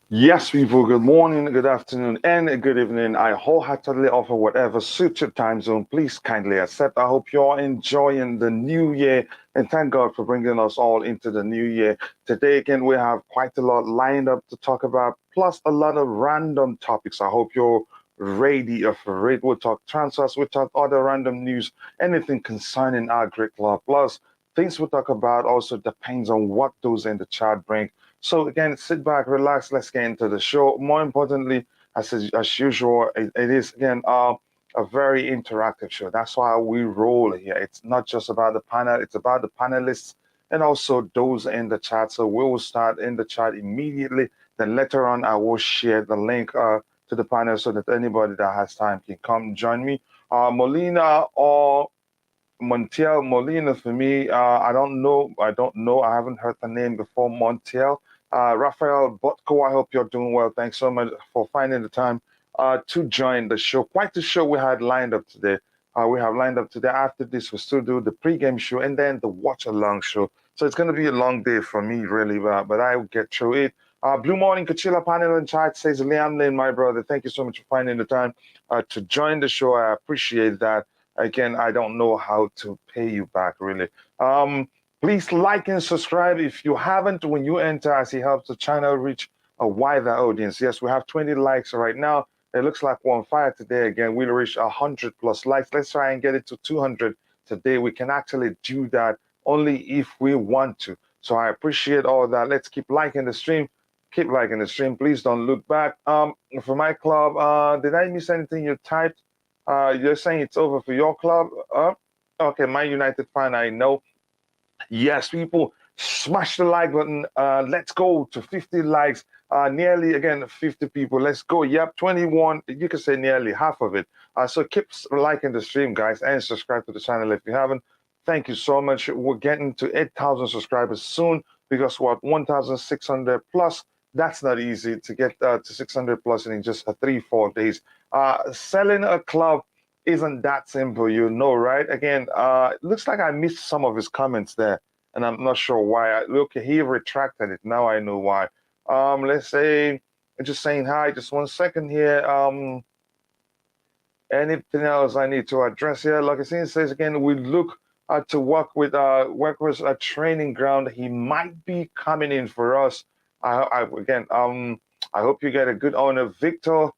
Yes, people, good morning, good afternoon, and good evening. I wholeheartedly offer whatever suits your time zone. Please kindly accept. I hope you're enjoying the new year and thank God for bringing us all into the new year. Today, again, we have quite a lot lined up to talk about, plus a lot of random topics. I hope you're ready for it. We'll talk transfers, we'll talk other random news, anything concerning our great club. Plus, things we'll talk about also depends on what those in the chat bring. So again, sit back, relax. Let's get into the show. More importantly, as usual, it is again a very interactive show. That's why we roll here. It's not just about the panel; it's about the panelists and also those in the chat. So we will start in the chat immediately. Then later on, I will share the link to the panel so that anybody that has time can come join me. Molina or Montiel Molina for me. I don't know. I don't know. I haven't heard the name before. Montiel. Rafael Botko, I hope you're doing well. Thanks so much for finding the time to join the show. Quite the show we had lined up today. We have lined up today. After this, we still do the pregame show and then the watch along show. So it's going to be a long day for me, really, but I will get through it. Blue Morning Kachila panel and chat says Liam Lin, my brother. Thank you so much for finding the time to join the show. I appreciate that. Again, I don't know how to pay you back, really. Please like and subscribe if you haven't when you enter, as it helps the channel reach a wider audience. Yes, we have 20 likes right now. It looks like we're on fire today. Again, we'll reach 100 plus likes. Let's try and get it to 200 today. We can actually do that only if we want to. So I appreciate all that. Let's keep liking the stream. Keep liking the stream. Please don't look back. For my club, did I miss anything you typed? You're saying it's over for your club? Okay, my United fan, I know. Yes, people, smash the like button. Let's go to 50 likes. Nearly again 50 people. Let's go. Yep, 21. You can say nearly half of it. So keep liking the stream, guys, and subscribe to the channel if you haven't. Thank you so much. We're getting to 8,000 subscribers soon because we're at 1,600 plus. That's not easy to get to 600 plus in just 3, 4 days. Selling a club isn't that simple, you know, right? Again, it looks like I missed some of his comments there, and I'm not sure why. Look, he retracted it. Now I know why. Let's say, just saying hi. Just 1 second here. Anything else I need to address here? Like I says again, we look to work with a training ground. He might be coming in for us. Again, I hope you get a good owner, Victor.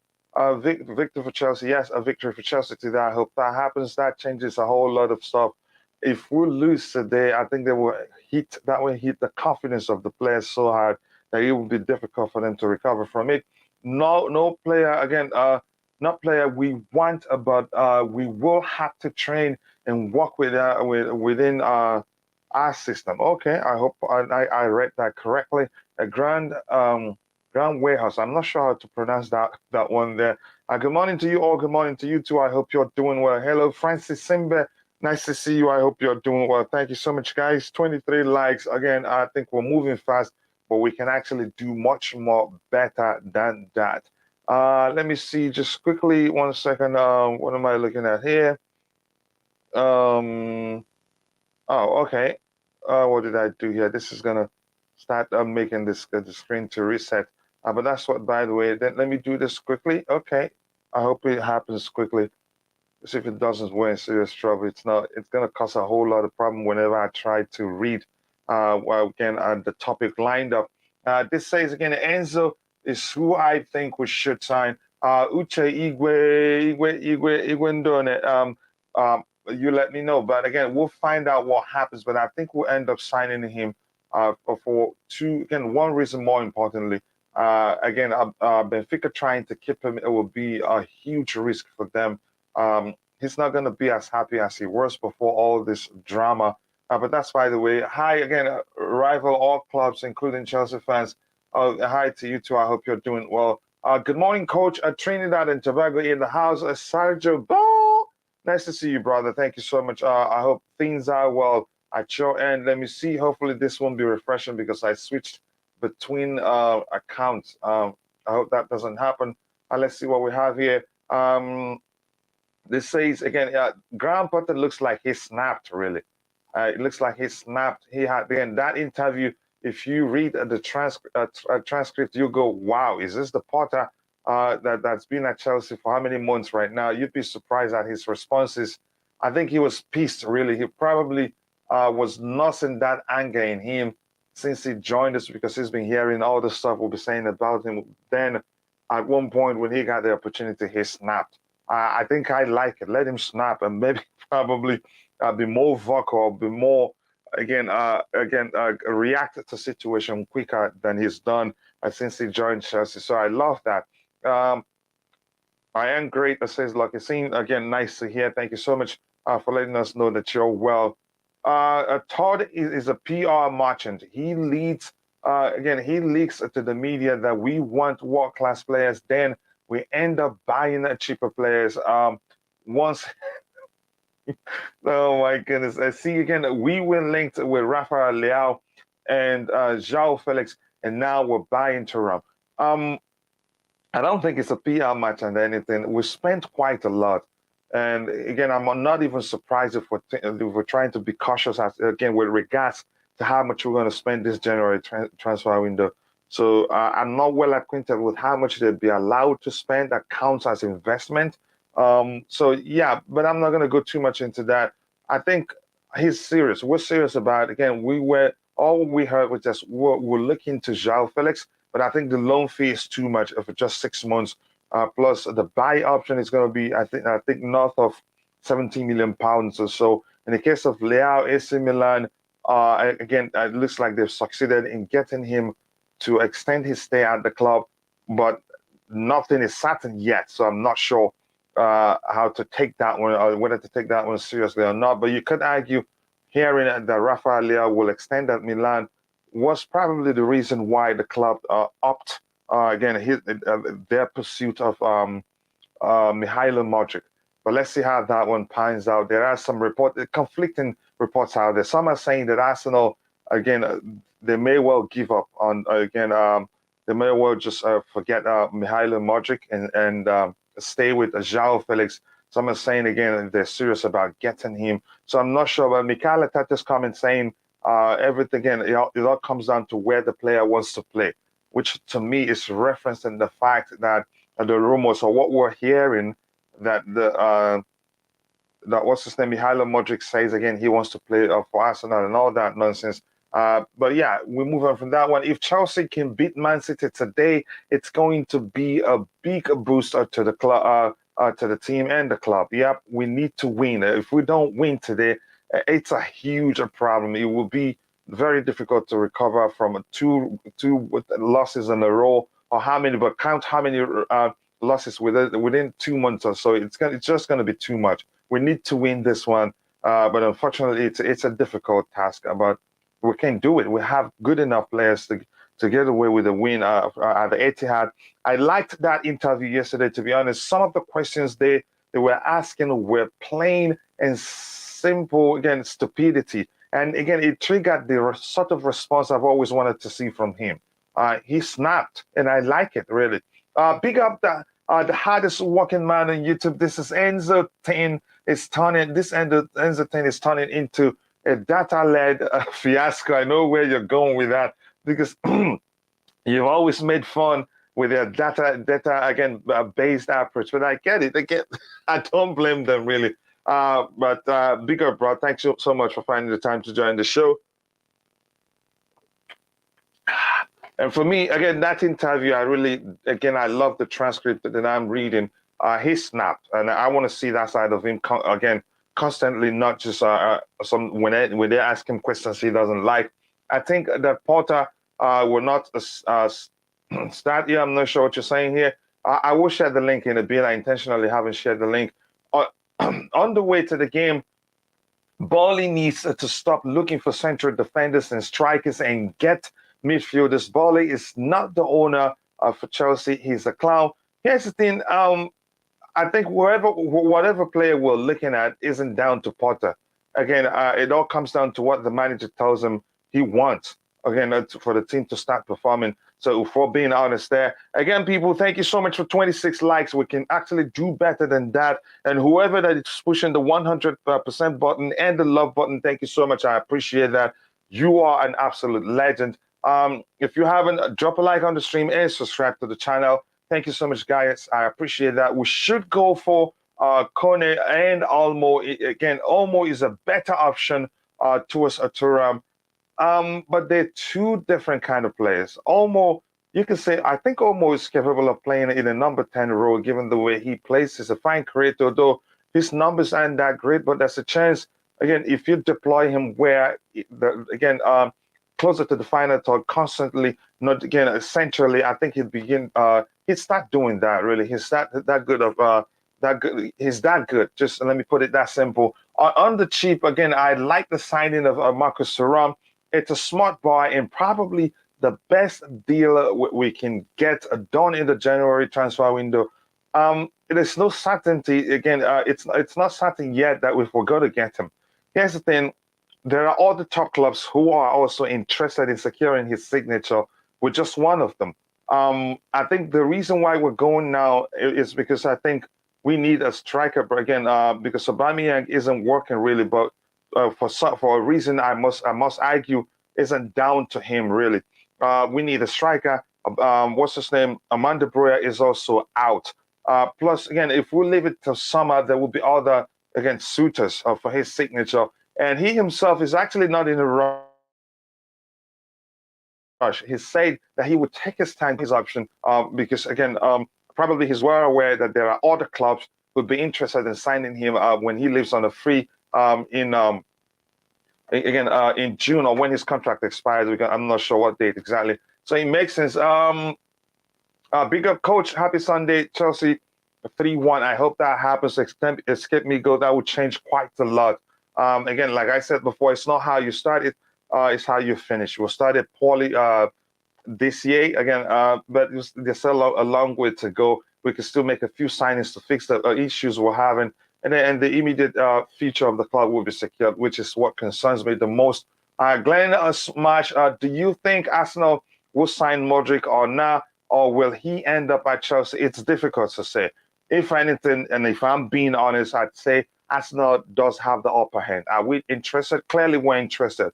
Victor for Chelsea. Yes, a victory for Chelsea today. I hope that happens. That changes a whole lot of stuff. If we lose today, I think that will hit the confidence of the players so hard that it will be difficult for them to recover from it. No player again. Not player we want, but we will have to train and work within our system. Okay, I hope I read that correctly. A grand warehouse. I'm not sure how to pronounce that one there. Good morning to you all. Good morning to you too. I hope you're doing well. Hello, Francis Simbe. Nice to see you. I hope you're doing well. Thank you so much, guys. 23 likes. Again, I think we're moving fast, but we can actually do much more better than that. Let me see just quickly 1 second. What am I looking at here? Um, oh, okay. What did I do here? This is gonna start making the screen to reset. But that's what, by the way. Then let me do this quickly. Okay. I hope it happens quickly. See if it doesn't, we're in serious trouble. It's not. It's gonna cause a whole lot of problem whenever I try to read. Well, again, the topic lined up. This says again, Enzo is who I think we should sign. Uche Igwe Ndone. You let me know. But again, we'll find out what happens. But I think we'll end up signing him for two. Again, one reason more importantly. Again, Benfica trying to keep him, it will be a huge risk for them. He's not going to be as happy as he was before all this drama. But that's by the way. Hi again, rival all clubs, including Chelsea fans. Hi to you too. I hope you're doing well. Good morning, Coach. Trinidad and Tobago in the house. Sergio Ball. Nice to see you, brother. Thank you so much. I hope things are well at your end. Let me see. Hopefully, this won't be refreshing because I switched between accounts. I hope that doesn't happen. Let's see what we have here. This says again, Graham Potter looks like he snapped. Really, it looks like he snapped. He had again that interview. if you read the transcript, you go, wow, is this the Potter that's been at Chelsea for how many months right now? You'd be surprised at his responses. I think he was pissed, really. He probably was nursing that anger in him since he joined us, because he's been hearing all the stuff we'll be saying about him. Then at one point when he got the opportunity, he snapped. I think I like it. Let him snap and maybe probably be more vocal, be more react to situation quicker than he's done since he joined Chelsea. So I love that. I am great. That says Lucky Scene. Again, nice to hear. Thank you so much for letting us know that you're well. Todd is a PR merchant. He leads, he leaks to the media that we want world-class players. Then we end up buying cheaper players. Once, oh my goodness. I see again, we were linked with Rafael Leao and João Felix, and now we're buying Thuram. I don't think it's a PR match and anything. We spent quite a lot. And again, I'm not even surprised if we're trying to be cautious, again, with regards to how much we're going to spend this January transfer window. So I'm not well acquainted with how much they'd be allowed to spend that counts as investment. So yeah, but I'm not going to go too much into that. I think he's serious. We're serious about it. Again, all we heard was just we're looking to João Felix, but I think the loan fee is too much for just 6 months. Plus the buy option is going to be, I think north of 17 million pounds or so. In the case of Leao, AC Milan, again, it looks like they've succeeded in getting him to extend his stay at the club, but nothing is certain yet. So I'm not sure how to take that one, or whether to take that one seriously or not. But you could argue hearing that Rafael Leao will extend at Milan was probably the reason why the club opted their pursuit of Mykhailo Mudryk. But let's see how that one pans out. There are some conflicting reports out there. Some are saying that Arsenal, again, they may well give up on, they may well just forget Mykhailo Mudryk and stay with João Felix. Some are saying, again, they're serious about getting him. So I'm not sure. But Mikel Arteta's comment saying everything, again, it all comes down to where the player wants to play, which to me is referencing the fact that the rumors, or what we're hearing, that that what's his name, Mykhailo Mudryk says again he wants to play for Arsenal and all that nonsense. But yeah, we move on from that one. If Chelsea can beat Man City today, it's going to be a big booster to the club, to the team and the club. Yep, we need to win. If we don't win today, it's a huge problem. It will be very difficult to recover from two losses in a row, or how many, but count how many losses within 2 months or so. It's just going to be too much. We need to win this one, but unfortunately, it's a difficult task. But we can do it. We have good enough players to get away with a win at the Etihad. I liked that interview yesterday, to be honest. Some of the questions they were asking were plain and simple, again, stupidity. And again, it triggered the sort of response I've always wanted to see from him. He snapped, and I like it, really. Big up the hardest working man on YouTube. This is Enzo 10. Enzo 10 is turning into a data-led fiasco. I know where you're going with that, because you've always made fun with their data again based approach. But I get it. I don't blame them, really. But big up, bro. Thanks so much for finding the time to join the show. And for me, again, that interview, I love the transcript that I'm reading. He snapped, and I want to see that side of him again constantly, not just when they ask him questions he doesn't like. I think that Potter will not start here. I'm not sure what you're saying here. I will share the link in a bit. I intentionally haven't shared the link. On the way to the game, Bally needs to stop looking for central defenders and strikers and get midfielders. Bally is not the owner for Chelsea. He's a clown. Here's the thing. I think whatever player we're looking at isn't down to Potter. Again, it all comes down to what the manager tells him he wants. Again, for the team to start performing. So for being honest there. Again, people, thank you so much for 26 likes. We can actually do better than that. And whoever that is pushing the 100% button and the love button, thank you so much. I appreciate that. You are an absolute legend. If you haven't, drop a like on the stream and subscribe to the channel. Thank you so much, guys. I appreciate that. We should go for Kone and Olmo. Again, Olmo is a better option towards Thuram. But they're two different kind of players. Olmo, you can say, I think Olmo is capable of playing in a number 10 role, given the way he plays. He's a fine creator, though his numbers aren't that great, but there's a chance, again, if you deploy him where, closer to the final third, constantly, not again, centrally, I think he'd start doing that, really. He's that good of, that good. He's that good. Just let me put it that simple. On the cheap, again, I like the signing of Marcus Thuram. It's a smart buy and probably the best deal we can get done in the January transfer window. There's no certainty. Again, it's not certain yet that we're going to get him. Here's the thing: there are other top clubs who are also interested in securing his signature. With just one of them. I think the reason why we're going now is because I think we need a striker. But again, because Aubameyang isn't working really, but for a reason I must argue isn't down to him really. We need a striker. What's his name? Amanda Broya is also out. Plus, again, if we leave it till summer, there will be other again suitors for his signature, and he himself is actually not in a rush. He said that he would take his time, his option, because again, probably he's well aware that there are other clubs who would be interested in signing him when he leaves on a free in June or when his contract expires. I'm not sure what date exactly. So it makes sense. Big up, coach. Happy Sunday, Chelsea 3-1. I hope that happens. Escape me goal. That would change quite a lot. Again, like I said before, it's not how you start it, it's how you finish. We started poorly this year again, but there's still a long way to go. We can still make a few signings to fix the issues we're having. And the immediate future of the club will be secured, which is what concerns me the most. Glenn Smash, do you think Arsenal will sign Mudryk or not, or will he end up at Chelsea? It's difficult to say. If anything, and if I'm being honest, I'd say Arsenal does have the upper hand. Are we interested? Clearly, we're interested.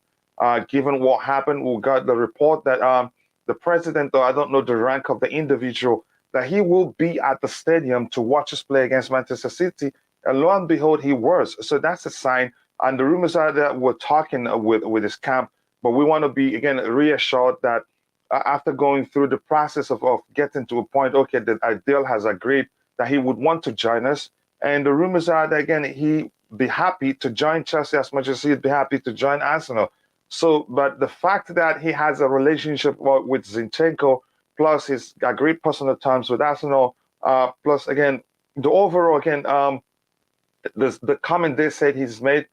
Given what happened, we got the report that the president, though I don't know the rank of the individual, that he will be at the stadium to watch us play against Manchester City. And lo and behold, he was. So that's a sign. And the rumors are that we're talking with his camp, but we want to be, again, reassured that after going through the process of getting to a point, okay, that Ideal has agreed that he would want to join us. And the rumors are that, again, he'd be happy to join Chelsea as much as he'd be happy to join Arsenal. So, but the fact that he has a relationship with Zinchenko, plus his agreed personal terms with Arsenal, plus, again, the overall, again, the comment they said he's made,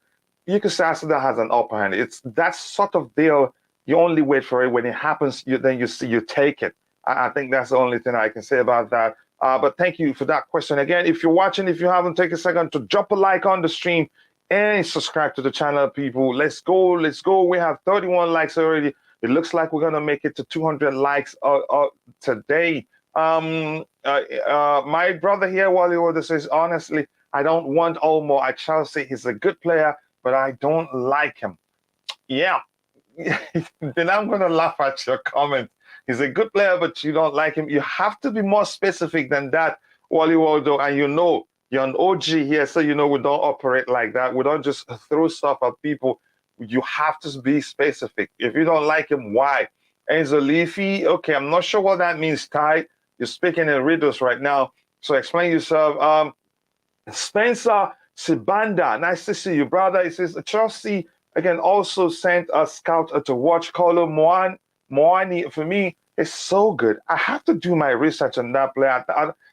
you could say Arsenal has an upper hand. It's that sort of deal. You only wait for it. When it happens, you take it. I think that's the only thing I can say about that. But thank you for that question. Again, if you're watching, if you haven't, take a second to drop a like on the stream and subscribe to the channel, people. Let's go. Let's go. We have 31 likes already. It looks like we're going to make it to 200 likes today. My brother here, Wally Order, says, honestly, I don't want Olmo at Chelsea. He's a good player, but I don't like him. Yeah. Then I'm going to laugh at your comment. He's a good player, but you don't like him. You have to be more specific than that, Wally Waldo. And you know, you're an OG here, so you know we don't operate like that. We don't just throw stuff at people. You have to be specific. If you don't like him, why? Enzo Leafy, okay, I'm not sure what that means, Ty. You're speaking in riddles right now, so explain yourself. Spencer Sibanda, nice to see you, brother. It says Chelsea again also sent a scout to watch Kolo Moani. For me, it's so good. I have to do my research on that player.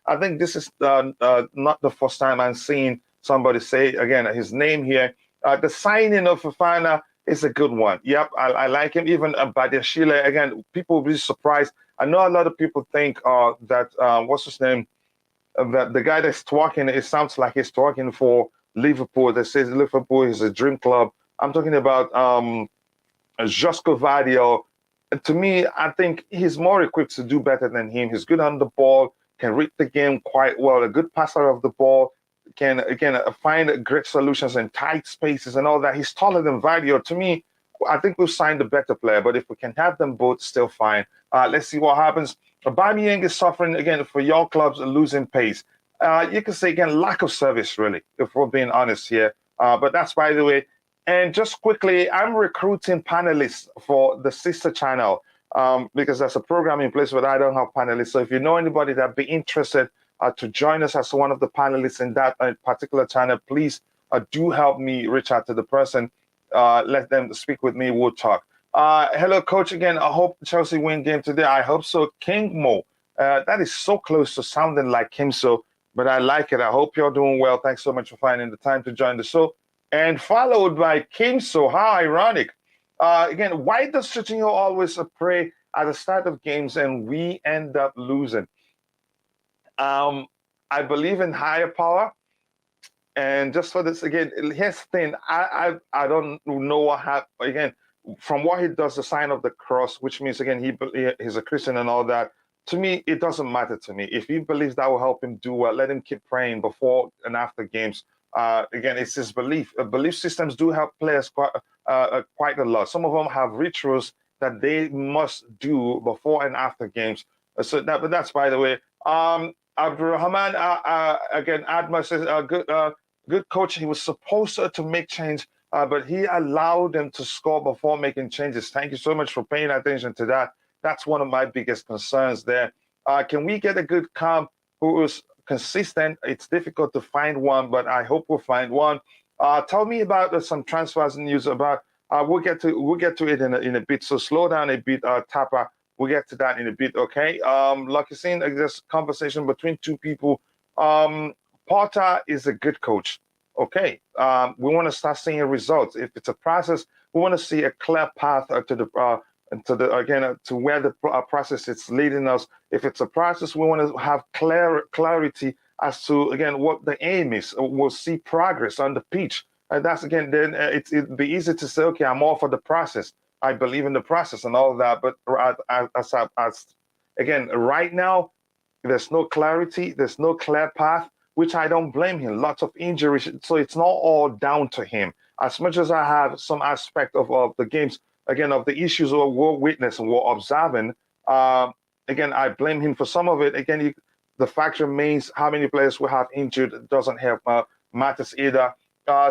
I think this is not the first time I'm seeing somebody say again his name here. The signing of Fofana is a good one. Yep, I like him. Even Badiashile, again, people will be surprised. I know a lot of people think that what's his name? That the guy that's talking, it sounds like he's talking for Liverpool. That says Liverpool is a dream club. I'm talking about Josko Vadio. To me, I think he's more equipped to do better than him. He's good on the ball, can read the game quite well, a good passer of the ball, can, again, find great solutions in tight spaces and all that. He's taller than Vadio. To me, I think we've signed a better player, but if we can have them both, still fine. Let's see what happens. Aubameyang is suffering again for your clubs losing pace. You can say again lack of service, really, if we're being honest here. But that's by the way. And just quickly, I'm recruiting panelists for the sister channel because there's a program in place, but I don't have panelists. So if you know anybody that'd be interested to join us as one of the panelists in that particular channel, please do help me reach out to the person. Let them speak with me. We'll talk. Hello, coach. Again, I hope Chelsea win game today. I hope so. King Mo. That is so close to sounding like him, so, but I like it. I hope you're doing well. Thanks so much for finding the time to join the show. And followed by Kim So. How ironic. Again, why does Chichinho always pray at the start of games and we end up losing? I believe in higher power. And just for this, again, here's the thing. I don't know what happened. Again, from what he does, the sign of the cross, which means, again, he's a Christian and all that. To me, it doesn't matter to me. If he believes that will help him do well, let him keep praying before and after games. Again, it's his belief. Belief systems do help players quite a lot. Some of them have rituals that they must do before and after games. But that's by the way. Abdurrahman, again, Adma says, good coach. He was supposed to make change, but he allowed them to score before making changes. Thank you so much for paying attention to that. That's one of my biggest concerns there. Can we get a good comp who is consistent? It's difficult to find one, but I hope we'll find one. Tell me about some transfers news about. We'll get to it in a bit. So slow down a bit, Tapa. We'll get to that in a bit, okay? Like you're saying, this conversation between two people. Potter is a good coach, okay? We want to start seeing results. If it's a process, we want to see a clear path to where the process is leading us. If it's a process, we want to have clarity as to, again, what the aim is. We'll see progress on the pitch. And that's, again, then it'd be easy to say, okay, I'm all for the process. I believe in the process and all that. But again, right now, there's no clarity. There's no clear path, which I don't blame him. Lots of injuries. So it's not all down to him. As much as I have some aspect of the games, again, of the issues we're witnessing, we're observing, again, I blame him for some of it. Again, the fact remains how many players we have injured doesn't help matters either.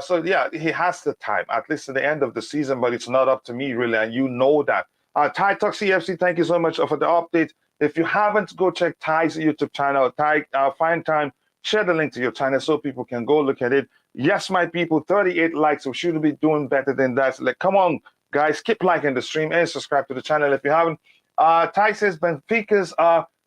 So, yeah, he has the time, at least at the end of the season, but it's not up to me, really, and you know that. Ty Talks CFC, thank you so much for the update. If you haven't, go check Ty's YouTube channel. Ty, find time, share the link to your channel so people can go look at it. Yes, my people, 38 likes. We should be doing better than that. So, come on, guys, keep liking the stream and subscribe to the channel if you haven't. Ty says Benfica's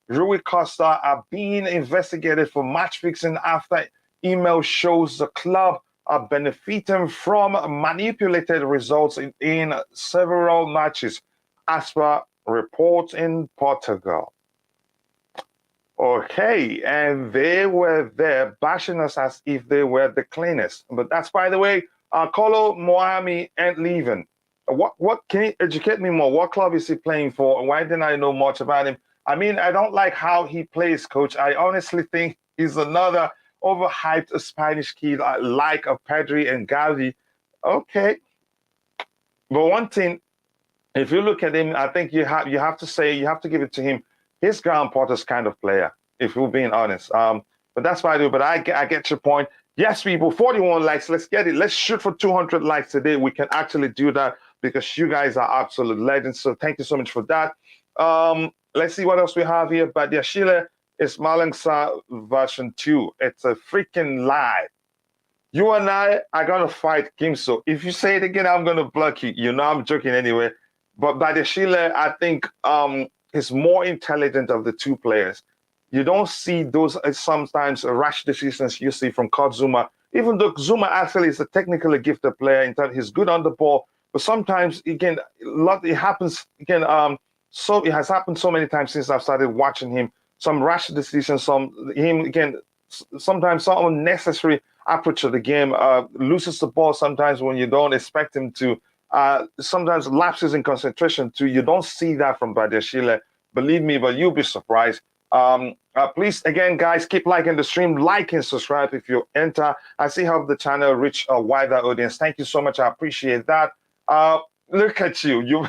Rui Costa are being investigated for match fixing after email shows the club are benefiting from manipulated results in several matches, as per reports in Portugal. Okay, and they were there bashing us as if they were the cleanest. But that's, by the way, Kolo Moami ain't leaving. What can you educate me more? What club is he playing for? Why didn't I know much about him? I mean, I don't like how he plays, coach. I honestly think he's another overhyped Spanish kid like a Pedri and Gavi. Okay. But one thing, if you look at him, I think you have to give it to him. He's Graham Potter's kind of player, if we're being honest. But that's what I do. But I get your point. Yes, people, 41 likes. Let's get it. Let's shoot for 200 likes today. We can actually do that because you guys are absolute legends. So thank you so much for that. Let's see what else we have here. But yeah, Sheila is Malangsa version 2. It's a freaking lie. You and I are going to fight Kimso. If you say it again, I'm going to block you. You know I'm joking anyway. But Sheila, I think is more intelligent of the two players. You don't see those sometimes rash decisions you see from Kurt Zuma. Even though Zuma actually is a technically gifted player in terms he's good on the ball, but sometimes again, it happens again. So it has happened so many times since I've started watching him. Some rash decisions, sometimes some unnecessary approach to the game. Loses the ball sometimes when you don't expect him to. Sometimes lapses in concentration too. You don't see that from Badiashile. Believe me, but you'll be surprised. Please, again, guys, keep liking the stream, like and subscribe if you enter. I see how the channel reach a wider audience. Thank you so much. I appreciate that. Look at you.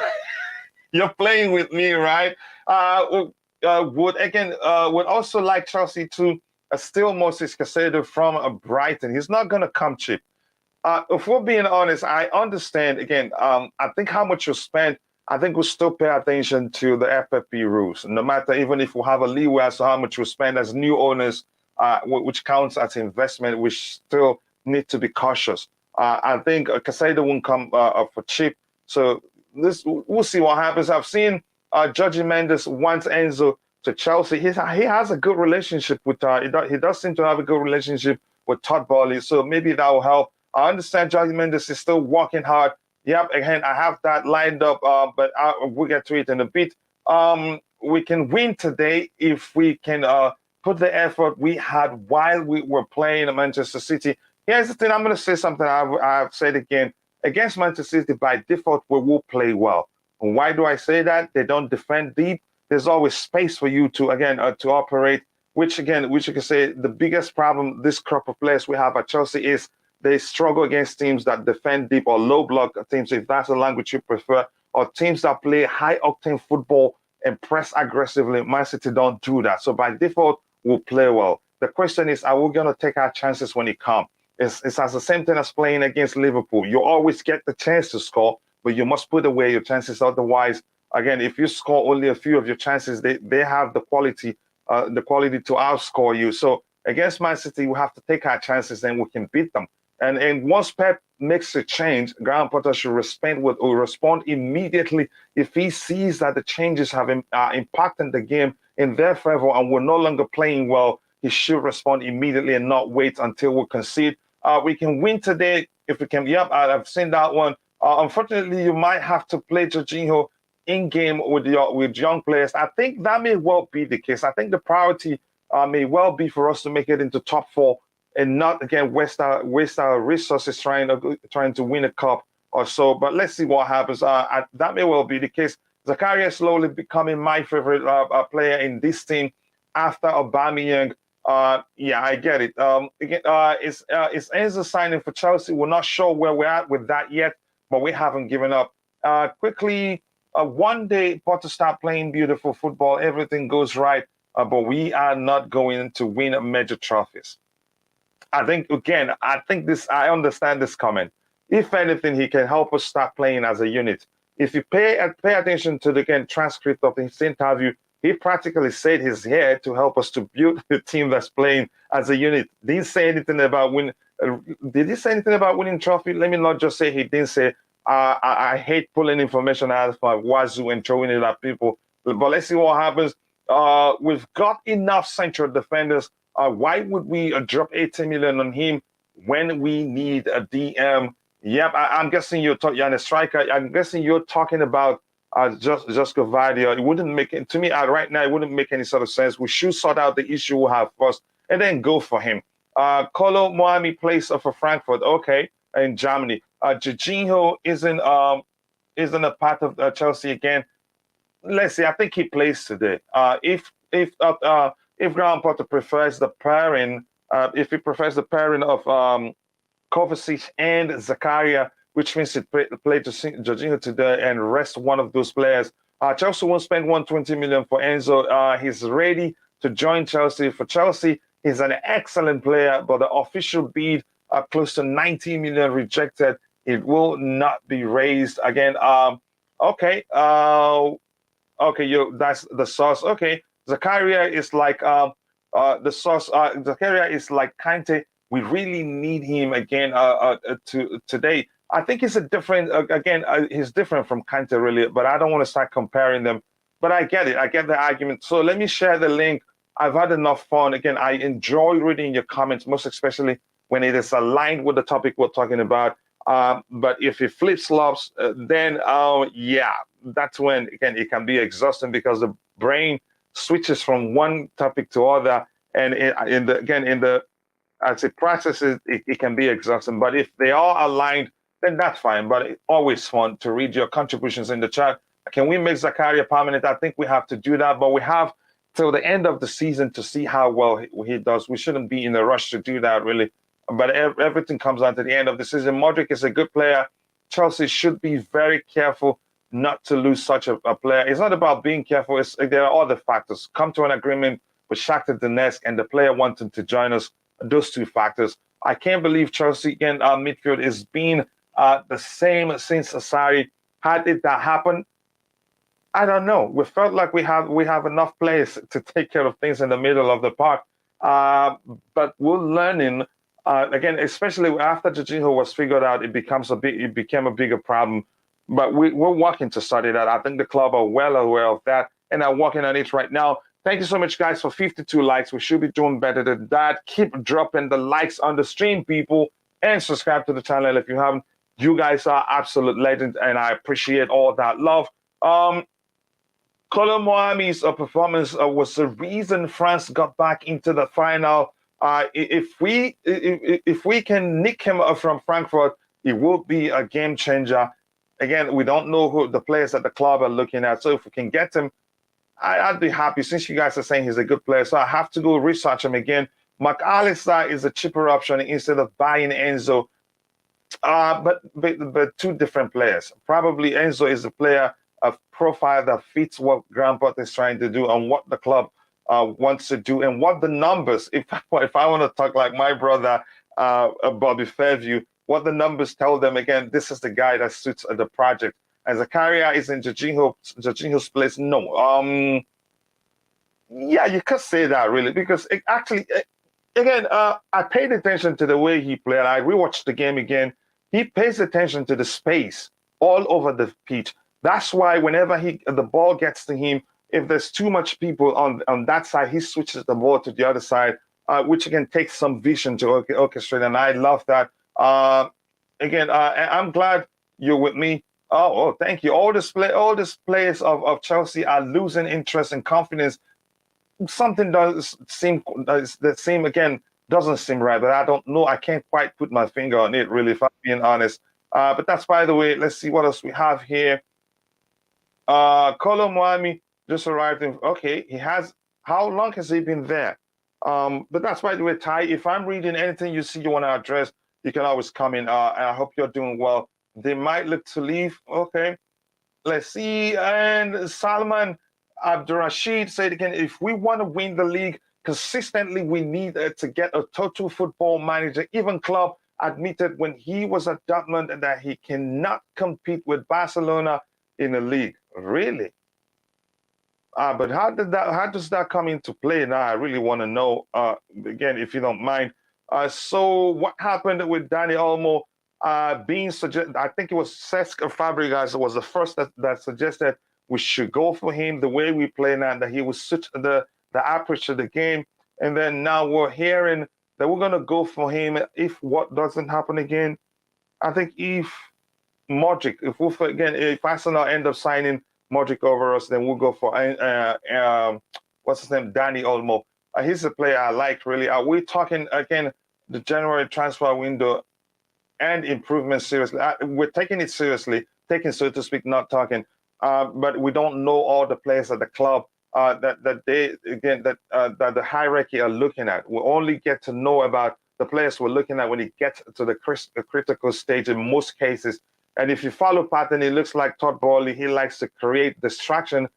You're playing with me, right? Would also like Chelsea to steal Moses Caicedo from Brighton. He's not going to come cheap. If we're being honest, I understand. Again, I think how much you spend, I think we'll still pay attention to the FFP rules. No matter, even if we have a leeway as to how much we spend as new owners, which counts as investment, we still need to be cautious. I think Casado won't come for cheap. So we'll see what happens. I've seen Jorge Mendes wants Enzo to Chelsea. He has a good relationship with he does seem to have a good relationship with Todd Boehly. So maybe that will help. I understand Jorge Mendes is still working hard. Yep, again, I have that lined up, but we'll get to it in a bit. We can win today if we can put the effort we had while we were playing Manchester City. Here's the thing, I'm going to say something I've said again. Against Manchester City, by default, we will play well. And why do I say that? They don't defend deep. There's always space for you to, again, to operate, which you can say the biggest problem this crop of players we have at Chelsea is they struggle against teams that defend deep or low block teams, if that's the language you prefer, or teams that play high octane football and press aggressively. Man City don't do that. So by default, we'll play well. The question is, are we going to take our chances when it comes? It's as the same thing as playing against Liverpool. You always get the chance to score, but you must put away your chances. Otherwise, again, if you score only a few of your chances, they have the quality to outscore you. So against Man City, we have to take our chances, and we can beat them. And once Pep makes a change, Graham Potter should respond immediately if he sees that the changes have impacted the game in their favor and we're no longer playing well. He should respond immediately and not wait until we concede. We can win today if we can. Yep, I've seen that one. Unfortunately, you might have to play Jorginho in game with young players. I think that may well be the case. I think the priority may well be for us to make it into top four and not again waste our resources trying to win a cup or so. But let's see what happens. That may well be the case. Zakaria is slowly becoming my favorite player in this team after Aubameyang. Yeah, I get it. Is Enzo signing for Chelsea? We're not sure where we're at with that yet, but we haven't given up. Quickly, one day Potter start playing beautiful football, everything goes right, but we are not going to win major trophies. I understand this comment. If anything, he can help us start playing as a unit. If you pay attention to the transcript of his interview, he practically said he's here to help us to build the team that's playing as a unit. Didn't say anything about winning. Did he say anything about winning trophy? Let me not just say he didn't say. I hate pulling information out of my wazoo and throwing it at people. But let's see what happens. We've got enough central defenders. Why would we drop 80 million on him when we need a DM? Yep, I'm guessing you're a striker. I'm guessing you're talking about just Gavardia. It wouldn't make it to me right now. It wouldn't make any sort of sense. We should sort out the issue we have first and then go for him. Kolo Muani plays for Frankfurt. Okay, in Germany. Jorginho isn't a part of Chelsea again. Let's see. I think he plays today. If Graham Potter prefers the pairing, if he prefers the pairing of Kovacic and Zakaria, which means he play Jorginho today and rest one of those players. Chelsea won't spend 120 million for Enzo. He's ready to join Chelsea. For Chelsea, he's an excellent player, but the official bid close to 90 million rejected. It will not be raised again. Okay. That's the source. Okay. Zakaria is like the source. Zakaria is like Kante. We really need him again today. I think he's a different. He's different from Kante really, but I don't want to start comparing them. But I get it. I get the argument. So let me share the link. I've had enough fun. Again, I enjoy reading your comments, most especially when it is aligned with the topic we're talking about. But if it flip-flops, then yeah, that's when again it can be exhausting because the brain switches from one topic to other, and as it processes, it can be exhausting. But if they are aligned, then that's fine. But it's always fun to read your contributions in the chat. Can we make Zakaria permanent? I think we have to do that, but we have till the end of the season to see how well he does. We shouldn't be in a rush to do that, really. But everything comes down to the end of the season. Mudryk is a good player. Chelsea should be very careful not to lose such a player. It's not about being careful. There are other factors. Come to an agreement with Shakhtar Donetsk and the player wanting to join us. Those two factors. I can't believe Chelsea in midfield is being the same since Asari. Had it that happened, I don't know. We felt like we have enough players to take care of things in the middle of the park. But we're learning again, especially after Jorginho was figured out, it became a bigger problem. But we're working to study that. I think the club are well aware of that and are working on it right now. Thank you so much, guys, for 52 likes. We should be doing better than that. Keep dropping the likes on the stream, people, and subscribe to the channel if you haven't. You guys are absolute legends, and I appreciate all that love. Kolo Muani's performance was the reason France got back into the final. If we can nick him from Frankfurt, it will be a game changer. Again, we don't know who the players at the club are looking at, so if we can get him, I'd be happy. Since you guys are saying he's a good player, so I have to go research him again. Mykhailo is a cheaper option instead of buying Enzo. But two different players. Probably Enzo is a player of profile that fits what Grandpa is trying to do and what the club wants to do and what the numbers. If I want to talk like my brother Bobby Fairview, what the numbers tell them. Again, this is the guy that suits the project. And Zakaria is in Jorginho's place. No, yeah, you could say that really because it actually, again, I paid attention to the way he played. I rewatched the game again. He pays attention to the space all over the pitch. That's why whenever the ball gets to him, if there's too much people on that side, he switches the ball to the other side, which again takes some vision to orchestrate. And I love that. Again, I'm glad you're with me. Oh, thank you. All these players of Chelsea are losing interest and confidence. Something doesn't seem right, but I don't know. I can't quite put my finger on it, really, if I'm being honest. But that's by the way. Let's see what else we have here. Kolo Muani just arrived in. Okay, he has. How long has he been there? But that's by the way, Ty. If I'm reading anything you see you want to address, you can always come in. And I hope you're doing well. They might look to leave. Okay, let's see. And Salman Abdurrashid said again, if we want to win the league consistently, we need to get a total football manager. Even Klopp admitted when he was at Dortmund that he cannot compete with Barcelona in the league. Really? But how does that come into play? Now I really want to know. Again, if you don't mind. So what happened with Dani Olmo being suggested? I think it was Cesc Fabregas was the first that suggested we should go for him the way we play now, that he was such the approach to the game. And then now we're hearing that we're going to go for him if what doesn't happen again. I think if Mudryk, if Arsenal end up signing Mudryk over us, then we'll go for what's his name, Dani Olmo. He's a player I like, really. We're talking, again, the January transfer window and improvement seriously. We're taking it seriously, taking, so to speak, not talking. But we don't know all the players at the club that the hierarchy are looking at. We only get to know about the players we're looking at when it gets to the critical stage in most cases. And if you follow pattern, it looks like Todd Boehly, he likes to create distraction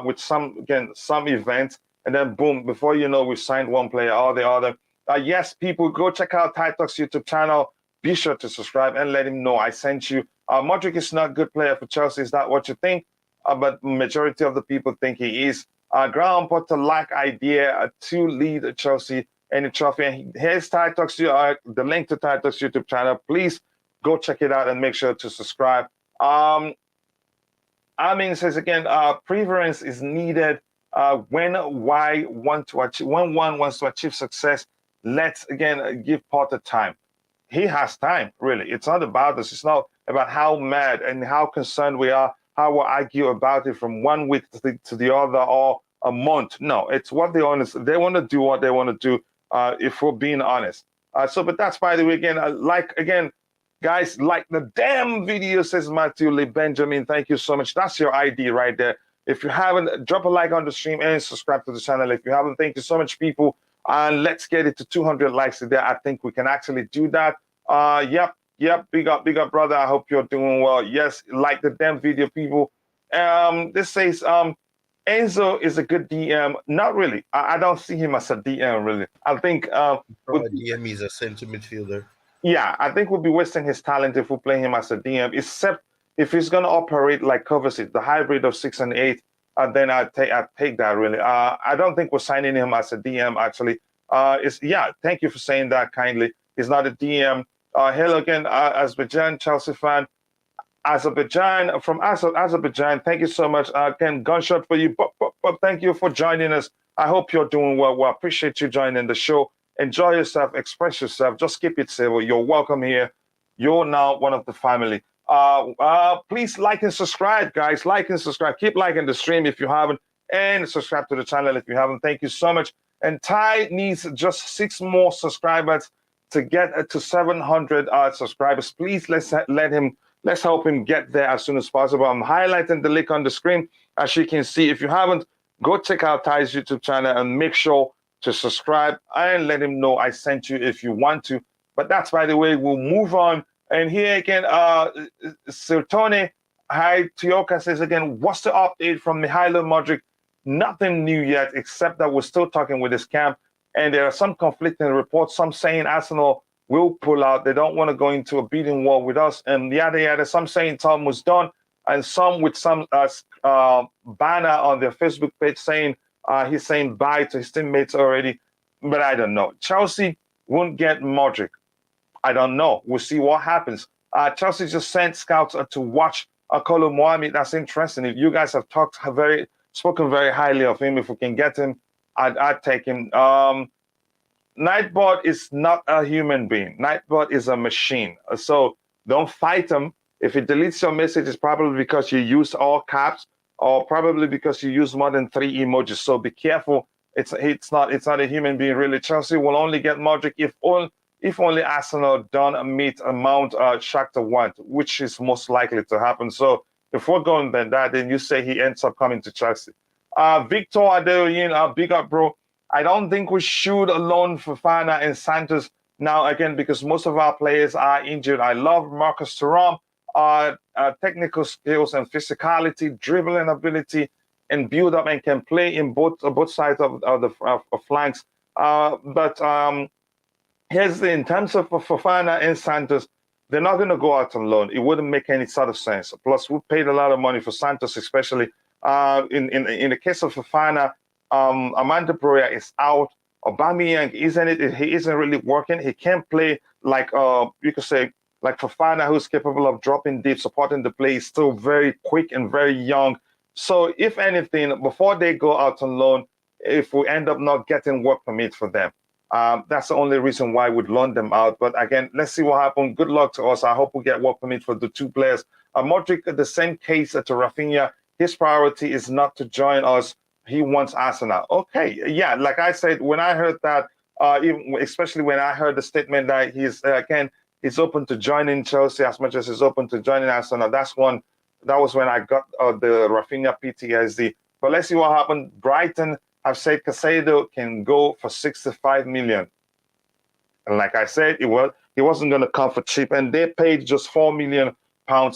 with some events, and then boom, before you know, we've signed one player or the other. Yes, people, go check out Ty Talks YouTube channel. Be sure to subscribe and let him know I sent you. Mudryk is not a good player for Chelsea. Is that what you think? But majority of the people think he is. Graham Potter like idea to lead Chelsea in the trophy. And here's Ty Talks, the link to Ty Talks YouTube channel. Please go check it out and make sure to subscribe. Amin says again, preference is needed when one wants to achieve success. Let's again give Potter time. He has time, really. It's not about us. It's not about how mad and how concerned we are, how we argue about it from 1 week to the other or a month. No, it's what they want to. They want to do what they want to do. If we're being honest. But that's by the way again. Guys, like the damn video, says Matthew Lee Benjamin. Thank you so much. That's your ID right there. If you haven't, drop a like on the stream and subscribe to the channel. If you haven't, thank you so much, people. And let's get it to 200 likes today. I think we can actually do that. Yep. Yep, big up, brother. I hope you're doing well. Yes, like the damn video, people. This says Enzo is a good DM. Not really. I don't see him as a DM really. I think From a DM, he's a center midfielder. yeah, I think we'll be wasting his talent if we play him as a DM, except if he's going to operate like Kovacic, the hybrid of 6 and 8, then I take that really. I don't think we're signing him as a DM actually. It's yeah, thank you for saying that kindly. He's not a DM. Hello again, Azerbaijan Chelsea fan. Azerbaijan from Azerbaijan. Thank you so much. Again, gunshot for you. But thank you for joining us. I hope you're doing well. We appreciate you joining the show. Enjoy yourself, express yourself. Just keep it civil. You're welcome here. You're now one of the family. Please like and subscribe, guys. Like and subscribe. Keep liking the stream if you haven't, and subscribe to the channel if you haven't. Thank you so much. And Ty needs just 6 more subscribers to get to 700 subscribers. Please let's help him get there as soon as possible. I'm highlighting the link on the screen. As you can see, if you haven't, go check out Ty's YouTube channel and make sure to subscribe and let him know I sent you if you want to. But that's, by the way, we'll move on. And here again, Sirtone Hi Tioka says again, what's the update from Mykhailo Mudryk? Nothing new yet, except that we're still talking with his camp. And there are some conflicting reports, some saying Arsenal will pull out. They don't want to go into a bidding war with us, and yada yada. Some saying Tom was done, and some with some banner on their Facebook page saying he's saying bye to his teammates already. But I don't know. Chelsea won't get Mudryk. I don't know. We'll see what happens. Chelsea just sent scouts to watch Kolo Muani. That's interesting. If you guys have spoken very highly of him, if we can get him, I'd take him. Nightbot is not a human being. Nightbot is a machine. So don't fight him. If he deletes your message, it's probably because you use all caps, or probably because you use more than 3 emojis. So be careful. It's not a human being really. Chelsea will only get Mudryk if only Arsenal don't meet amount Shakhtar want, which is most likely to happen. So if we're going by that, then you say he ends up coming to Chelsea. Victor Adeoyin, big up, bro. I don't think we should loan Fofana and Santos now again because most of our players are injured. I love Marcus Thuram, technical skills and physicality, dribbling ability, and build up, and can play in both sides of the flanks. But here's in terms of Fofana and Santos, they're not going to go out on loan. It wouldn't make any sort of sense. Plus, we paid a lot of money for Santos, especially in the case of Fofana. Amanda Broya is out. Aubameyang he isn't really working. He can't play like you could say like Fofana, who's capable of dropping deep, supporting the play. He's still very quick and very young. So if anything, before they go out on loan, if we end up not getting work permit for them, that's the only reason why we'd loan them out. But again, let's see what happens. Good luck to us. I hope we get work permit for the 2 players. Modric, the same case to Rafinha. His priority is not to join us. He wants Arsenal. Okay, yeah, like I said, when I heard that, especially when I heard the statement that he's open to joining Chelsea as much as he's open to joining Arsenal, that was when I got the Rafinha PTSD. But let's see what happened. Brighton have said Caicedo can go for 65 million. And like I said, he wasn't going to come for cheap, and they paid just £4 million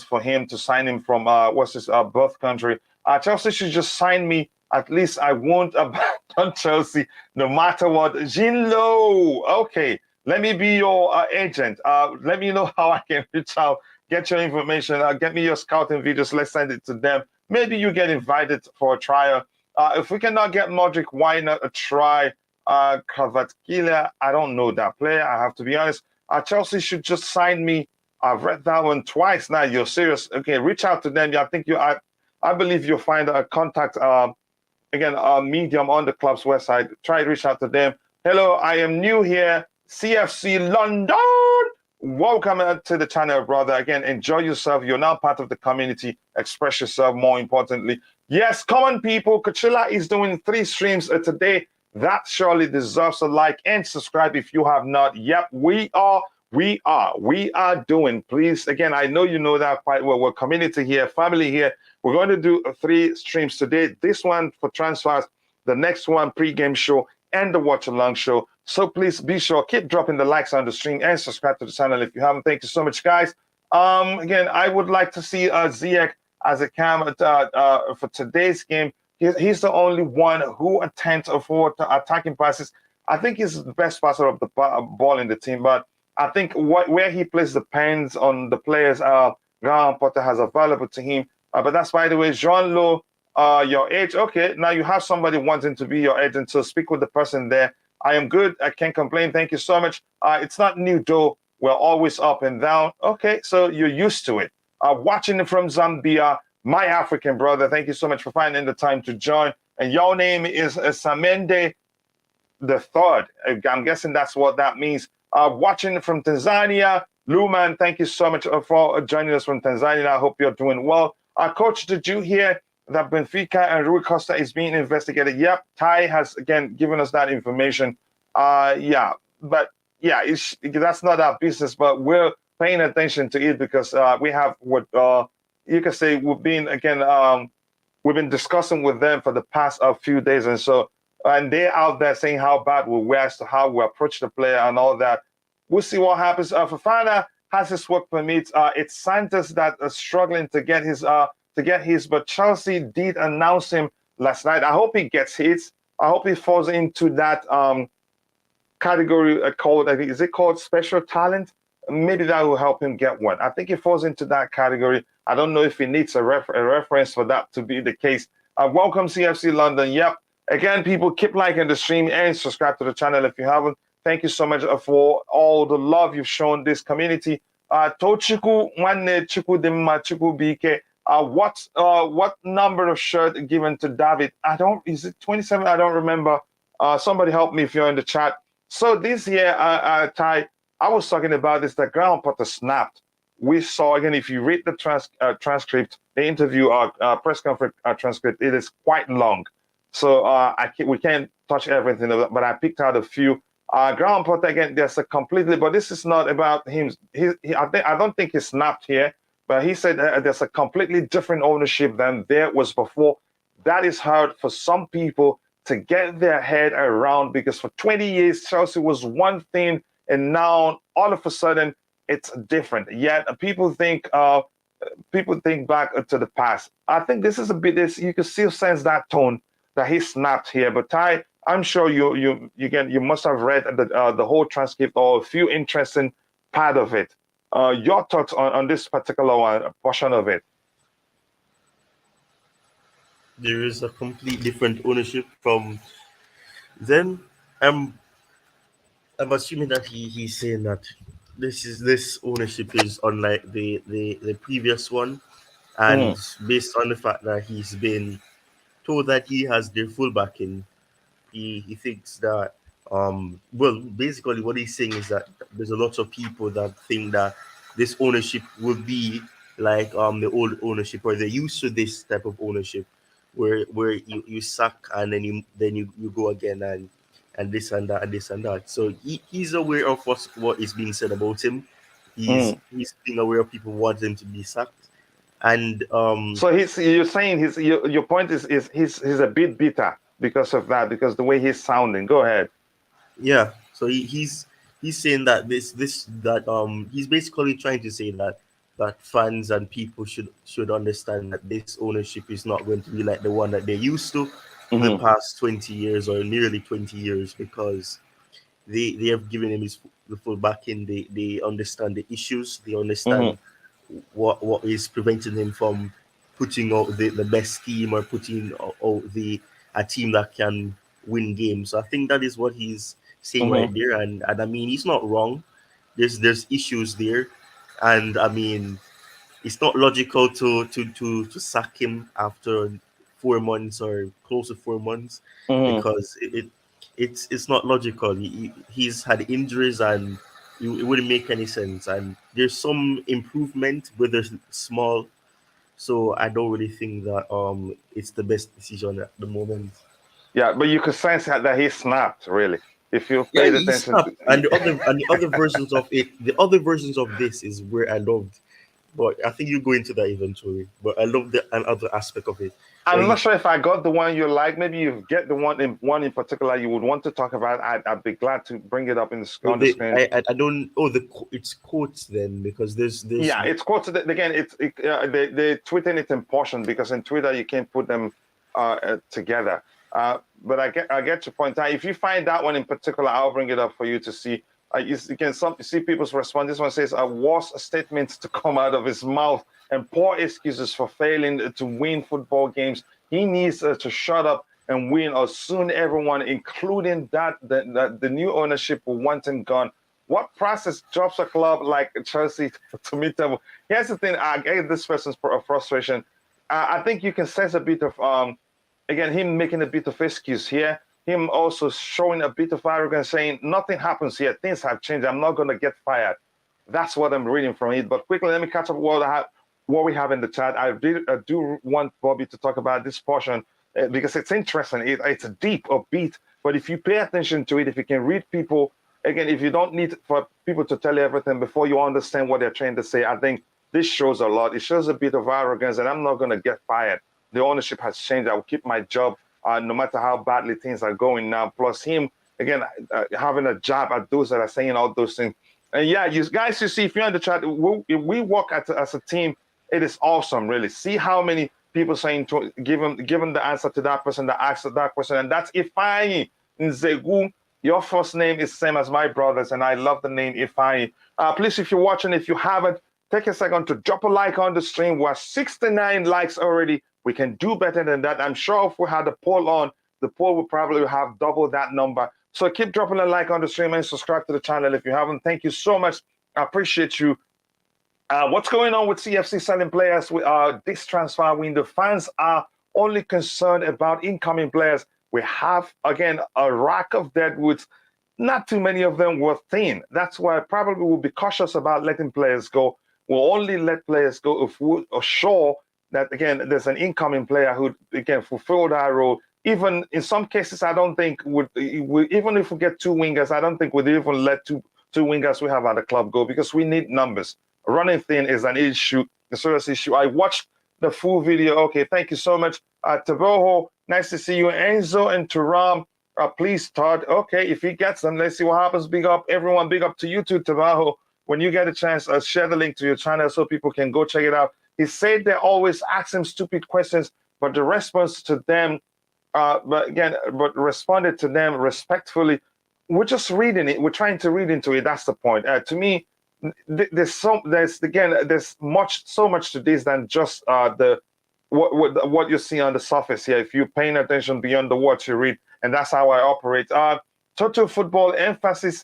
for him to sign him from what's his birth country. Chelsea should just sign me. At least I won't abandon Chelsea no matter what. Jinlo, okay, let me be your agent. Let me know how I can reach out, get your information, get me your scouting videos. Let's send it to them. Maybe you get invited for a trial. If we cannot get Mudryk, why not try Kvaratskhelia? I don't know that player, I have to be honest. Chelsea should just sign me. I've read that one twice now. You're serious? Okay, reach out to them. I think I believe you'll find a contact. Medium on the club's website. Try to reach out to them. Hello, I am new here. CFC London. Welcome to the channel, brother. Again, enjoy yourself. You're now part of the community. Express yourself, more importantly. Yes, common people. Kachila is doing 3 streams today. That surely deserves a like and subscribe if you have not. Yep, we are doing. Please, again, I know you know that quite well. We're community here, family here. We're going to do 3 streams today. This one for transfers, the next one pre-game show, and the watch along show. So please be sure, keep dropping the likes on the stream and subscribe to the channel if you haven't. Thank you so much, guys. Again, I would like to see Ziyech as a cam for today's game. He's the only one who attempts for attacking passes. I think he's the best passer of the ball in the team, but I think where he plays depends on the players Graham Potter has available to him. But that's, by the way, Jean Lo, your age. Okay, now you have somebody wanting to be your agent, so speak with the person there. I am good. I can't complain. Thank you so much. It's not new, though. We're always up and down. Okay, so you're used to it. Watching it from Zambia, my African brother, thank you so much for finding the time to join. And your name is Samende the Third. I'm guessing that's what that means. Watching from Tanzania, Luman, thank you so much for joining us from Tanzania. I hope you're doing well. Coach, did you hear that Benfica and Rui Costa is being investigated? Yep, Ty has again given us that information. Yeah, but yeah, that's not our business, but we're paying attention to it because we have what you can say we've been discussing with them for the past few days, and they're out there saying how bad we were as to how we approach the player and all that. We'll see what happens. Fofana has his work permit. It's Santos that is struggling to get his, but Chelsea did announce him last night. I hope he gets hits. I hope he falls into that category called, I think, is it called special talent? Maybe that will help him get one. I think he falls into that category. I don't know if he needs a reference for that to be the case. Welcome, CFC London. Yep. Again, people, keep liking the stream and subscribe to the channel if you haven't. Thank you so much for all the love you've shown this community. Tochiku Wane Chiku Dimma Chiku BK. What number of shirt given to David? Is it 27? I don't remember. Somebody help me if you're in the chat. So this year, Ty, I was talking about this, the ground Potter snapped. We saw, again, if you read the transcript, the interview, press conference transcript, it is quite long. So we can't touch everything, but I picked out a few. Graham Potter, again, there's a completely, but this is not about him. I don't think he snapped here, but he said there's a completely different ownership than there was before. That is hard for some people to get their head around because for 20 years, Chelsea was one thing, and now all of a sudden it's different. Yet people think back to the past. I think this is a bit, you can still sense that tone that he snapped here. But Ty, I'm sure you must have read the whole transcript or a few interesting part of it. Your thoughts on this particular portion of it? There is a complete different ownership from then. I'm assuming that he's saying that this ownership is unlike the previous one, and based on the fact that he's been told that he has their full backing, he thinks that well, basically what he's saying is that there's a lot of people that think that this ownership will be like the old ownership, or they're used to this type of ownership where you suck and then you go again and this and that and this and that. So he's aware of what is being said about him. He's being aware of people want him to be sacked. And so you're saying your point is he's a bit bitter because of that, because the way he's sounding. Go ahead. Yeah. So he's saying that he's basically trying to say that fans and people should understand that this ownership is not going to be like the one that they're used to for the past 20 years or nearly 20 years, because they have given him the full backing. They understand the issues. They understand what is preventing him from putting out the best team or putting out a team that can win games. So I think that is what he's saying right there, and I mean he's not wrong. There's issues there, and I mean it's not logical to sack him after 4 months or close to 4 months, because it's not logical. He's had injuries and it wouldn't make any sense. And there's some improvement, whether small. So I don't really think that it's the best decision at the moment. Yeah, but you could sense that he snapped, really. If you paid attention to and the other versions of it, the other versions of this is where I loved. But I think you go into that eventually. But I love the another aspect of it, Or I'm not sure if I got the one you like. Maybe you get the one in particular you would want to talk about. I'd be glad to bring it up on the screen. I don't. Oh, it's quotes then, because there's Yeah, it's quoted again. They tweeting it in portion because in Twitter you can't put them together. But I get your point. If you find that one in particular, I'll bring it up for you to see. You can see people's response. This one says a worse statement to come out of his mouth and poor excuses for failing to win football games. He needs to shut up and win, or soon everyone, including the new ownership, will want him gone. What process drops a club like Chelsea to meet them? Here's the thing. I get this person's frustration. I think you can sense a bit of again, him making a bit of excuse here. Him also showing a bit of arrogance, saying nothing happens here. Things have changed. I'm not going to get fired. That's what I'm reading from it. But quickly, let me catch up what we have in the chat. I do want Bobby to talk about this portion because it's interesting. It's a deep upbeat. But if you pay attention to it, if you can read people, again, if you don't need for people to tell you everything before you understand what they're trying to say, I think this shows a lot. It shows a bit of arrogance, and I'm not going to get fired. The ownership has changed. I will keep my job no matter how badly things are going now. Plus him, again, having a jab at those that are saying all those things. And yeah, you guys, you see, if you're in the chat, we work as a team. It is awesome, really. See how many people saying to give them the answer to that person that asked that question. And that's Ifeanyi Nzegu. Your first name is same as my brother's, and I love the name Ifeanyi. Please, if you're watching, if you haven't, take a second to drop a like on the stream. We're 69 likes already. We can do better than that. I'm sure if we had a poll on, the poll would probably have double that number. So keep dropping a like on the stream and subscribe to the channel if you haven't. Thank you so much. I appreciate you. What's going on with CFC selling players with this transfer window? Fans are only concerned about incoming players. We have, again, a rack of deadwoods. Not too many of them were thin. That's why probably we'll be cautious about letting players go. We'll only let players go if we're sure that, again, there's an incoming player who, again, fulfill that role. Even in some cases, I don't think even if we get two wingers, I don't think we'd even let two wingers we have at the club go, because we need numbers. Running thin is an issue, a serious issue. I watched the full video. Okay, thank you so much. Taboho, nice to see you. Enzo and Thuram, please start. Okay, if he gets them, let's see what happens. Big up, everyone. Big up to you too, Taboho. When you get a chance, share the link to your channel so people can go check it out. He said they always ask him stupid questions, but the response to them, but responded to them respectfully. We're just reading it. We're trying to read into it. That's the point. To me, there's so much to this than just what you see on the surface here. If you're paying attention beyond the words you read, and that's how I operate. Total football emphasis,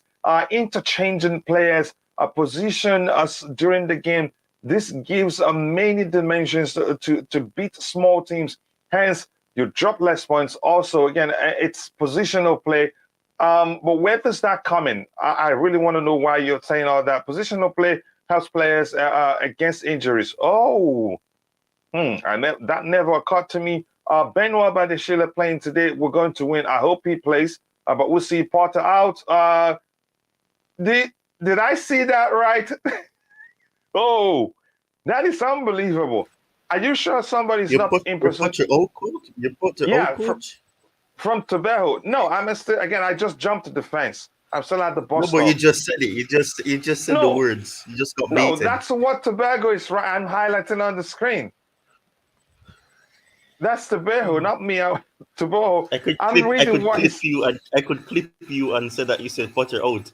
interchanging players, position us during the game. This gives many dimensions to beat small teams. Hence, you drop less points. Also, again, it's positional play. But where does that come in? I really want to know why you're saying all that. Positional play helps players against injuries. Oh, that never occurred to me. Benoit Badeshile playing today. We're going to win. I hope he plays. But we'll see. Porter out. Did I see that right? Oh, that is unbelievable. Are you sure somebody's not impressed? You put your old coach? You put your old coach? From Tobeho. No, I'm still, again, I just jumped to the fence. I'm still at the bus stop. No, but you just said it. You just said the words. You just got baited. No, that's what Tobago is. Right, I'm highlighting on the screen. That's Tobeho, not me. Tobeho. I could clip you and say that you said Potter out.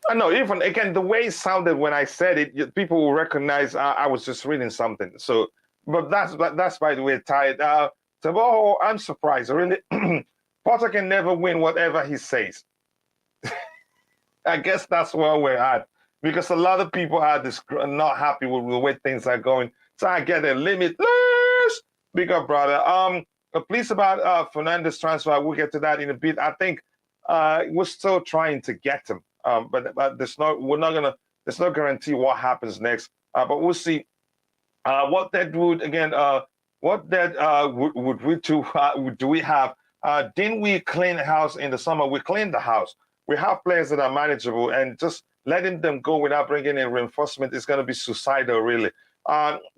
I know, even again, the way it sounded when I said it, people will recognize I was just reading something. So, but that's by the way, tied. Tobeho, I'm surprised. Really, Potter can never win whatever he says. I guess that's where we're at, because a lot of people are not happy with the way things are going. So I get a limitless. Big up, brother. Please about Fernandez transfer. We'll get to that in a bit. I think we're still trying to get him, but there's no guarantee what happens next. But we'll see. What that would again? What that would we do we have? Didn't we clean the house in the summer? We cleaned the house. We have players that are manageable, and just letting them go without bringing in reinforcement is going to be suicidal, really.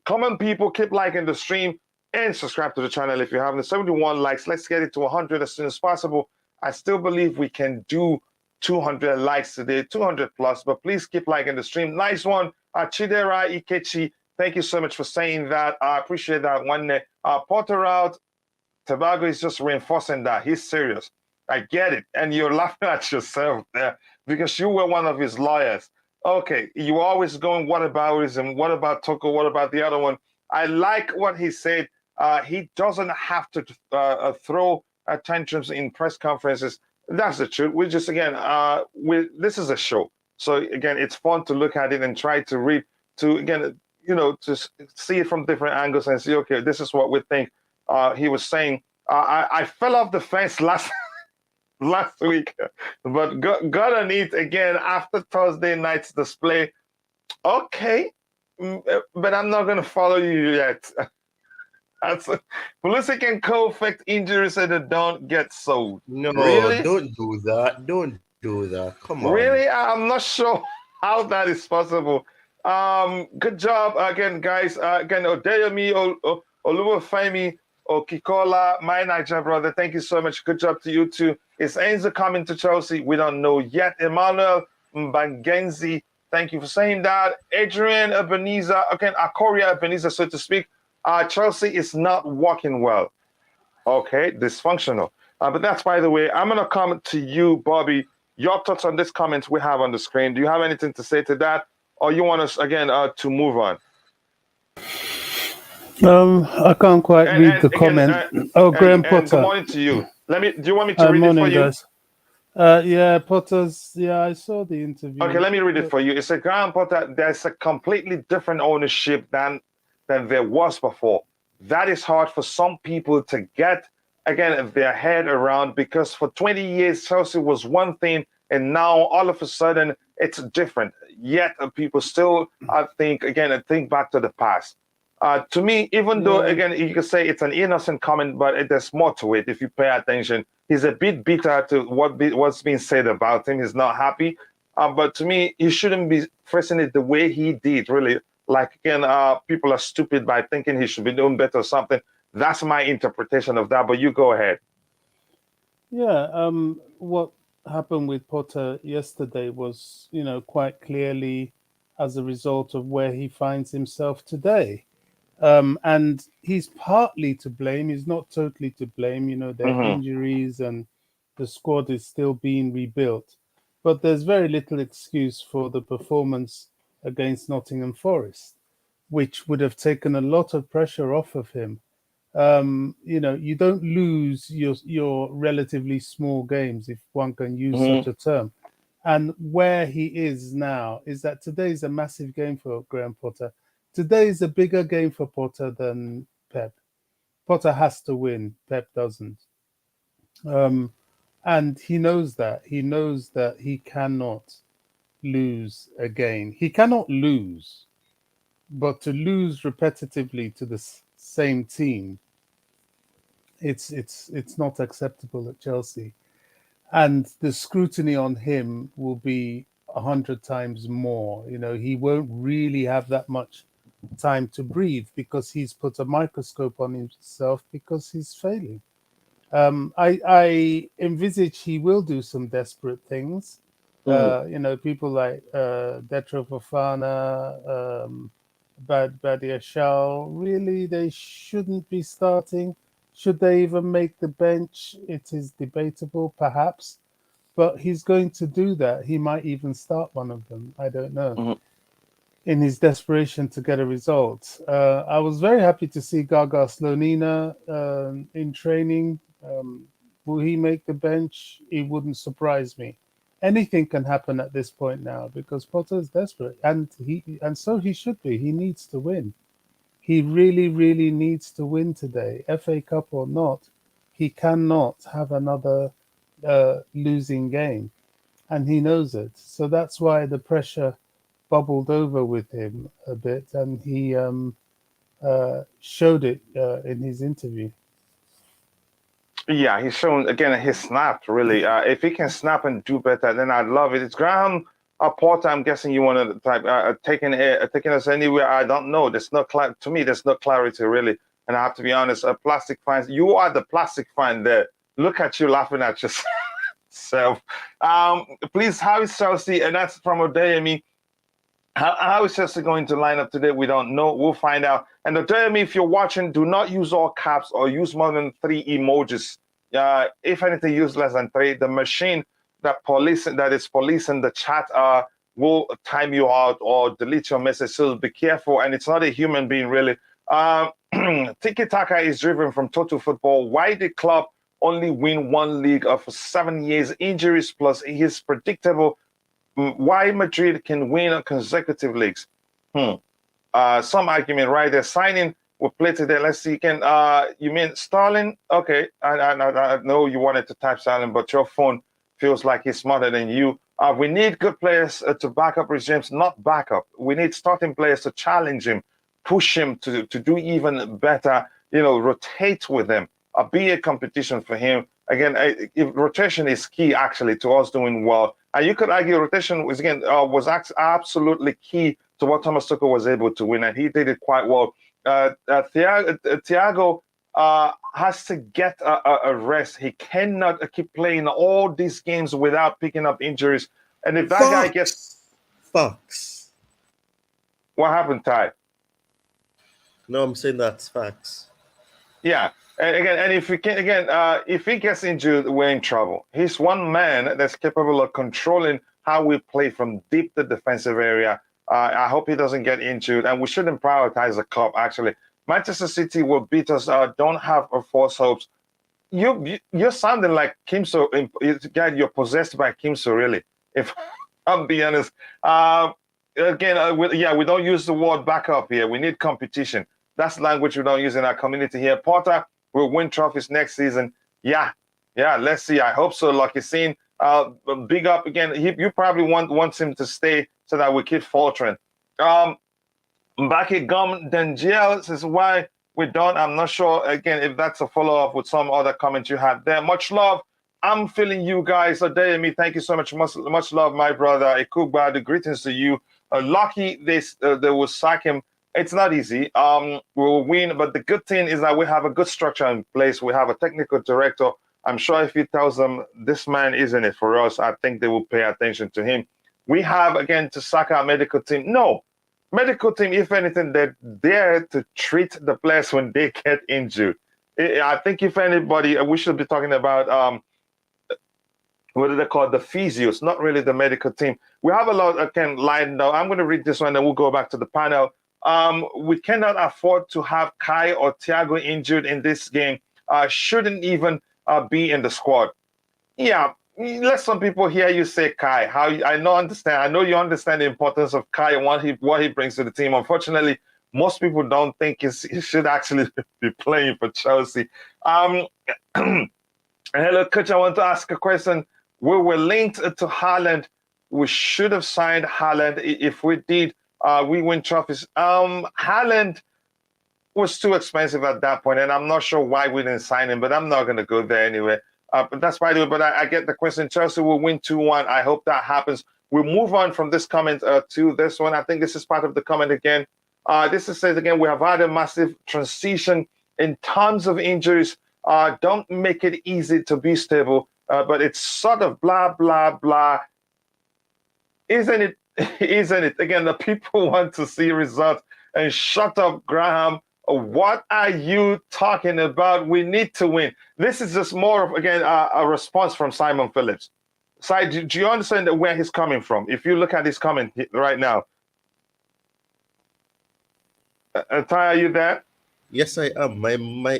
Common people, keep liking the stream. and subscribe to the channel if you haven't. 71 likes. Let's get it to 100 as soon as possible. I still believe we can do 200 likes today, 200 plus, but please keep liking the stream. Nice one. Chidera Ikechi, thank you so much for saying that. I appreciate that one. Porter out, Tobago is just reinforcing that. He's serious. I get it. And you're laughing at yourself there because you were one of his lawyers. Okay, you always going, what aboutism? What about Toko? What about the other one? I like what he said. He doesn't have to throw tantrums in press conferences. That's the truth. We just, again, this is a show. So, again, it's fun to look at it and try to read, to, again, to see it from different angles and see, okay, this is what we think. He was saying, I fell off the fence last week, but got on it again after Thursday night's display. Okay, but I'm not going to follow you yet. Pulisic and co-effect injuries and they don't get sold. No, Really? don't do that. Don't do that. Come on. Really? I'm not sure how that is possible. Good job again, guys. Again, Odeyemi, Oluwafemi, Okikola, my Niger brother. Thank you so much. Good job to you too. Is Enzo coming to Chelsea? We don't know yet. Emmanuel Mbangenzi, thank you for saying that. Adrian Ebenezer, again, Akoria Ebenezer, so to speak. Chelsea is not working well. Okay, dysfunctional. But that's, by the way, I'm going to comment to you, Bobby. Your thoughts on this comment we have on the screen. Do you have anything to say to that? Or you want us, again, to move on? I can't quite read the comment. Graham Potter. Good morning to you. Do you want me to read it for you? Guys. Yeah, Potter's. Yeah, I saw the interview. Okay, let me read it for you. It said, Graham Potter, there's a completely different ownership than there was before. That is hard for some people to get, again, their head around, because for 20 years, Chelsea was one thing, and now all of a sudden it's different. Yet people still, I think back to the past. To me, even though, again, you could say it's an innocent comment, but there's more to it if you pay attention. He's a bit bitter to what's being said about him. He's not happy. But to me, he shouldn't be phrasing it the way he did, really. Like, again, people are stupid by thinking he should be doing better or something. That's my interpretation of that, but you go ahead. Yeah, what happened with Potter yesterday was, quite clearly as a result of where he finds himself today. And he's partly to blame. He's not totally to blame. There are injuries and the squad is still being rebuilt. But there's very little excuse for the performance against Nottingham Forest, which would have taken a lot of pressure off of him. You don't lose your relatively small games, if one can use such a term. And where he is now is that today is a massive game for Graham Potter. Today is a bigger game for Potter than Pep. Potter has to win. Pep doesn't. And he knows that. He knows that he cannot lose again. He cannot lose, but to lose repetitively to the same team, it's not acceptable at Chelsea. And the scrutiny on him will be 100 times more. He won't really have that much time to breathe because he's put a microscope on himself because he's failing. I envisage he will do some desperate things. People like Datro Fofana, Badia Shao, really, they shouldn't be starting. Should they even make the bench? It is debatable, perhaps. But he's going to do that. He might even start one of them. I don't know. In his desperation to get a result. I was very happy to see Gaga Slonina in training. Will he make the bench? It wouldn't surprise me. Anything can happen at this point now because Potter is desperate, and so he should be. He needs to win. He really, really needs to win today, FA Cup or not. He cannot have another losing game, and he knows it. So that's why the pressure bubbled over with him a bit, and he showed it in his interview. Yeah, he's shown, again, he snapped, really. If he can snap and do better, then I'd love it. It's Graham Potter, I'm guessing you want to type, taking us anywhere. I don't know. There's no to me, there's no clarity, really. And I have to be honest, plastic fans, you are the plastic fan there. Look at you laughing at yourself. Please, how is Chelsea? And that's from Odeyemi. How is Chelsea going to line up today? We don't know. We'll find out. And Odeyemi, if you're watching, do not use all caps or use more than 3 emojis. If anything, use less than 3. The machine that is policing the chat will time you out or delete your message. So be careful. And it's not a human being, really. Tiki Taka is driven from total football. Why the club only win 1 league for 7 years? Injuries plus his predictable. Why Madrid can win consecutive leagues? Some argument right there. Signing will play today. Let's see. You mean Sterling? Okay, I know you wanted to type Sterling, but your phone feels like he's smarter than you. We need good players to back up regimes, not backup. We need starting players to challenge him, push him to do even better. Rotate with him. Be a competition for him. Again, rotation is key actually to us doing well. And you could argue rotation was absolutely key to what Thomas Tuchel was able to win, and he did it quite well. Thiago has to get a rest. He cannot keep playing all these games without picking up injuries. And if that guy gets facts, what happened, Ty? No, I'm saying that's facts. Yeah. And if he gets injured, we're in trouble. He's one man that's capable of controlling how we play from deep the defensive area. I hope he doesn't get injured, and we shouldn't prioritize the cup. Actually, Manchester City will beat us. Don't have false hopes. You're sounding like Kimso. You're possessed by Kimso, really. If I'm being honest. We don't use the word backup here. We need competition. That's language we don't use in our community here. Potter will win trophies next season. Yeah, let's see. I hope so. Lucky scene. Big up again. You probably want him to stay so that we keep faltering. Mbaki Gum Dengiel says why we don't. I'm not sure again if that's a follow-up with some other comment you had there. Much love. I'm feeling you guys. Odeyemi, thank you so much. Much love, my brother. Ikugba, the greetings to you. Lucky they will sack him. It's not easy. We'll win, but the good thing is that we have a good structure in place. We have a technical director. I'm sure if he tells them this man isn't it for us, I think they will pay attention to him. We have, again, to sack our medical team. No. Medical team, if anything, they're there to treat the players when they get injured. I think if anybody, we should be talking about what do they call it? The physios, not really the medical team. We have a lot, again, lined up. I'm going to read this one, and we'll go back to the panel. We cannot afford to have Kai or Thiago injured in this game. Shouldn't even be in the squad. Yeah, let some people hear you say Kai. I know you understand the importance of Kai and what he brings to the team. Unfortunately, most people don't think he should actually be playing for Chelsea. Hello, Coach. I want to ask a question. We were linked to Haaland. We should have signed Haaland. If we did, we win trophies. Haaland was too expensive at that point, and I'm not sure why we didn't sign him, but I'm not going to go there anyway. But that's by the way, but I get the question. Chelsea will win 2-1. I hope that happens. We'll move on from this comment to this one. I think this is part of the comment again. This says again, we have had a massive transition in terms of injuries. Don't make it easy to be stable, but it's sort of blah, blah, blah. Isn't it? Isn't it? Again, the people want to see results. And shut up, Graham. What are you talking about? We need to win. This is just more of, again, a response from Simon Phillips. Si, do you understand where he's coming from? If you look at his comment right now. Ty, are you there? Yes, I am.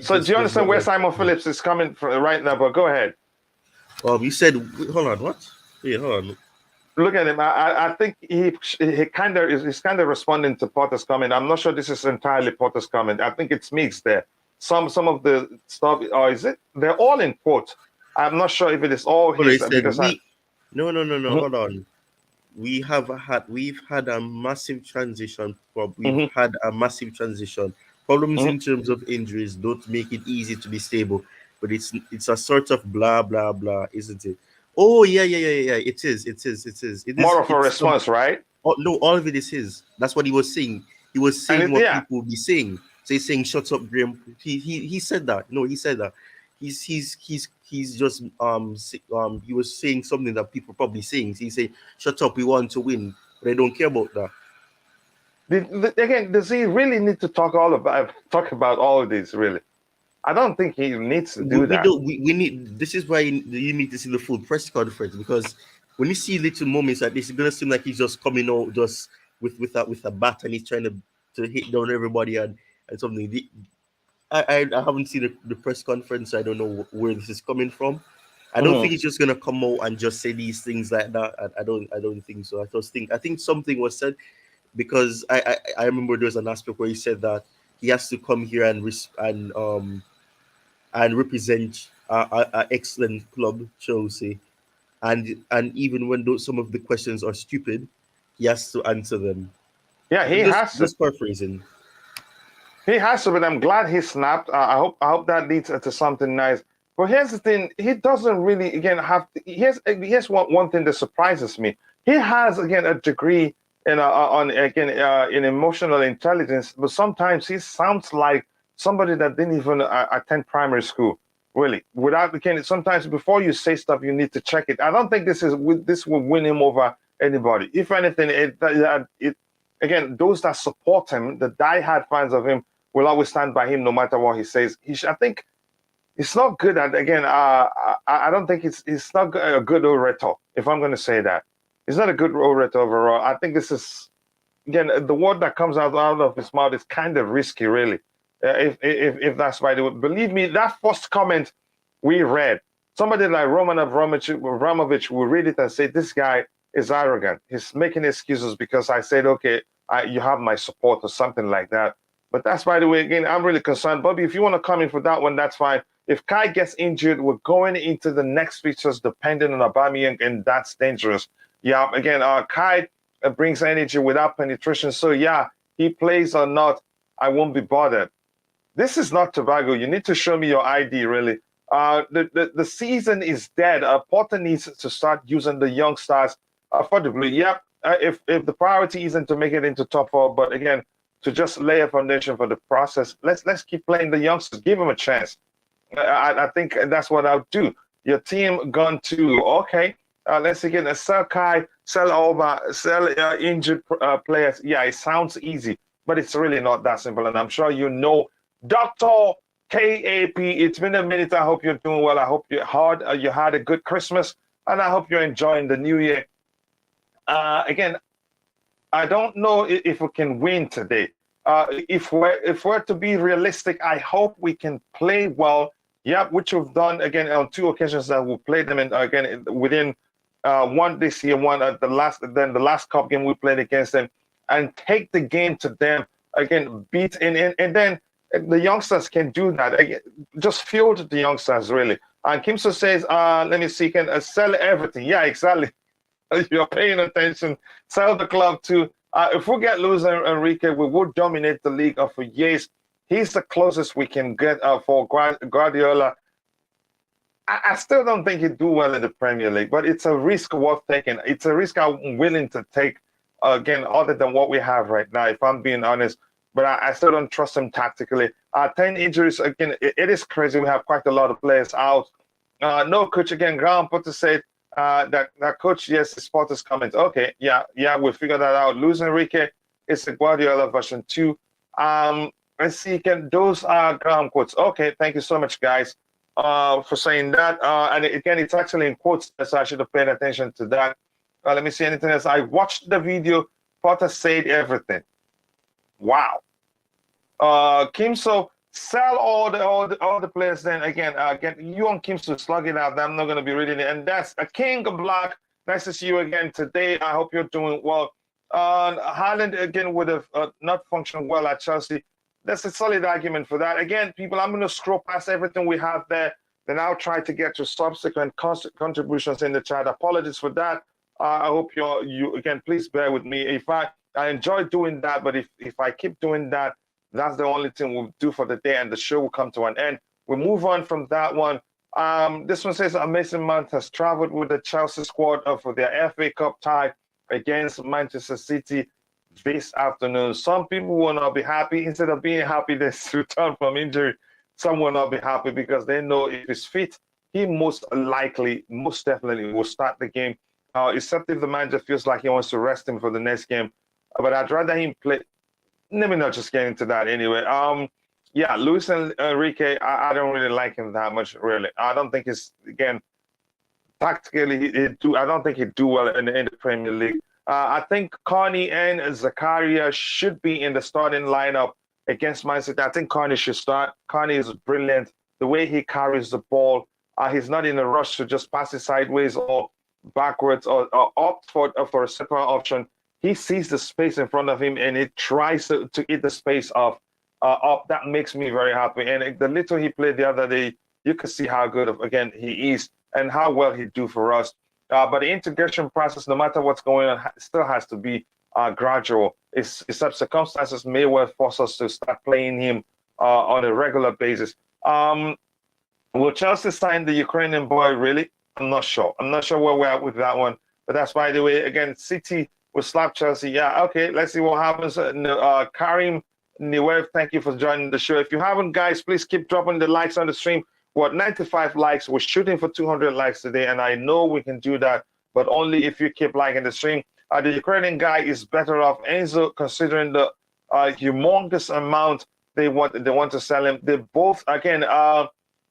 So do you understand where Simon Phillips is coming from right now? But go ahead. You said, hold on, what? Yeah, hold on. Look at him. I think he's kind of responding to Potter's comment. I'm not sure this is entirely Potter's comment. I think it's mixed there. Some of the stuff, or is it? They're all in quote. I'm not sure if it is all his. No. Hold on. We've had a massive transition. We've had a massive transition. Problems in terms of injuries don't make it easy to be stable, but it's a sort of blah blah blah, isn't it? Oh yeah. It is. More of a response, right? Oh, no, all of it is his. That's what he was saying. He was saying what people will be saying. So he's saying, "Shut up, Graham." He said that. No, he said that. He's just he was saying something that people probably saying. He's saying, "Shut up, we want to win," but I don't care about that. Again, does he really need to talk about all of this? Really, I don't think he needs to do We that. don't. We need. This is why you need to see the full press conference, because when you see little moments like this, it's gonna seem like he's just coming out just with a bat and he's trying to hit down everybody and something. I haven't seen the press conference. So I don't know where this is coming from. I don't think he's just gonna come out and just say these things like that. I don't think so. I think something was said, because I remember there was an aspect where he said that he has to come here and represent our excellent club, Chelsea, and even when some of the questions are stupid, he has to answer them. Yeah, he has to. Just paraphrasing. He has to, but I'm glad he snapped. I hope that leads to something nice. But here's the thing: he doesn't really again have. Here's one thing that surprises me. He has again a degree in emotional intelligence, but sometimes he sounds like somebody that didn't even attend primary school. Really, without again, sometimes before you say stuff, you need to check it. I don't think this will win him over anybody. If anything, it again, those that support him, the diehard fans of him, will always stand by him no matter what he says. I think it's not good at again. I don't think it's not a good orator. If I'm going to say that, it's not a good orator overall. I think this is again the word that comes out of his mouth is kind of risky, really. If that's right, believe me, that first comment we read, somebody like Roman Abramovich will read it and say, "This guy is arrogant. He's making excuses because I said, okay, you have my support," or something like that. But that's, by the way, again, I'm really concerned. Bobby, if you want to come in for that one, that's fine. If Kai gets injured, we're going into the next features depending on Aubameyang, and that's dangerous. Yeah, again, Kai brings energy without penetration. So, yeah, he plays or not, I won't be bothered. This is not Tobago. You need to show me your ID, really. The season is dead. Porter needs to start using the young stars affordably. Yep, if the priority isn't to make it into top four, but again, to just lay a foundation for the process, let's keep playing the youngsters. Give them a chance. I think that's what I'll do. Your team gone to, okay, let's again, sell Kai, sell Alba, sell injured players. Yeah, it sounds easy, but it's really not that simple. And I'm sure you know, Dr. KAP, it's been a minute. I hope you're doing well. I hope you had a good Christmas, and I hope you're enjoying the new year. Again, I don't know if we can win today. If we're to be realistic, I hope we can play well. Yeah, which we've done again on 2 occasions that we played them, and again within one this year, one at the last cup game we played against them, and take the game to them again, beat and then the youngsters can do that. Again, just field the youngsters really. And Kimso says, let me see, can sell everything. Yeah, exactly. You're paying attention. Sell the club too. If we get Luis Enrique, we would dominate the league for years. He's the closest we can get for Guardiola. I still don't think he'd do well in the Premier League, but it's a risk worth taking. It's a risk I'm willing to take, again, other than what we have right now, if I'm being honest. But I still don't trust him tactically. 10 injuries, again, it is crazy. We have quite a lot of players out. No coach, again, Graham Potter said, that coach, yes, the spot is coming. Okay, yeah, we figured that out. Luis Enrique is the Guardiola version 2. Let's see, those are Graham quotes. Okay, thank you so much, guys, for saying that. And again, it's actually in quotes, so I should have paid attention to that. Let me see anything else. I watched the video. Potter said everything. Wow. Kimso, sell all the players. Then again, you and Kimso slug it out. I'm not going to be reading it. And that's a King Black. Nice to see you again today. I hope you're doing well. Haaland again would have not functioned well at Chelsea. That's a solid argument for that. Again, people, I'm going to scroll past everything we have there. Then I'll try to get to subsequent contributions in the chat. Apologies for that. I hope you again, please bear with me. If I enjoy doing that, but if I keep doing that, that's the only thing we'll do for the day, and the show will come to an end. We'll move on from that one. This one says Mason Mount has traveled with the Chelsea squad for their FA Cup tie against Manchester City. this afternoon. Some people will not be happy. Instead of being happy this return from injury, some will not be happy because they know if he's fit, he most likely, most definitely will start the game. Except if the manager feels like he wants to rest him for the next game. But I'd rather him play. Let me not just get into that anyway. Yeah, Luis Enrique, I don't really like him that much, really. I don't think he's, again, tactically, I don't think he'd do well in the Premier League. I think Carney and Zakaria should be in the starting lineup against Man City. I think Carney should start. Carney is brilliant. The way he carries the ball, he's not in a rush to just pass it sideways or backwards or opt for a separate option. He sees the space in front of him and he tries to eat the space up. That makes me very happy. And the little he played the other day, you can see how good, again, he is and how well he do for us. But the integration process, no matter what's going on, still has to be gradual. Except circumstances may well force us to start playing him on a regular basis. Will Chelsea sign the Ukrainian boy, really? I'm not sure. I'm not sure where we're at with that one. But that's, by the way, again, City will slap Chelsea. Yeah, okay, let's see what happens. Karim Niwev, thank you for joining the show. If you haven't, guys, please keep dropping the likes on the stream. What, 95 likes? We're shooting for 200 likes today, and I know we can do that, but only if you keep liking the stream. The Ukrainian guy is better off Enzo, considering the humongous amount they want to sell him. They both, again,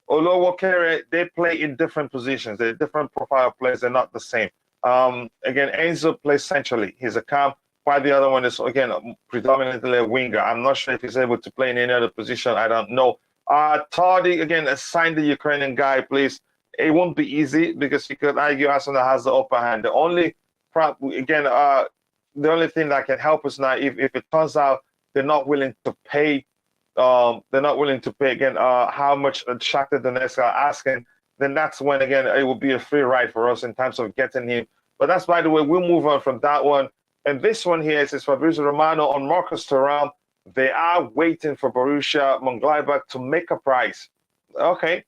Olowokere, they play in different positions. They're different profile players. They're not the same. Again, Enzo plays centrally. He's a cam, while the other one is, again, predominantly a winger. I'm not sure if he's able to play in any other position. I don't know. Tardy, again, assign the Ukrainian guy, please. It won't be easy because you could argue Arsenal has the upper hand. The only thing that can help us now, if it turns out they're not willing to pay, how much Shakhtar Donetsk are asking, then that's when, again, it will be a free ride for us in terms of getting him. But that's, by the way, we'll move on from that one. And this one here is Fabrizio Romano on Marcus Thuram. They are waiting for Borussia Mönchengladbach to make a price. Okay.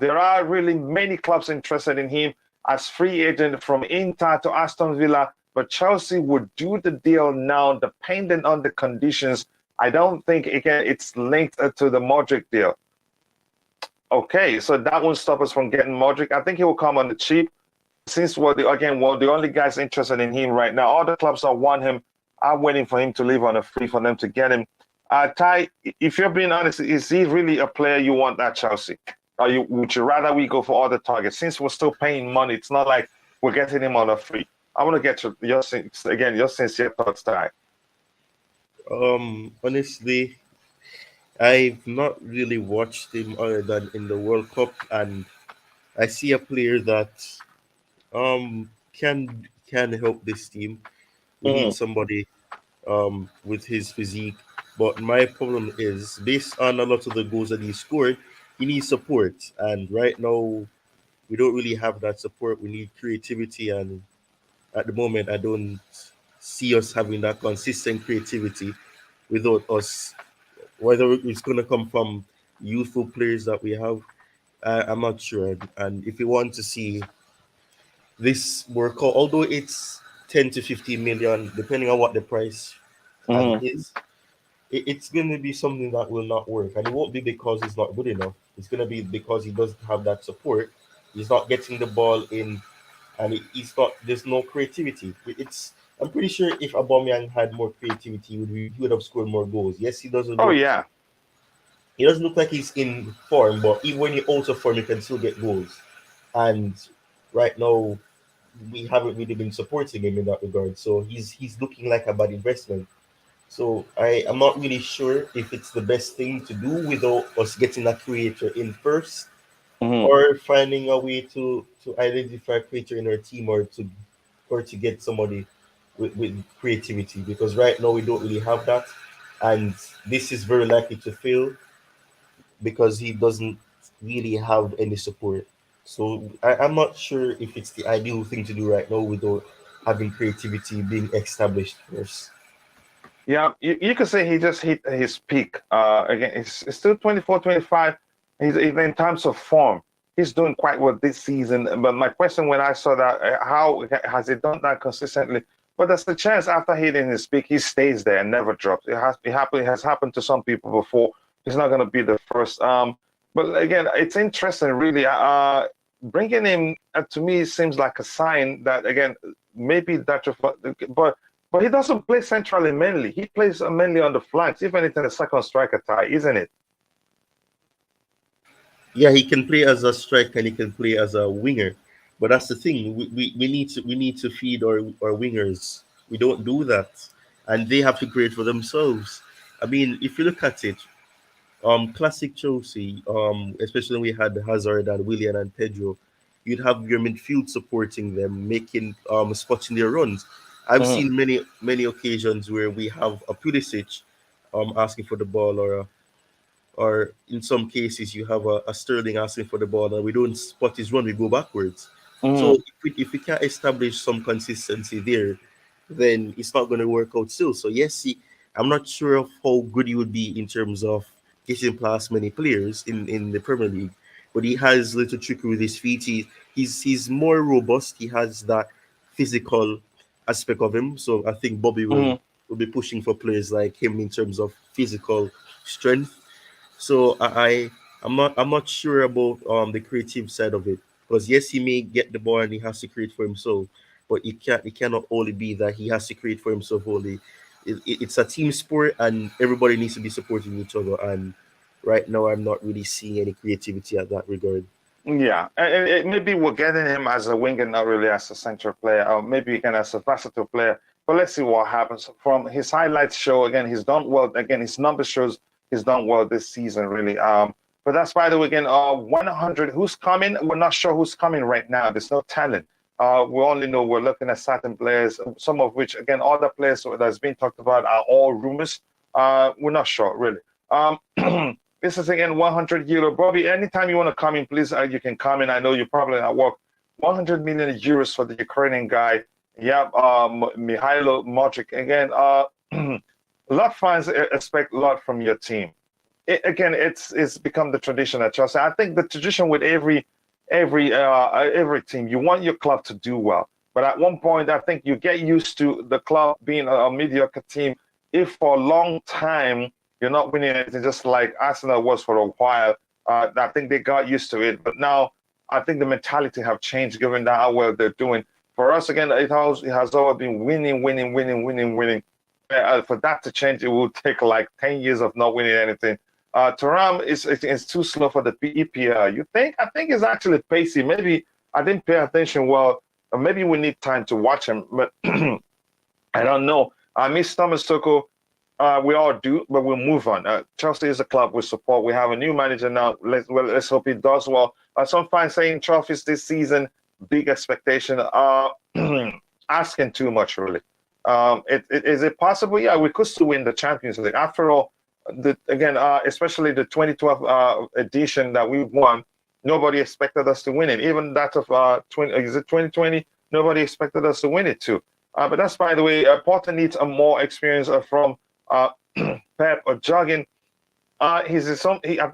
There are really many clubs interested in him as free agent, from Inter to Aston Villa, but Chelsea would do the deal now depending on the conditions. I don't think, again, it's linked to the Mudryk deal. Okay, so that won't stop us from getting Mudryk. I think he will come on the cheap. Since the only guys interested in him right now, all the clubs that want him are waiting for him to leave on a free for them to get him. Ty, if you're being honest, is he really a player you want at Chelsea? Or would you rather we go for other targets? Since we're still paying money, it's not like we're getting him on a free. I want to get your sincere thoughts, Ty. Honestly, I've not really watched him other than in the World Cup, and I see a player that can help this team. We need somebody with his physique, but my problem is, based on a lot of the goals that he scored, he needs support, and right now we don't really have that support. We need creativity, and at the moment I don't see us having that consistent creativity without us, whether it's going to come from youthful players that we have. I'm not sure. And if you want to see this workout, although it's 10 to 15 million, depending on what the price is, it's going to be something that will not work. And it won't be because he's not good enough. It's going to be because he doesn't have that support. He's not getting the ball in, and there's no creativity. I'm pretty sure if Aubameyang had more creativity, he would have scored more goals. Yes, he doesn't. He doesn't look like he's in form, but even when he's out of form, he can still get goals. And right now, we haven't really been supporting him in that regard. So he's looking like a bad investment. So I'm not really sure if it's the best thing to do without us getting a creator in first, or finding a way to identify a creator in our team, or to get somebody with creativity. Because right now we don't really have that, and this is very likely to fail because he doesn't really have any support. So I'm not sure if it's the ideal thing to do right now without having creativity being established first. Yeah, you could say he just hit his peak. Again, it's still 24, 25. He's in terms of form, he's doing quite well this season. But my question when I saw that, how has he done that consistently? but there's the chance after hitting his peak, he stays there and never drops. It has happened to some people before. He's not going to be the first. But again, it's interesting, really. Bringing him to me seems like a sign that again maybe that, but he doesn't play centrally mainly. He plays mainly on the flanks, if anything, a second striker tie, isn't it? Yeah, he can play as a striker and he can play as a winger. But that's the thing. We need to feed our wingers. We don't do that. And they have to create for themselves. I mean, if you look at it, classic Chelsea, especially when we had Hazard and Willian and Pedro, you'd have your midfield supporting them, making spotting their runs. I've seen many occasions where we have a Pulisic asking for the ball, or in some cases you have a Sterling asking for the ball and we don't spot his run, we go backwards. So if we can't establish some consistency there, then it's not going to work out still. So yes, I'm not sure of how good he would be in terms of getting past many players in the Premier League, but he has little trickery with his feet. He's more robust. He has that physical aspect of him. So I think Bobby will be pushing for players like him in terms of physical strength. So I'm not sure about the creative side of it, because yes, he may get the ball and he has to create for himself, but it cannot only be that he has to create for himself only. It's a team sport and everybody needs to be supporting each other. And right now, I'm not really seeing any creativity at that regard. Yeah, and maybe we're getting him as a winger, not really as a central player, or maybe again as a versatile player. But let's see what happens. From his highlights show, again, he's done well. Again, his numbers shows he's done well this season, really. But that's, by the way, again, 100. Who's coming? We're not sure who's coming right now. There's no talent. We only know we're looking at certain players, some of which, again, other players that's been talked about are all rumors. We're not sure, really. This is again 100 euro. Bobby, anytime you want to come in, please, you can come in. I know you're probably at work. 100 million euros for the Ukrainian guy. Yeah, Mykhailo Mudryk. Again, a lot of fans expect a lot from your team. It's become the tradition at Chelsea. I think the tradition with every team, you want your club to do well. But at one point, I think you get used to the club being a mediocre team. If for a long time you're not winning anything, just like Arsenal was for a while, I think they got used to it. But now I think the mentality have changed, given that how well they're doing. For us, again, it has always been winning. For that to change, it will take like 10 years of not winning anything. Thuram is too slow for the EPL. You think? I think it's actually pacey. Maybe I didn't pay attention well. Maybe we need time to watch him. But I don't know. I miss Thomas Tuchel. We all do, but we'll move on. Chelsea is a club we support. We have a new manager now. Let's hope he does well. Some fans saying trophies this season, big expectation. Asking too much, really. Is it possible? Yeah, we could still win the Champions League. After all, especially the 2012 edition that we won, nobody expected us to win it. Even that of 2020? Nobody expected us to win it too. But that's, by the way, Potter needs a more experience from Pep or Jogging. I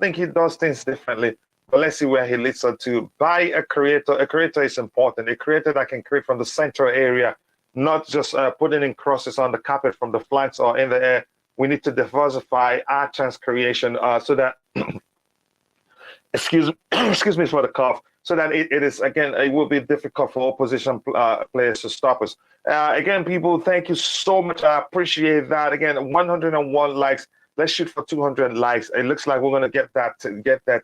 think he does things differently. But let's see where he leads us to. Buy a creator. A creator is important. A creator that can create from the central area, not just putting in crosses on the carpet from the flanks or in the air. We need to diversify our chance creation so that excuse me for the cough, so that it will be difficult for opposition players to stop us. Again, people, thank you so much. I appreciate that. Again, 101 likes. Let's shoot for 200 likes. It looks like we're going to get that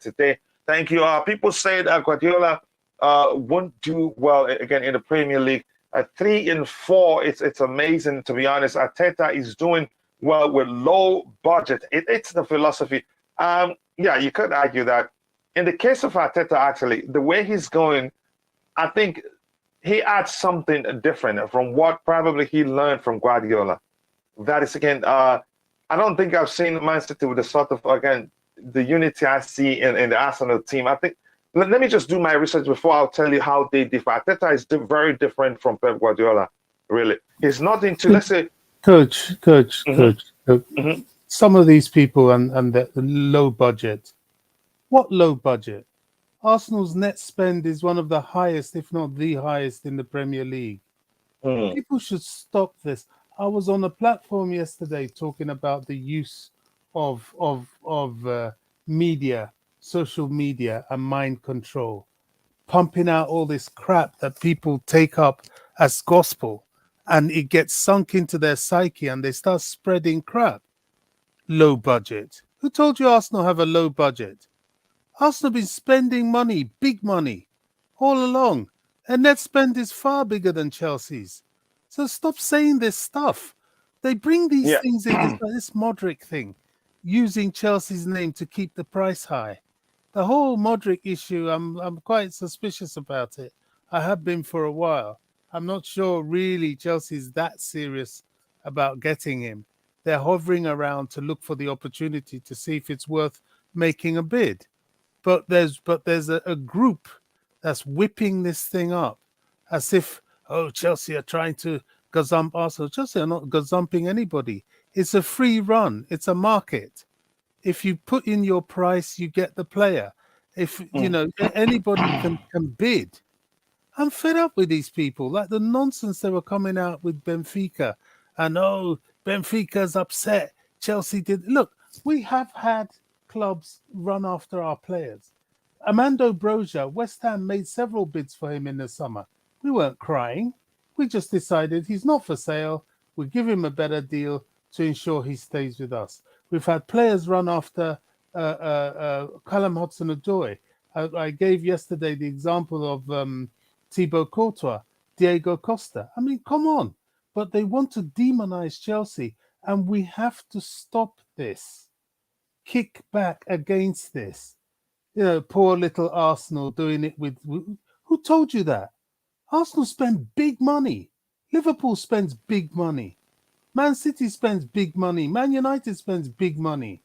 today. Thank you. People say that Guardiola won't do well again in the Premier League. 3-4, it's amazing, to be honest. Arteta is doing well with low budget. It's the philosophy. Yeah, you could argue that. In the case of Arteta, actually, the way he's going, I think he adds something different from what probably he learned from Guardiola. That is, again, I don't think I've seen Man City with the sort of, again, the unity I see in the Arsenal team. I think, let me just do my research before I'll tell you how they differ. Arteta is very different from Pep Guardiola, really. He's not into, let's say... Coach. Some of these people and the low budget. What low budget? Arsenal's net spend is one of the highest, if not the highest, in the Premier League. Mm. People should stop this. I was on a platform yesterday talking about the use of media, social media, and mind control, pumping out all this crap that people take up as gospel, and it gets sunk into their psyche, and they start spreading crap. Low budget. Who told you Arsenal have a low budget? Arsenal have been spending money, big money, all along. And net spend is far bigger than Chelsea's. So stop saying this stuff. They bring these Yeah. things in. It's like this Modric thing, using Chelsea's name to keep the price high. The whole Modric issue, I'm quite suspicious about it. I have been for a while. I'm not sure really Chelsea's that serious about getting him. They're hovering around to look for the opportunity to see if it's worth making a bid. But there's a group that's whipping this thing up as if, oh, Chelsea are trying to gazump Arsenal. Chelsea are not gazumping anybody. It's a free run. It's a market. If you put in your price, you get the player. If anybody can bid. I'm fed up with these people. Like the nonsense they were coming out with Benfica, and Benfica's upset. Chelsea did. Look, we have had clubs run after our players. Armando Broja, West Ham made several bids for him in the summer. We weren't crying. We just decided he's not for sale. We give him a better deal to ensure he stays with us. We've had players run after Callum Hudson-Odoi. I gave yesterday the example of Thibaut Courtois, Diego Costa. I mean, come on. But they want to demonize Chelsea, and we have to stop this. Kick back against this. Poor little Arsenal doing it with... Who told you that? Arsenal spend big money. Liverpool spends big money. Man City spends big money. Man United spends big money.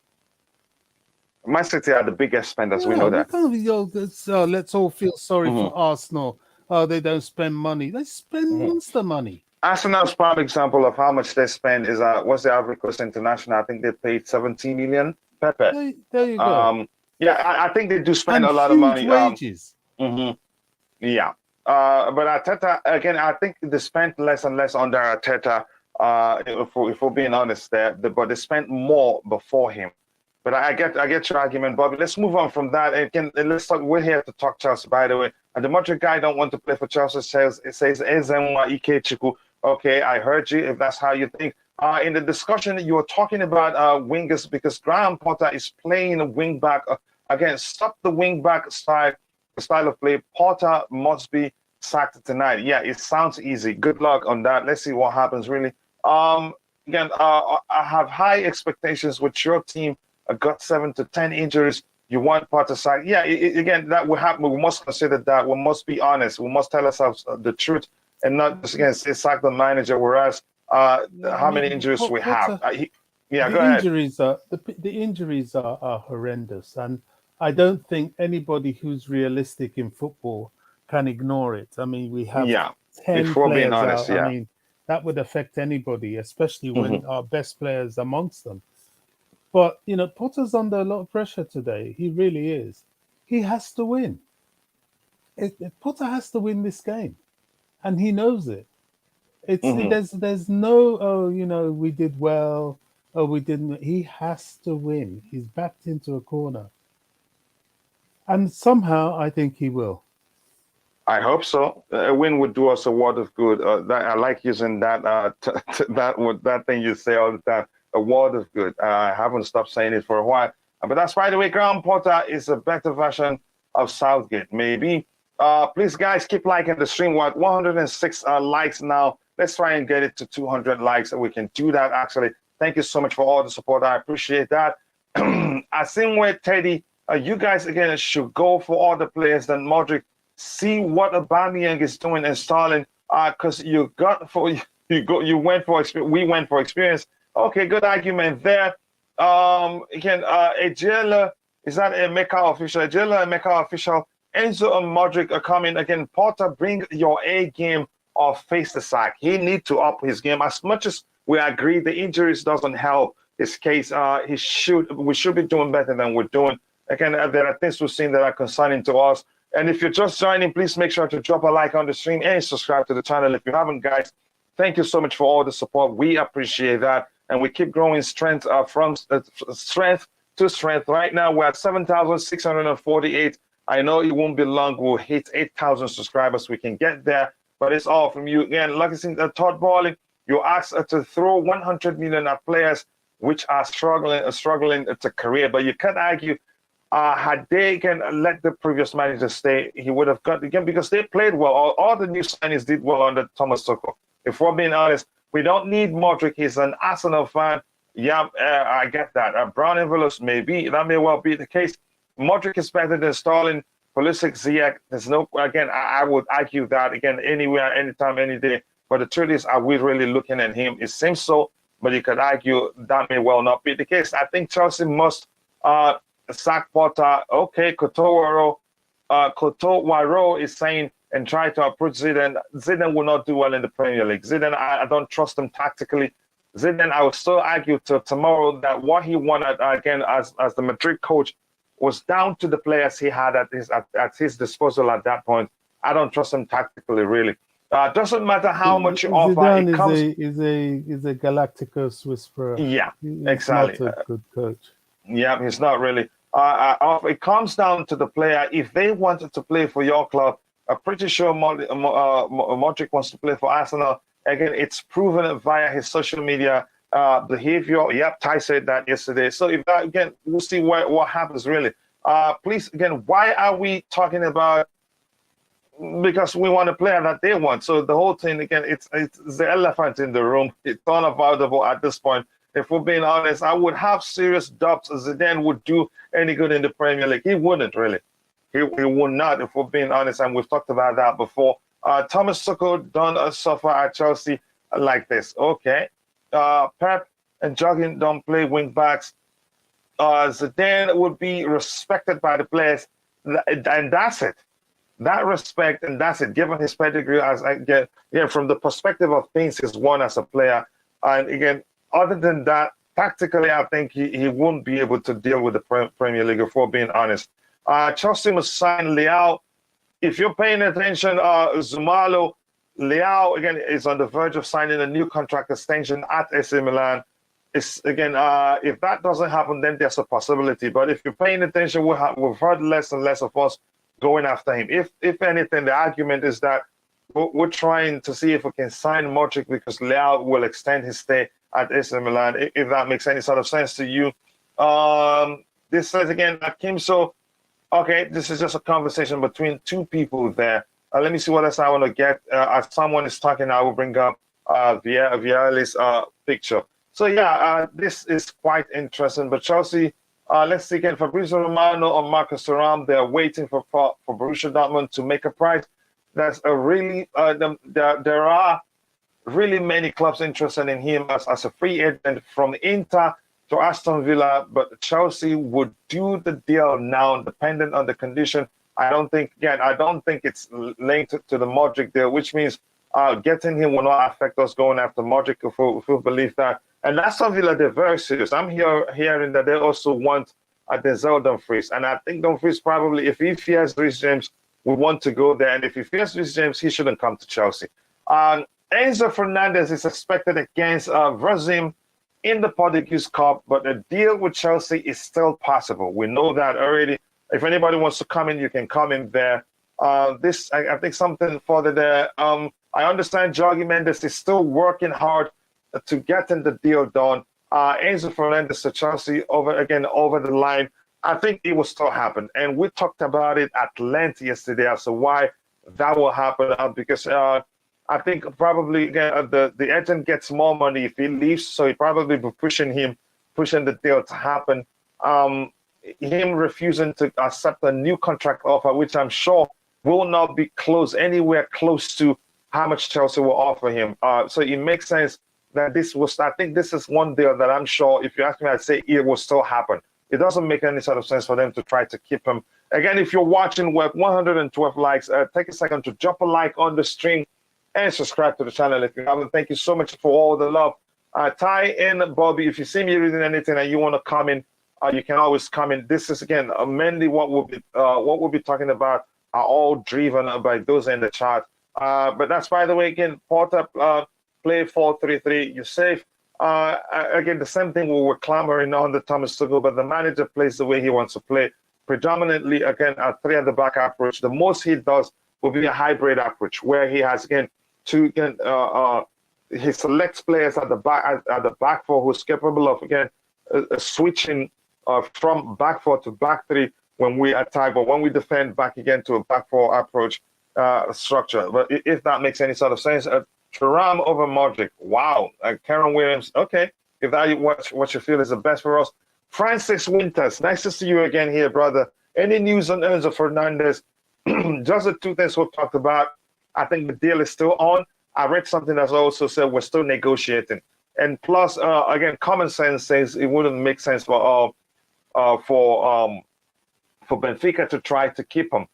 Man City are the biggest spenders. We know that. Let's all feel sorry for Arsenal. Oh, they don't spend money. They spend monster money. Arsenal's prime example of how much they spend is what's the Ivory Coast International? I think they paid 17 million. Pepe. There you go. Yeah, I think they do spend and a lot of money. Wages. Yeah. But Arteta, again, I think they spent less and less under Arteta. If we're being honest, but they spent more before him. But I get your argument, Bobby. Let's move on from that. Again, let's talk. We're here to talk Chelsea, by the way. And the Mudryk guy don't want to play for Chelsea. It says Ezenwa Ikechukwu. Okay, I heard you. If that's how you think. In the discussion, you were talking about wingers because Graham Potter is playing a wing back. Again, stop the wing back style of play. Potter must be sacked tonight. Yeah, it sounds easy. Good luck on that. Let's see what happens, really. Again, I have high expectations with your team. I got 7 to 10 injuries. You want Potter sacked? Yeah, again, that will happen. We must consider that. We must be honest. We must tell ourselves the truth and not just, again, say sack the manager, whereas how many injuries we have. Go ahead. The injuries are horrendous, and I don't think anybody who's realistic in football can ignore it. I mean, we have 10 players out. I mean, that would affect anybody, especially when our best players amongst them. But, Potter's under a lot of pressure today. He really is. He has to win. Potter has to win this game, and he knows it. There's no, we did well, we didn't. He has to win. He's backed into a corner. And somehow I think he will. I hope so. A win would do us a world of good. I like using that that thing you say all the time. A world of good. I haven't stopped saying it for a while. But that's, by the way, Graham Potter is a better version of Southgate, maybe. Please, guys, keep liking the stream. We're at 106 likes now. Let's try and get it to 200 likes, and we can do that, actually. Thank you so much for all the support. I appreciate that. I same way, Teddy, you guys, again, should go for all the players than Mudryk. See what Aubameyang is doing and Sterling, because you went for experience. We went for experience. Okay, good argument there. Again, Ejela, is that a Mecca official? Ejela and Mecca official. Enzo and Mudryk are coming. Again, Potter, bring your A game or face the sack. He need to up his game. As much as we agree the injuries doesn't help his case, we should be doing better than we're doing. Again, there are things we've seen that are concerning to us. And if you're just joining, please make sure to drop a like on the stream and subscribe to the channel if you haven't, guys. Thank you so much for all the support. We appreciate that. And we keep growing strength from strength to strength. Right now, we're at 7,648. I know it won't be long. We'll hit 8,000 subscribers. We can get there, but it's all from you. Again, like I said, Todd Bowling, you asked to throw 100 million at players which are struggling to career, but you can't argue. Had they let the previous manager stay, he would have got again because they played well. All the new signings did well under Thomas Tuchel. If we're being honest, we don't need Mudryk. He's an Arsenal fan. Yeah, I get that. Brown envelopes, maybe that may well be the case. Mudryk is better than Sterling, Pulisic, Ziyech. There's no, again, I would argue that again anywhere, anytime, any day. But the truth is, are we really looking at him? It seems so, but you could argue that may well not be the case. I think Chelsea must sack Potter. Okay, Kotowaro is saying and try to approach Zidane. Zidane will not do well in the Premier League. Zidane, I don't trust him tactically. Zidane, I would still argue till tomorrow that what he wanted again as the Madrid coach was down to the players he had at his disposal at that point. I don't trust him tactically, really. Doesn't matter how much you offer. Zidane is a Galacticos whisperer. Yeah, He's exactly. not a good coach. Yeah, he's not really. It comes down to the player. If they wanted to play for your club, I'm pretty sure Mudryk wants to play for Arsenal. Again, it's proven via his social media behavior. Yep, Ty said that yesterday. So if that, again, we'll see what happens really. Please, again, why are we talking about? Because we want a player that they want. So the whole thing, again, it's the elephant in the room. It's unavoidable at this point. If we're being honest, I would have serious doubts Zidane would do any good in the Premier League. He wouldn't really. He would not, if we're being honest, and we've talked about that before. Thomas Tuchel don't suffer at Chelsea like this. Okay. Pep and Jogging don't play wing backs. Zidane would be respected by the players, and that's it. That respect, and that's it. Given his pedigree, as I get, from the perspective of things he's won as a player, and again, other than that, tactically, I think he won't be able to deal with the Premier League. If we're being honest, Chelsea must sign Leao. If you're paying attention, Zumalo, Leao again is on the verge of signing a new contract extension at AC Milan. It's again, if that doesn't happen, then there's a possibility. But if you're paying attention, we've heard less and less of us going after him. If anything, the argument is that we're trying to see if we can sign Mudryk because Leao will extend his stay at AC Milan. If that makes any sort of sense to you. This says again, Akim. So, okay, this is just a conversation between two people there. Let me see what else I want to get. As someone is talking, I will bring up Viali's picture. So yeah, this is quite interesting. But Chelsea, let's see again, Fabrizio Romano or Marcus Thuram, they're waiting for Borussia Dortmund to make a price. That's a really, there are really many clubs interested in him as a free agent from Inter to Aston Villa, but Chelsea would do the deal now, dependent on the condition. I don't think it's linked to the Mudryk deal, which means getting him will not affect us going after Mudryk if we believe that. And Aston Villa, they're very serious. I'm hearing that they also want Denzel Dumfries. And I think Dumfries probably, if he fears Reece James, would want to go there. And if he fears Reece James, he shouldn't come to Chelsea. Enzo Fernandez is expected against Brazil in the Portuguese Cup, but the deal with Chelsea is still possible. We know that already. If anybody wants to come in, you can come in there. I think something further there. I understand Jorge Mendes is still working hard to getting the deal done. Enzo Fernandez to Chelsea over the line. I think it will still happen. And we talked about it at length yesterday as to why that will happen. Because I think probably again, the agent gets more money if he leaves, so he probably be pushing the deal to happen. Him refusing to accept a new contract offer, which I'm sure will not be anywhere close to how much Chelsea will offer him. So it makes sense that I think this is one deal that I'm sure, if you ask me, I'd say it will still happen. It doesn't make any sort of sense for them to try to keep him. Again, if you're watching with 112 likes, take a second to drop a like on the stream and subscribe to the channel if you haven't. Thank you so much for all the love. Ty and Bobby, if you see me reading anything and you want to comment, you can always comment. This is again mainly what we'll be talking about are all driven by those in the chat. But that's, by the way, again, Porter play 4-3-3, you're safe. Again, the same thing we were clamoring on the Thomas Tuchel, but the manager plays the way he wants to play. Predominantly, again, a 3 at the back approach. The most he does will be a hybrid approach where he has, again, he selects players at the back four who's capable of, again, switching from back four to back three when we attack, but when we defend, back again to a back four approach structure. But if that makes any sort of sense, Thuram over Mudryk, wow. Karen Williams, okay. If that what you feel is the best for us. Francis Winters, nice to see you again here, brother. Any news on Enzo Fernandez? Just the 2 things we've talked about. I think the deal is still on. I read something that's also said we're still negotiating. And plus, again, common sense says it wouldn't make sense for Benfica to try to keep him.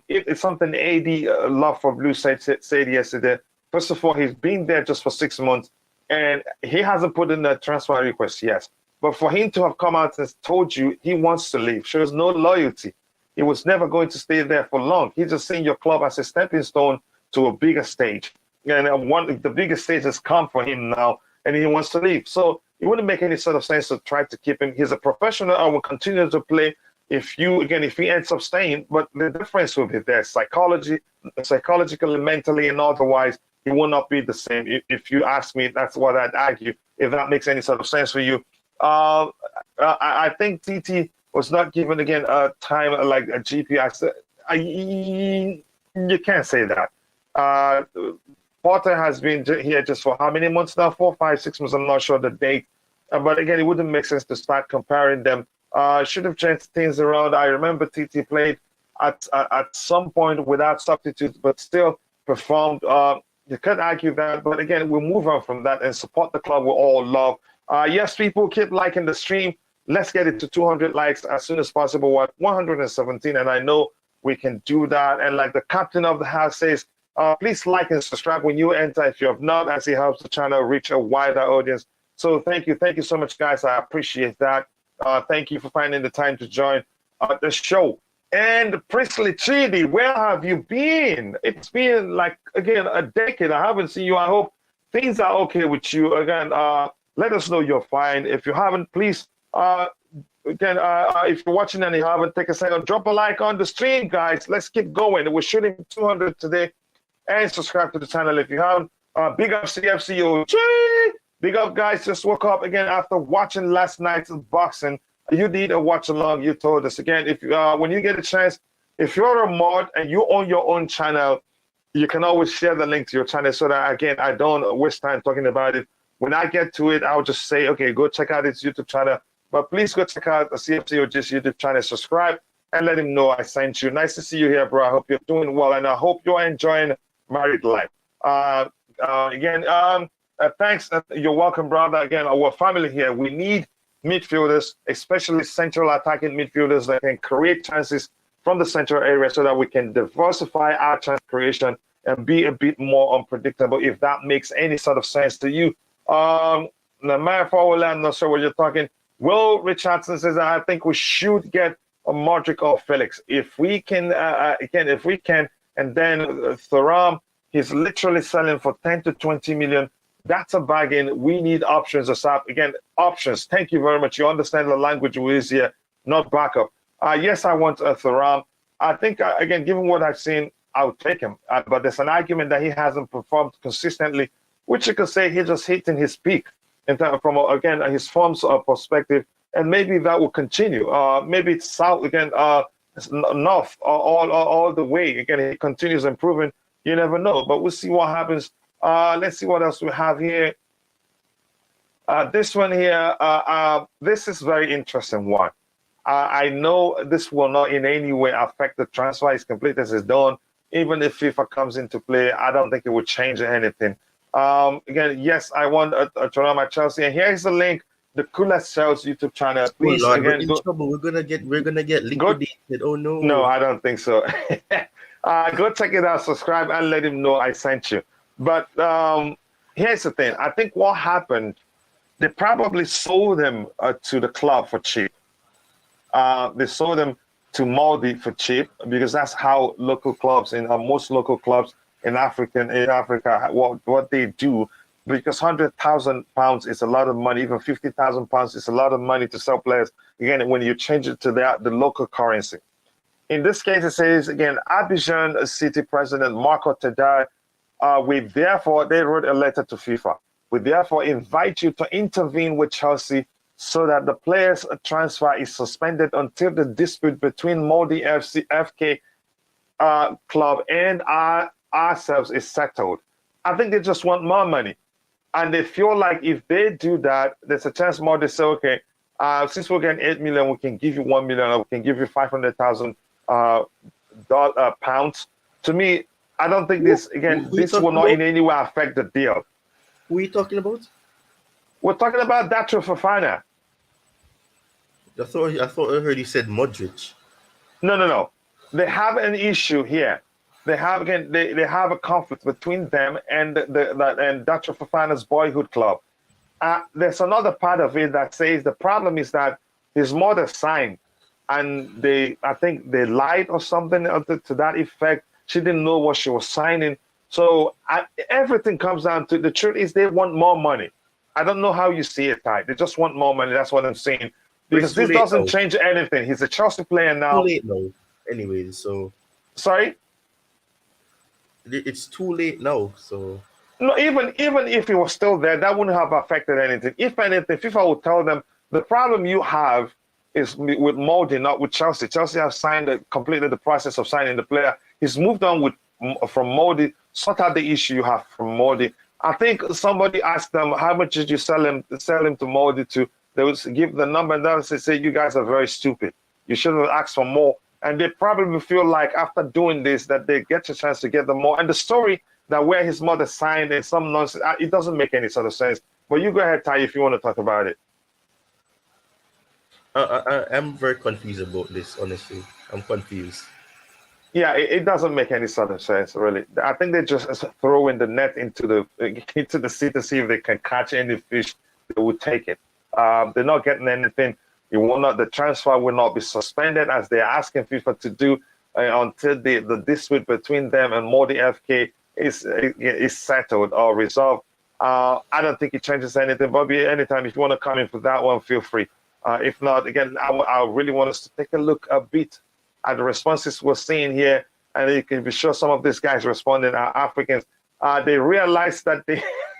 It's something AD Love for Blue said yesterday. First of all, he's been there just for 6 months, and he hasn't put in a transfer request yet. But for him to have come out and told you he wants to leave shows no loyalty. He was never going to stay there for long. He's just seeing your club as a stepping stone to a bigger stage. And the biggest stage has come for him now, and he wants to leave. So it wouldn't make any sort of sense to try to keep him. He's a professional and will continue to play if he ends up staying. But the difference will be there, psychologically, mentally, and otherwise, he will not be the same. If you ask me, that's what I'd argue, if that makes any sort of sense for you. I think TT was not given, again, a time like a GP. You can't say that. Potter has been here just for how many months now? 4, 5, 6 months. I'm not sure the date. But again, it wouldn't make sense to start comparing them. Should have changed things around. I remember TT played at some point without substitutes, but still performed. You can't argue that. But again, we'll move on from that and support the club we all love. Yes, people, keep liking the stream. Let's get it to 200 likes as soon as possible. We're at 117, and I know we can do that. And like the captain of the house says, please like and subscribe when you enter if you have not, as it helps the channel reach a wider audience. So thank you so much, guys. I appreciate that. Thank you for finding the time to join the show. And Priestley Chidi, where have you been? It's been like, again, a decade. I haven't seen you. I hope things are okay with you. Again, let us know you're fine. If you haven't, please, if you're watching and you haven't, take a second, drop a like on the stream, guys. Let's keep going. We're shooting 200 today. And subscribe to the channel if you haven't. Big up CFCO. Big up, guys. Just woke up again after watching last night's boxing. You need a watch along. You told us again. If when you get a chance, if you're a mod and you own your own channel, you can always share the link to your channel so that, again, I don't waste time talking about it. When I get to it, I'll just say, okay, go check out his YouTube channel. But please go check out the CFCOG's YouTube channel, subscribe, and let him know I sent you. Nice to see you here, bro. I hope you're doing well, and I hope you're enjoying married life. Thanks. You're welcome, brother. Again, our family here. We need midfielders, especially central attacking midfielders that can create chances from the central area so that we can diversify our chance creation and be a bit more unpredictable, if that makes any sort of sense to you. I'm not sure what you're talking. Will Richardson says, I think we should get a Mudryk or Felix. If we can, and then Thuram, he's literally selling for 10 to 20 million. That's a bargain. We need options ASAP. Again, options. Thank you very much. You understand the language we use here, not backup. Yes, I want Thuram. I think, again, given what I've seen, I'll take him. But there's an argument that he hasn't performed consistently, which you could say he's just hitting his peak in terms from, again, his form's perspective. And maybe that will continue. Maybe it's south again, north, all the way. Again, he continues improving. You never know. But we'll see what happens. Let's see what else we have here. This one here, this is very interesting one. I know this will not in any way affect the transfer. It's complete as it's done. Even if FIFA comes into play, I don't think it would change anything. Again, yes, I want a Toronto at Chelsea. And here's the link, the Coolest Chelsea YouTube channel. Please, Lord, again, we're in trouble. We're gonna get liquidated. Oh no. No, I don't think so. Go check it out, subscribe, and let him know I sent you. But here's the thing. I think what happened, they probably sold him to the club for cheap. They sold him to Molde for cheap, because that's how local clubs, in most local clubs in Africa, what they do. because £100,000 is a lot of money. Even £50,000 is a lot of money to sell players. Again, when you change it to the local currency. In this case, it says again, Abidjan City President Marco Tedai, they wrote a letter to FIFA. We therefore invite you to intervene with Chelsea so that the players' transfer is suspended until the dispute between Molde FK club and ourselves is settled. I think they just want more money. And they feel like if they do that, there's a chance more they say, okay, since we're getting 8 million, we can give you 1 million, or we can give you 500,000 pounds. To me, I don't think this will not in any way affect the deal. Who are you talking about? We're talking about Datro Fofana. I thought I heard you said Mudryk. No. They have an issue here. They have they have a conflict between them and and Datro Fofana's boyhood club. There's another part of it that says the problem is that his mother signed, and I think they lied or something to that effect. She didn't know what she was signing. So everything comes down to the truth is they want more money. I don't know how you see it, Ty. They just want more money. That's what I'm saying. Because this doesn't change anything. He's a Chelsea player now. Too late now. Anyway, so sorry. It's too late now. So no, even if he was still there, that wouldn't have affected anything. If anything, FIFA will tell them the problem you have is with Molde, not with Chelsea. Chelsea have completed the process of signing the player. He's moved on from Molde. Sort out the issue you have from Molde. I think somebody asked them how much did you sell him to Molde to. They would give the number, and then they say you guys are very stupid. You should have asked for more. And they probably feel like after doing this that they get a chance to get them more. And the story that where his mother signed and some nonsense, it doesn't make any sort of sense. But you go ahead, Ty, if you want to talk about it. I'm very confused about this, honestly. I'm confused. Yeah, it doesn't make any sort of sense, really. I think they just throwing the net into the sea to see if they can catch any fish. They would take it. They're not getting anything. The transfer will not be suspended as they're asking FIFA to do until the dispute between them and Molde FK is settled or resolved. I don't think it changes anything. Bobby, anytime if you want to come in for that one, feel free. If not, again, I really want us to take a look a bit at the responses we're seeing here, and you can be sure some of these guys responding are Africans. They realized that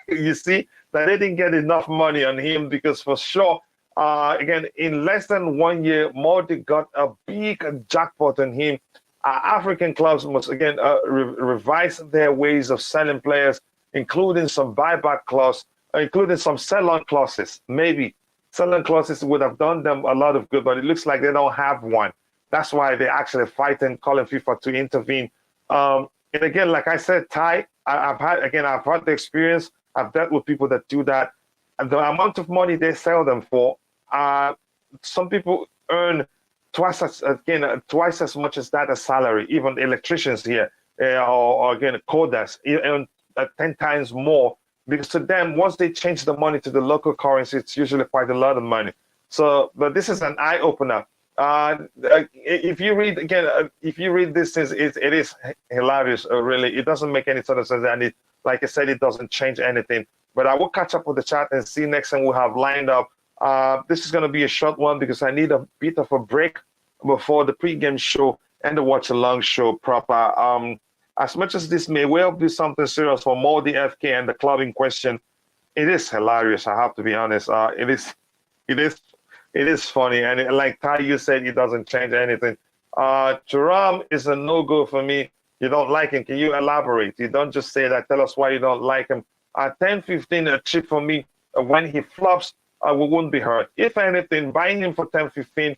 you see, that they didn't get enough money on him because for sure, again, in less than 1 year, Molde got a big jackpot on him. African clubs must, again, revise their ways of selling players, including some buyback clause, including some sell-on clauses. Maybe sell-on clauses would have done them a lot of good, but it looks like they don't have one. That's why they're actually fighting, calling FIFA to intervene. And again, like I said, Ty, I've had the experience. I've dealt with people that do that. And the amount of money they sell them for, some people earn twice as much as that as salary. Even electricians here, or again, coders, earn 10 times more. Because to them, once they change the money to the local currency, it's usually quite a lot of money. So, but this is an eye opener. If you read this, it is hilarious. Really, it doesn't make any sort of sense, and like I said, it doesn't change anything. But I will catch up with the chat and see next time we'll have lined up. This is going to be a short one because I need a bit of a break before the pre-game show and the watch-along show proper. As much as this may well be something serious for Molde FK and the club in question, it is hilarious. I have to be honest. It is funny, and like Ty, you said, it doesn't change anything. Thuram is a no-go for me. You don't like him. Can you elaborate? You don't just say that. Tell us why you don't like him. 10-15 a chip for me. When he flops, we wouldn't be hurt. If anything, buying him for 10-15,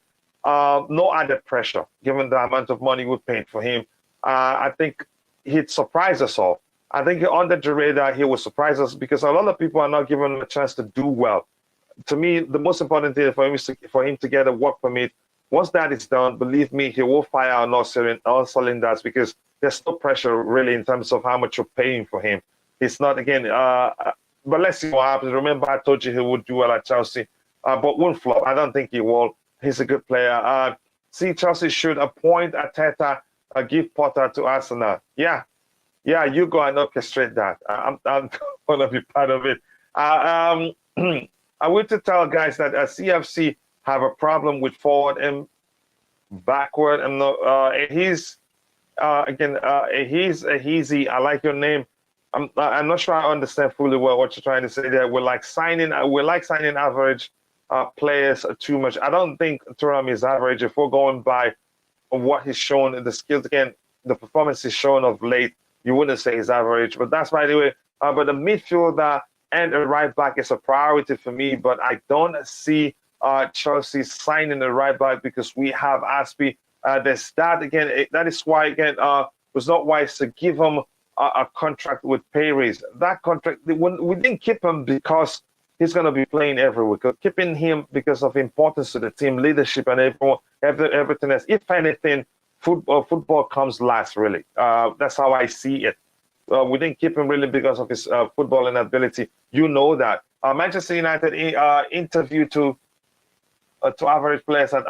no added pressure, given the amount of money we paid for him. I think he'd surprise us all. I think under the radar, he will surprise us because a lot of people are not given him a chance to do well. To me, the most important thing for him to get a work permit. Once that is done, believe me, he will fire on all cylinders because there's no pressure really in terms of how much you're paying for him. It's not, again, but let's see what happens. Remember, I told you he would do well at Chelsea, but won't flop. I don't think he will. He's a good player. Chelsea should appoint Arteta, give Potter to Arsenal. Yeah, Yeah, you go and orchestrate that. I'm going to be part of it. I want to tell guys that CFC have a problem with forward and backward. And he's again, he's I like your name. I'm not sure I understand fully well what you're trying to say there. We're like signing average players too much. I don't think Thuram is average. If we're going by what he's shown, the skills again, the performance he's shown of late, you wouldn't say he's average. But that's by the way. But the midfielder and a right back is a priority for me. But I don't see Chelsea signing a right back because we have Aspie. There's that again. That is why again was not wise to give him a contract with pay raise. That contract we didn't keep him because he's going to be playing every week. We're keeping him because of importance to the team, leadership, and everything else. If anything, football comes last. Really, that's how I see it. We didn't keep him really because of his footballing ability. You know that. Manchester United interview to average players at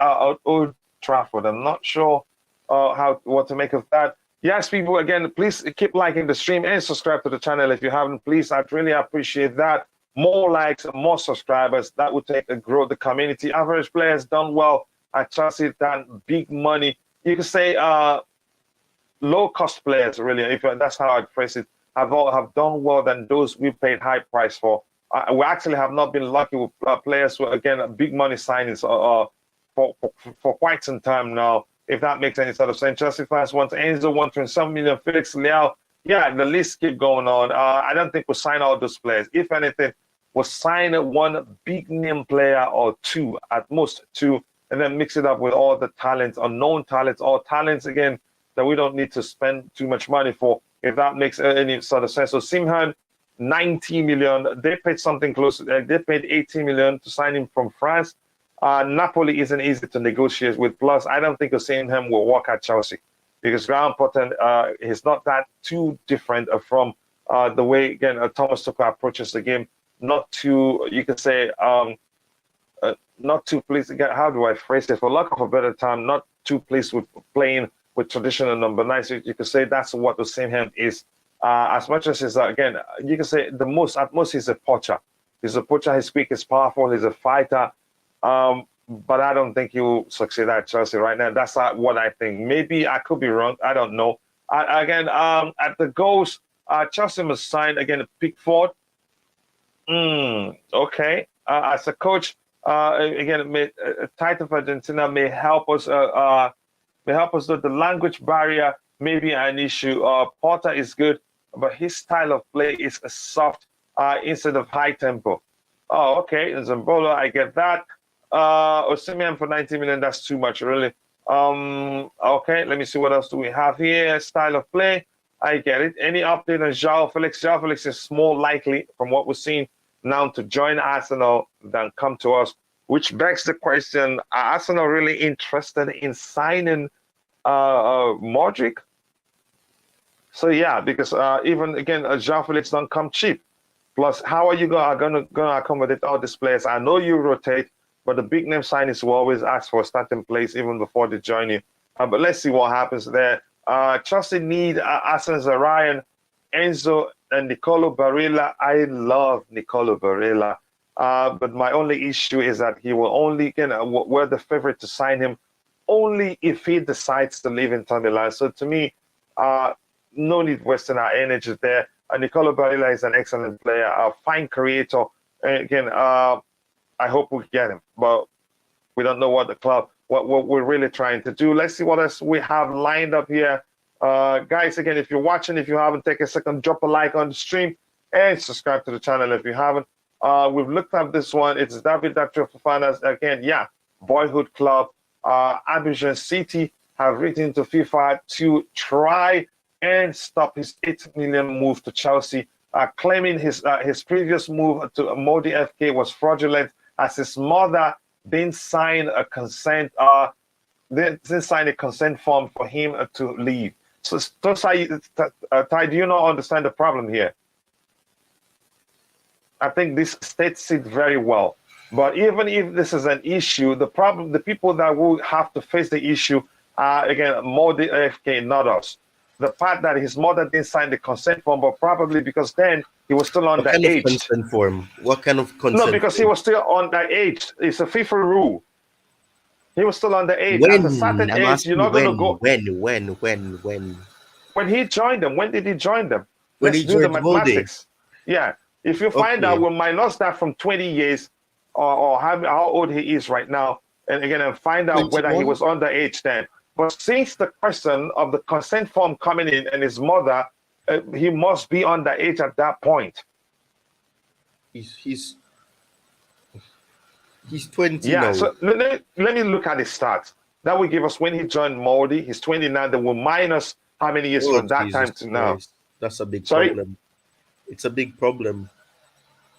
Old Trafford. I'm not sure what to make of that. Yes, people, again, please keep liking the stream and subscribe to the channel if you haven't. Please, I'd really appreciate that. More likes, more subscribers. That would take and grow the community. Average players done well at Chelsea, done big money. You can say low-cost players, really, if that's how I'd phrase it, have done well than those we paid high price for. We actually have not been lucky with players who, again, big money signings for quite some time now, if that makes any sort of sense. Chelsea fans want Enzo, 127 million, Felix Leao. Yeah, the list keep going on. I don't think we'll sign all those players. If anything, we'll sign one big name player or two, at most two, and then mix it up with all the talents, unknown talents, or talents, again, that we don't need to spend too much money for, if that makes any sort of sense. So Simhan, 90 million. They paid something close. They paid 80 million to sign him from France. Napoli isn't easy to negotiate with. Plus, I don't think Simhan will work at Chelsea because Graham Potter is not that too different from the way, again, Thomas Tuchel approaches the game. Not too, you could say, not too pleased. Again, how do I phrase it? For lack of a better term, not too pleased with playing with traditional number 9. So you could say that's what Simhan is. As much as he's, again, you can say at most he's a poacher. He's a poacher, he's quick, he's powerful, he's a fighter. But I don't think he will succeed at Chelsea right now. That's not what I think. Maybe I could be wrong. I don't know. Again, at the goals, Chelsea must sign, again, Pickford. Okay. As a coach, again, Tite of Argentina may help us. Though the language barrier may be an issue. Porter is good, but his style of play is a soft instead of high tempo. Oh, okay. Zambolo, I get that. Osimhen for 90 million, that's too much, really. Okay, let me see what else do we have here. Style of play, I get it. Any update on João Felix? João Felix is more likely, from what we're seeing now, to join Arsenal than come to us, which begs the question: are Arsenal really interested in signing Mudryk? So yeah, because even again, João Felix don't come cheap. Plus, how are you gonna accommodate all these players? I know you rotate, but the big name signings will always ask for a starting place even before they join you. But let's see what happens there. Chelsea need Arsene Ryan, Enzo, and Nicolo Barella. I love Nicolo Barella, but my only issue is that he will only, we're the favorite to sign him only if he decides to leave Inter Milan. So to me, no need wasting our energy there. Nicolo Barella is an excellent player, a fine creator. Again, I hope we get him, but we don't know what we're really trying to do. Let's see what else we have lined up here. Guys, again, if you're watching, if you haven't, take a second, drop a like on the stream and subscribe to the channel if you haven't. We've looked at this one. It's David Datro Fofana. Again, yeah, boyhood club. Abidjan City have written to FIFA to try and stop his 8 million move to Chelsea, claiming his previous move to Molde FK was fraudulent, as his mother didn't sign a consent form for him to leave. So, Ty, do you not understand the problem here? I think this states it very well. But even if this is an issue, the people that will have to face the issue are, again, Molde FK, not us. the part that his mother didn't sign the consent form, but probably because then he was still What kind of underage. consent form? What kind of consent? No, because he was still underage. It's a FIFA rule. He was still underage. At a certain I'm age, you're asking not going to go. when? When he joined them, when did he join them? When Let's he do the joined Molde. mathematics. Yeah. If you find out, Okay. we'll minus that from 20 years or how old he is right now, and again, and find out whether he 21? was underage then. But since the question of the consent form coming in and his mother, he must be underage at that point. He's 20 Yeah, now. so let me look at his stats. That will give us when he joined Molde, he's 29, then we'll minus how many years from that Jesus time to now. Christ. That's a big Sorry? problem. It's a big problem.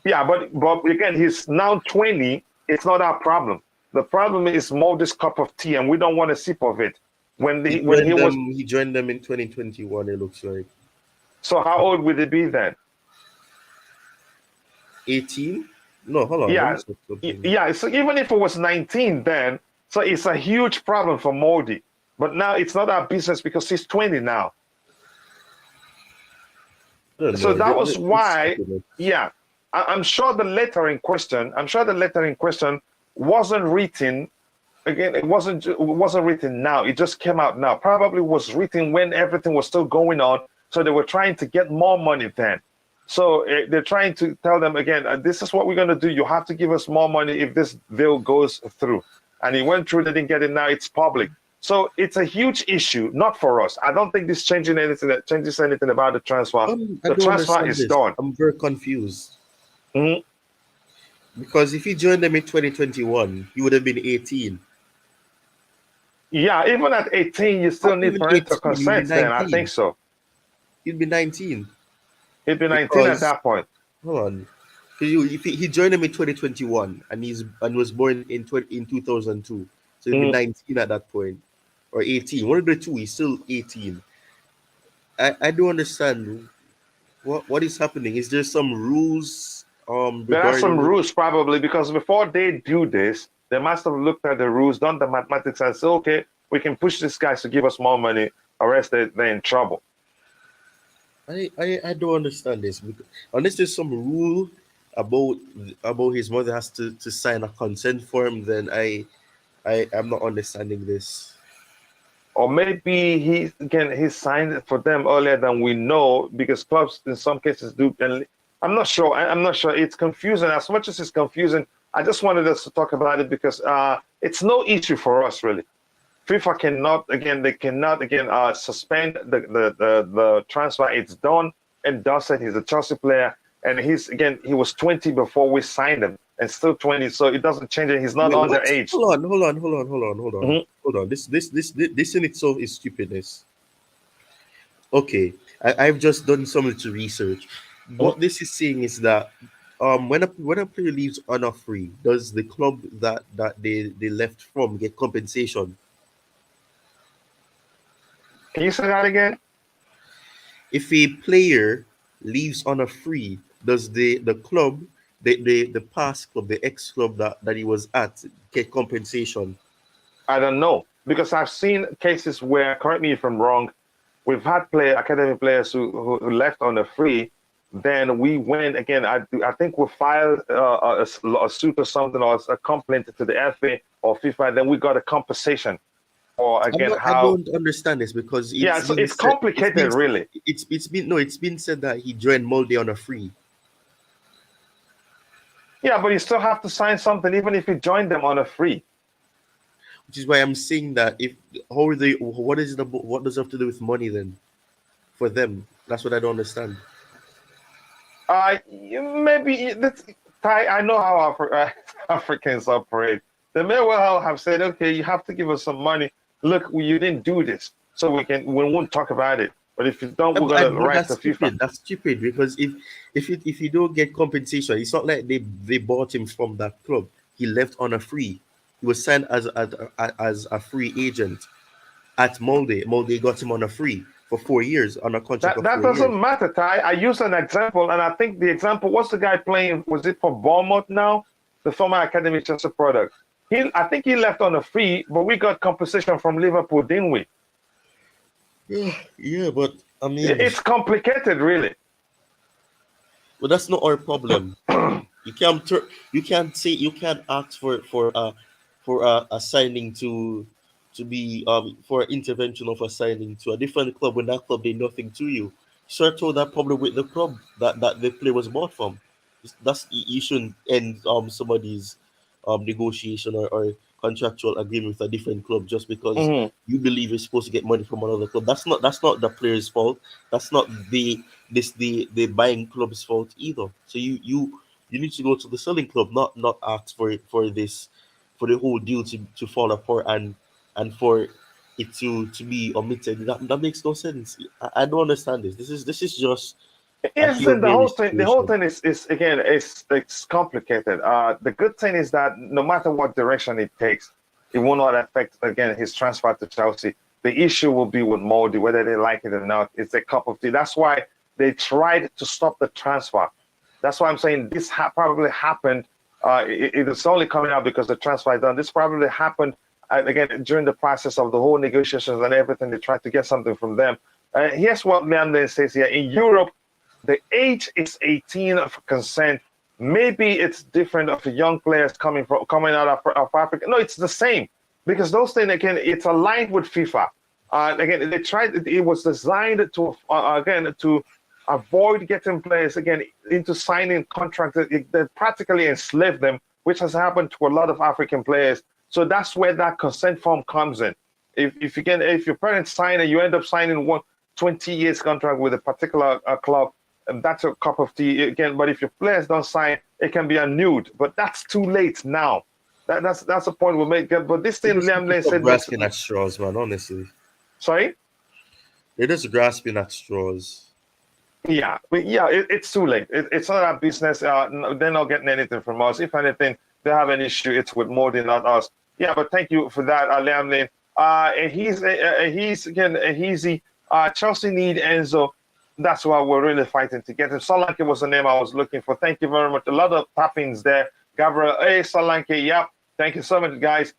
Yeah, but again, he's now 20. It's not our problem. The problem is Molde's cup of tea, and we don't want a sip of it. He joined them in 2021, it looks like. So how old would he be then? 18? No, hold on. Yeah, yeah. So even if it was 19 then, so it's a huge problem for Molde. But now it's not our business because he's 20 now. So that was why, yeah. I'm sure the letter in question, wasn't written. Again, it wasn't written now. It just came out now. Probably was written when everything was still going on. So they were trying to get more money then. So they're trying to tell them again, this is what we're going to do. You have to give us more money if this bill goes through. And it went through, they didn't get it, now it's public. So it's a huge issue, not for us. I don't think this changes anything about the transfer. The transfer is done. I'm very confused. Mm-hmm. Because if he joined them in 2021, he would have been 18. Yeah, even at 18, you still need parental consent then, I think so. He'd be 19. He'd be 19 at that point. Hold on. If he joined them in 2021 and was born in 2002, so he'd be 19 at that point, or 18. One of the two, he's still 18. I don't understand what is happening. Is there some rules? There are some rules probably, because before they do this, they must have looked at the rules, done the mathematics, and said, okay, we can push these guys to give us more money, or else they're in trouble. I don't understand this, because unless there's some rule about his mother has to sign a consent form, then I'm not understanding this. Or maybe he signed it for them earlier than we know, because clubs in some cases do. And I'm not sure. It's confusing. As much as it's confusing, I just wanted us to talk about it because it's no issue for us really. FIFA cannot suspend the transfer. It's done and dusted. He's a Chelsea player, and he was 20 before we signed him, and still 20. So it doesn't change it. He's not underage. Hold on. Mm-hmm. Hold on. This in itself is stupidness. Okay, I've just done some little research. What this is saying is that when a player leaves on a free, does the club that they left from get compensation? Can you say that again? If a player leaves on a free, does the club, the past club, the ex club that he was at, get compensation? I don't know, because I've seen cases where, correct me if I'm wrong, we've had academy players who left on a free. Then we went again. I think we filed a suit or something, or a complaint to the FA or FIFA. Then we got a compensation. Or again, I don't understand this, because it's complicated, really. It's been said that he joined Molde on a free. Yeah, but you still have to sign something, even if you join them on a free. Which is why I'm saying that what does it have to do with money then? For them, that's what I don't understand. Maybe I know how Africans operate. They may well have said, okay, you have to give us some money. Look, you didn't do this, so we won't talk about it. But if you don't, we're gonna write to FIFA. That's stupid, because if you don't get compensation, it's not like they bought him from that club. He left on a free. He was signed as a free agent at Molde. Molde got him on a free for 4 years on a contract. That doesn't matter, Ty. I used an example, and I think the example, what's the guy playing? Was it for Bournemouth now? The former Academy Chelsea product. I think he left on a free, but we got compensation from Liverpool, didn't we? Yeah, but I mean, It's complicated, really. but that's not our problem. You can't you can't say you can't ask for a signing to be for intervention of a signing to a different club when that club did nothing to you. Sort out that problem with the club that the player was bought from. That's you shouldn't end somebody's negotiation or contractual agreement with a different club just because Mhm. you believe you're supposed to get money from another club. That's not the player's fault. That's not the buying club's fault either. So you need to go to the selling club, not ask for this for the whole deal to fall apart and for it to be omitted. That makes no sense. I don't understand this. This is just a Yes, Hail and the Mary whole thing, the whole situation. thing is again, it's complicated. The good thing is that no matter what direction it takes, it will not affect again his transfer to Chelsea. The issue will be with Molde, whether they like it or not. It's a cup of tea. That's why they tried to stop the transfer. That's why I'm saying this probably happened. It is only coming out because the transfer is done. This probably happened again during the process of the whole negotiations and everything. They tried to get something from them. Here's what Leandro says here: in Europe, the age is 18 of consent. Maybe it's different of the young players coming out of Africa. No, it's the same because those things again, it's aligned with FIFA. Again, they tried. It was designed to again to avoid getting players again into signing contracts that practically enslave them, which has happened to a lot of African players. So that's where that consent form comes in. If your parents sign and you end up signing 20 years contract with a particular club, and that's a cup of tea again. But if your players don't sign, it can be renewed. But that's too late now. That's the point we make. But this They thing, just Liam need to Lane stop said this. grasping at straws, man. Honestly, Sorry. they're just grasping at straws. Yeah, but yeah, it's too late. It's not our business. They're not getting anything from us. If anything, they have an issue. It's with more than not us. Yeah, but thank you for that, Liam Lane. And he's again easy. Chelsea need Enzo. That's why we're really fighting to get him. Solanke was the name I was looking for. Thank you very much. A lot of tappings there. Gabriel, hey, Solanke, yep. Thank you so much, guys.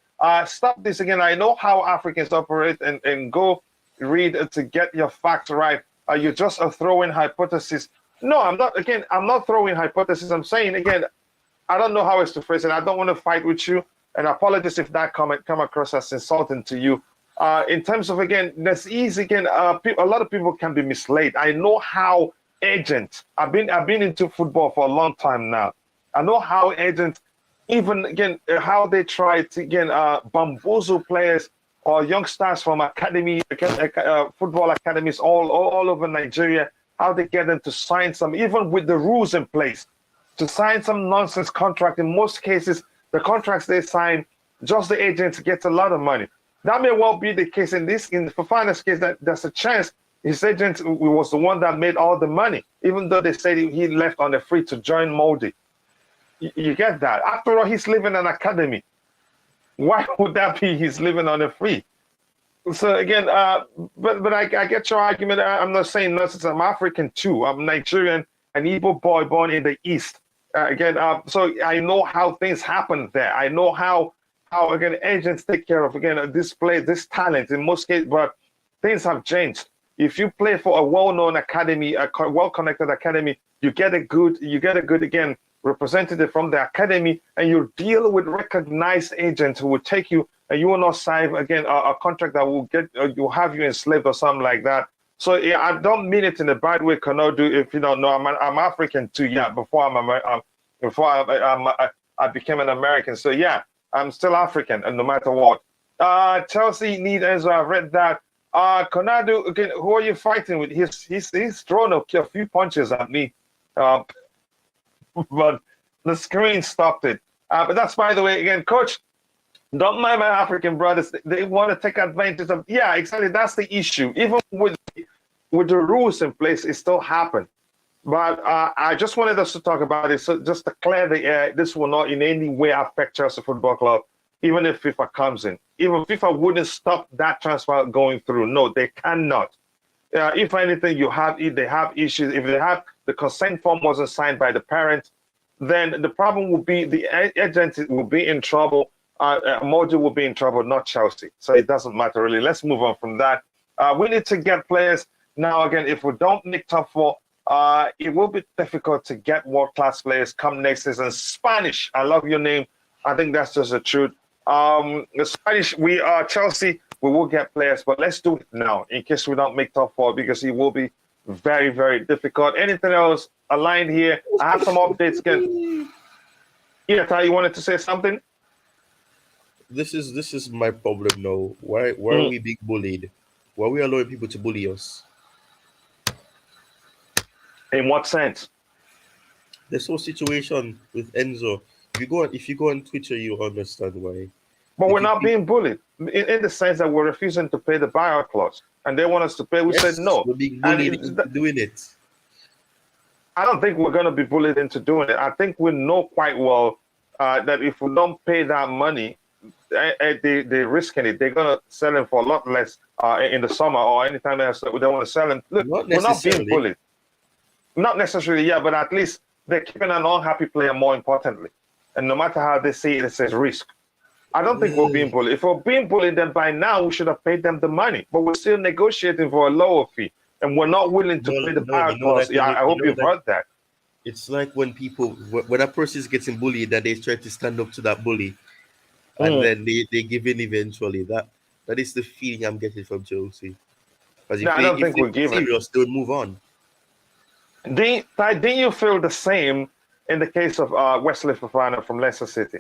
Stop this again. I know how Africans operate and go read to get your facts right. You're just throwing hypothesis. No, I'm not. Again, I'm not throwing hypothesis. I'm saying, again, I don't know how else to phrase it. I don't want to fight with you. And apologies if that comment come across as insulting to you. In terms of, again, there's easy, again, a lot of people can be misled. I know how agents, I've been into football for a long time now. I know how agents, even, again, how they try to, again, bamboozle players or youngsters from academy, football academies all over Nigeria, how they get them to sign some, even with the rules in place, to sign some nonsense contract. In most cases, the contracts they sign, just the agents get a lot of money. That may well be the case in Fofana's case, that there's a chance his agent was the one that made all the money, even though they said he left on the free to join Molde. You get that? After all, he's living in an academy. Why would that be he's living on a free? So again, but I get your argument. I'm not saying nonsense. I'm African too. I'm Nigerian, an Igbo boy born in the East. So I know how things happen there. I know how again agents take care of again this talent in most cases. But things have changed. If you play for a well-known academy, a well-connected academy, you get a good again representative from the academy, and you deal with recognized agents who will take you, and you will not sign again a contract that will get will have you enslaved or something like that. So yeah, I don't mean it in a bad way, Konodu. If you don't know, I'm African too. Yeah, before I became an American. So yeah, I'm still African, and no matter what. Chelsea need Enzo. I've read that. Konadu, again, who are you fighting with? He's thrown a few punches at me. But the screen stopped it. But that's, by the way, again, Coach, don't mind my African brothers. They want to take advantage of. Yeah, exactly. That's the issue. Even with the rules in place, it still happened. But I just wanted us to talk about it. So just to clear the air, this will not in any way affect Chelsea Football Club, even if FIFA comes in. Even FIFA wouldn't stop that transfer going through. No, they cannot. If anything, if they have issues, if they have the consent form wasn't signed by the parent, then the problem will be the agent will be in trouble. Mojo will be in trouble, not Chelsea. So it doesn't matter really. Let's move on from that. We need to get players now. Again, if we don't make top four, it will be difficult to get world-class players come next season. Spanish, I love your name. I think that's just the truth. The Spanish, we are Chelsea. We will get players, but let's do it now in case we don't make top four because it will be very, very difficult. Anything else aligned here? I have some updates. Again. Yeah, Ty, you wanted to say something? This is my problem now. Why are we being bullied? Why are we allowing people to bully us? In what sense? This whole situation with Enzo. If you go on Twitter, you understand why. But we're not being bullied in the sense that we're refusing to pay the buyout clause, and they want us to pay. We said no. We're being bullied into doing it. I don't think we're going to be bullied into doing it. I think we know quite well that if we don't pay that money, they're risking it. They're going to sell him for a lot less in the summer or anytime they want to sell him. Look, we're not being bullied. Not necessarily, yeah, but at least they're keeping an unhappy player more importantly. And no matter how they see it, it says risk. I don't think we're being bullied. If we're being bullied, then by now we should have paid them the money. But we're still negotiating for a lower fee. And we're not willing to pay the buyout clause. Yeah, I hope you've heard that. It's like when a person is getting bullied, that they try to stand up to that bully. And then they give in eventually. That is the feeling I'm getting from Chelsea. Because I don't think we're giving. Serious, they would move on. Didn't you feel the same in the case of Wesley Fofana from Leicester City?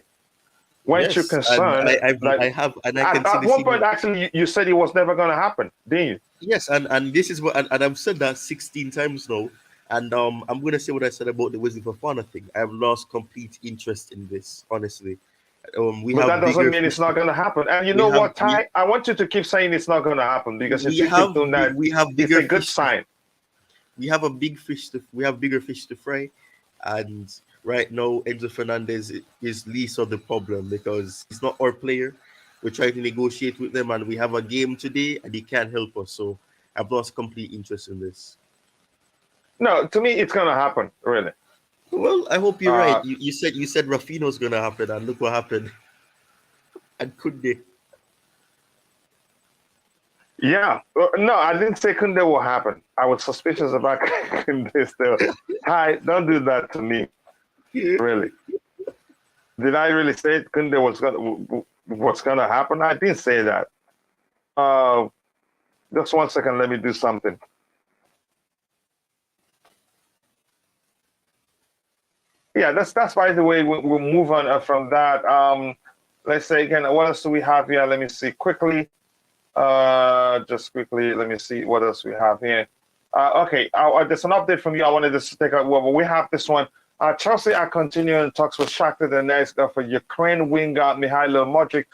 Weren't you concerned? I have, and I can see at one point, actually, you said it was never going to happen, didn't you? Yes, and this is what, and I've said that 16 times now, and I'm going to say what I said about the Wesley Fofana thing. I've lost complete interest in this, honestly. But that doesn't mean it's not going to happen. And you know what, Ty? I want you to keep saying it's not going to happen because if you keep doing that, it's a good sign. We have bigger fish to fry, and right now Enzo Fernandez is least of the problem because he's not our player. We're trying to negotiate with them, and we have a game today, and he can't help us. So I've lost complete interest in this. No, to me, it's going to happen, really. Well, I hope you're right. You said Rafinha's going to happen, and look what happened. And could they? Yeah. No, I didn't say Kunde will happen. I was suspicious about Kunde still. Hi, don't do that to me. Really. Did I really say Kunde what's gonna happen? I didn't say that. Just 1 second, let me do something. Yeah, that's by the way, we'll move on from that. Let's say again, what else do we have here? Let me see quickly. Just quickly, let me see what else we have here. Okay, there's an update from you. I wanted to take a well, we have this one. Chelsea are continuing talks with Shakhtar Donetsk for Ukraine winger Mykhailo Mudryk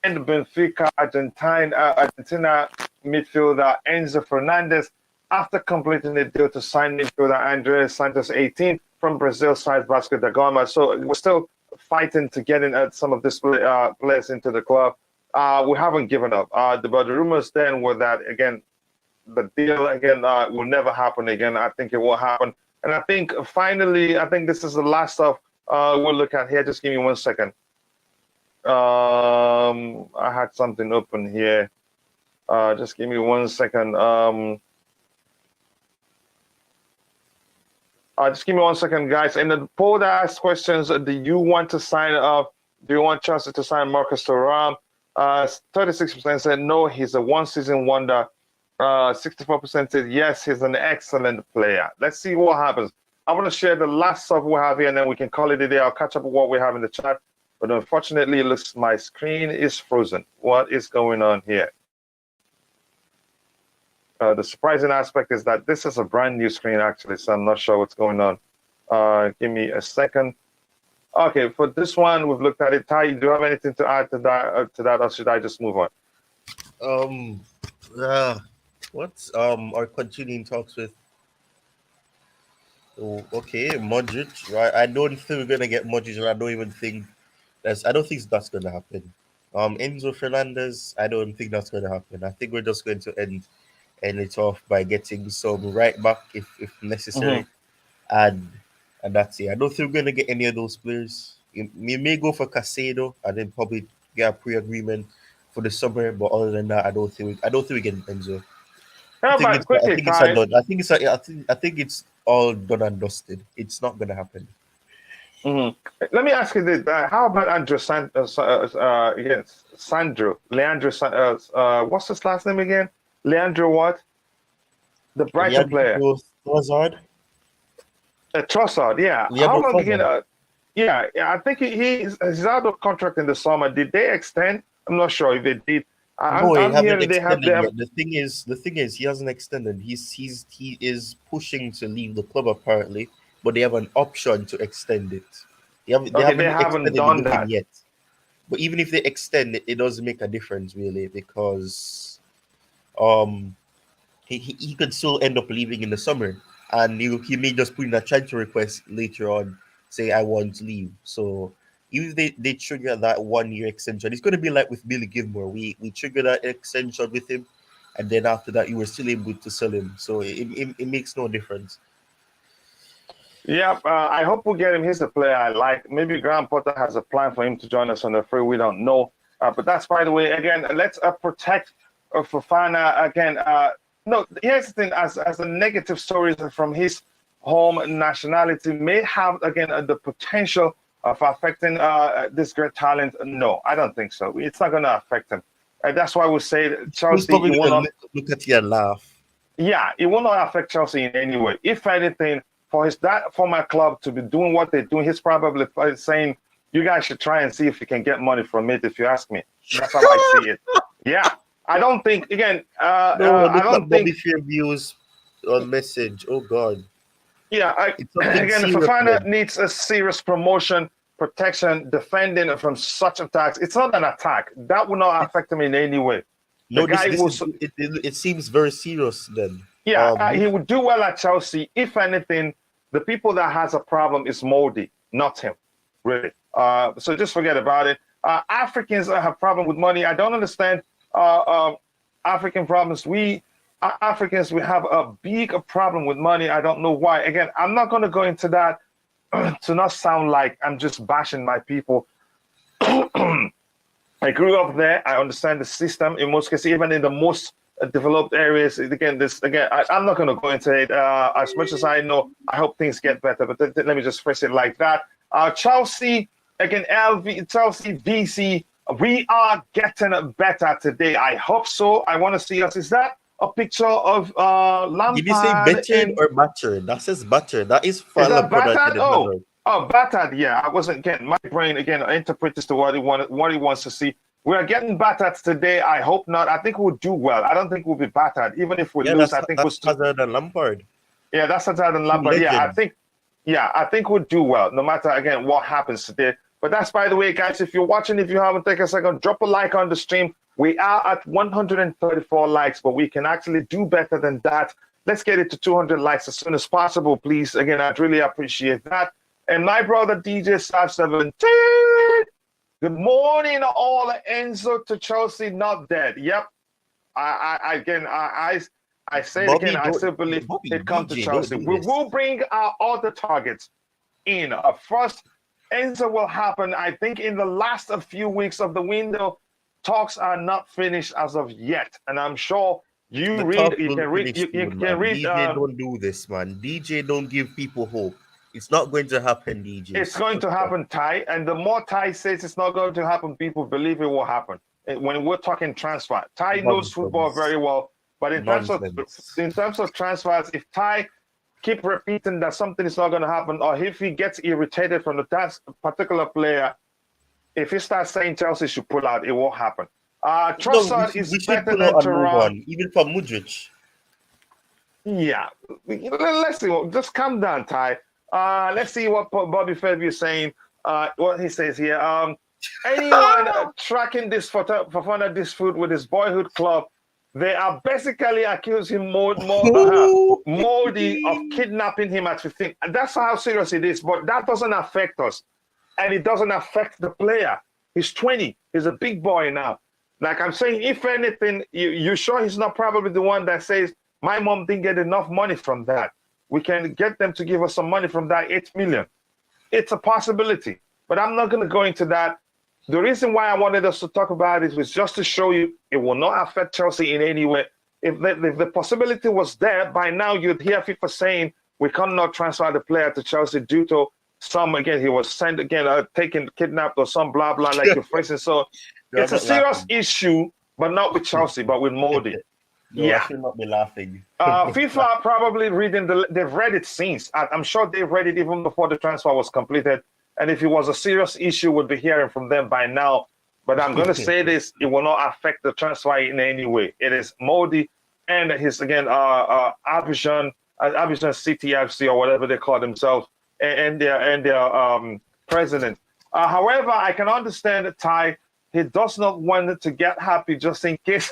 and Benfica Argentina midfielder Enzo Fernandez after completing a deal to sign midfielder Andres Santos 18 from Brazil side Vasco da Gama. So we're still fighting to get in some of these players into the club. We haven't given up. But the rumors then were that, again, the deal, again, will never happen again. I think it will happen. And I think, finally, I think this is the last stuff we'll look at here. Just give me 1 second. I had something open here. Just give me 1 second. Just give me 1 second, guys. In the poll that asked questions, do you want Chelsea to sign Marcus Thuram? 36% said no, he's a one-season wonder. 64% said yes, he's an excellent player. Let's see what happens. I want to share the last stuff we have here, and then we can call it a day. I'll catch up with what we have in the chat. But unfortunately, it looks my screen is frozen. What is going on here? The surprising aspect is that this is a brand new screen, actually, so I'm not sure what's going on. Give me a second. Okay, for this one, we've looked at it. Ty, do you have anything to add to that, or should I just move on? Our continuing talks with? Oh, okay, Mudryk, right? I don't think we're gonna get Mudryk, and I don't think that's gonna happen. Enzo Fernandez, I don't think that's gonna happen. I think we're just going to end it off by getting some right back if necessary, and that's it. I don't think we're gonna get any of those players. We may go for Casado and then probably get a pre-agreement for the summer, but other than that, I don't think we get Enzo. How about quickly, Ty? I think it's all done and dusted. It's not gonna happen. Mhm. Let me ask you this: how about yes, Sandro, Leandro? What's his last name again? Leandro what? The Brighton player, Leandro Trossard. Trossard. Yeah. How Leandro long again? Trossard. Yeah, I think he's out of contract in the summer. Did they extend? I'm not sure if they did. No, he I'm haven't hearing they extended have. yet. The thing is, he hasn't extended. He is pushing to leave the club apparently, but they have an option to extend it. They Okay, they haven't haven't extended it done with him that. yet. But even if they extend it, it doesn't make a difference really because um he could still end up leaving in the summer, and he may just put in a transfer request later on, say I want to leave. So even if they trigger that 1 year extension, it's going to be like with Billy Gilmore. We trigger that extension with him, and then after that, you were still able to sell him. So it makes no difference. Yeah, I hope we get him. He's a player I like. Maybe Graham Potter has a plan for him to join us on the free. We don't know. But that's, by the way, again, let's protect Fofana. Again, no, here's the thing. As a negative stories from his home nationality may have, again, the potential of affecting this great talent. No, I don't think so. It's not going to affect him. That's why we say He's Chelsea, probably it will going not. to look at you and laugh. Yeah, it will not affect Chelsea in any way. If anything, for that former club to be doing what they're doing, he's probably saying, "You guys should try and see if you can get money from it." If you ask me, that's how I see it. Yeah, I don't think. Again, No, I look don't at think. Bobby Fairview's message. Oh God, Yeah, it's something again, serious. Fofana Man. needs a serious promotion, protection, defending from such attacks. It's not an attack that will not affect him in any way. The No, guy this will. is it seems very serious then. Yeah, he would do well at Chelsea. If anything, the people that has a problem is Molde, not him, really. So just forget about it. Africans have problem with money. I don't understand African problems. We Africans, we have a big problem with money. I don't know why. Again, I'm not going to go into that to not sound like I'm just bashing my people. I grew up there. I understand the system in most cases, even in the most developed areas. Again, I'm not going to go into it. As much as I know, I hope things get better. But let me just phrase it like that. Chelsea, again, Chelsea, VC, we are getting better today. I hope so. I want to see us. Is that a picture of Lampard? Did you say battered or battered? That says battered. That is Is Fala that product. Battered? Oh, battered. Yeah, I wasn't getting my brain again. Interprets to what he wants to see. We are getting battered today. I hope not. I think we'll do well. I don't think we'll be battered, even if we lose. I think that's Hazard and Lampard. Yeah, that's Hazard and Lampard. Yeah, I think we'll do well, no matter again what happens today. But that's, by the way, guys. If you're watching, if you haven't taken a second, drop a like on the stream. We are at 134 likes, but we can actually do better than that. Let's get it to 200 likes as soon as possible, please. Again, I'd really appreciate that. And my brother DJ Staff 17. Good morning, all. Enzo to Chelsea, not dead. Yep. I say it again. I still believe it comes to Chelsea. We will bring our other targets in. First, Enzo will happen. I think in the last few weeks of the window, talks are not finished as of yet, and I'm sure you can read. DJ don't do this, man. DJ don't give people hope. It's not going to happen, DJ. It's going to happen, Ty. And the more Ty says it's not going to happen, people believe it will happen. When we're talking transfer, Ty knows football very well. But in terms of transfers, if Ty keep repeating that something is not going to happen, or if he gets irritated from that particular player, if he starts saying Chelsea should pull out, it won't happen. Trossard is better than Thuram. Even for Mudryk. Yeah. Let's see. Just calm down, Ty. Let's see what Bobby Fairview is saying. What he says here. Anyone tracking this Fofana dispute with his boyhood club, they are basically accusing Moldy of kidnapping him at 15. And that's how serious it is. But that doesn't affect us. And it doesn't affect the player. He's 20. He's a big boy now. Like I'm saying, if anything, you sure he's not probably the one that says, my mom didn't get enough money from that. We can get them to give us some money from that 8 million. It's a possibility. But I'm not going to go into that. The reason why I wanted us to talk about it was just to show you it will not affect Chelsea in any way. if the possibility was there, by now you'd hear FIFA saying we cannot transfer the player to Chelsea due to some, again, he was sent again, taken, kidnapped or some blah, blah, like you're phrasing. So No, it's I'm a not serious laughing. issue, but not with Chelsea, but with Molde. No, I Yeah. should not be laughing. FIFA are probably they've read it since. I'm sure they've read it even before the transfer was completed. And if it was a serious issue, we'd be hearing from them by now. But I'm going to say this, it will not affect the transfer in any way. It is Molde and his, again, Abidjan City FC or whatever they call themselves, and their president. However, I can understand that Ty, he does not want to get happy just in case.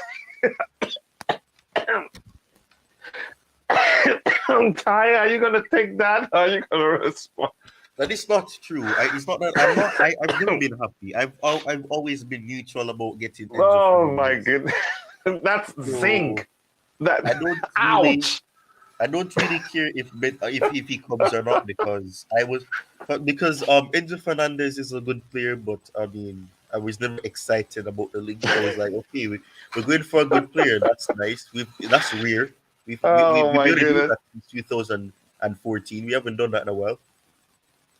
Ty, are you going to take that? Or are you going to respond? That is not true. It's not that I've never been happy. I've always been neutral about getting. Enzo Oh Fernandez. my goodness, that's zinc. That I don't really, ouch. I don't really care if he comes or not because Enzo Fernandez is a good player, but I mean I was never excited about the link. I was like, okay, we're going for a good player. That's nice. That's rare. We've Oh been my able to do goodness. that since 2014. We haven't done that in a while.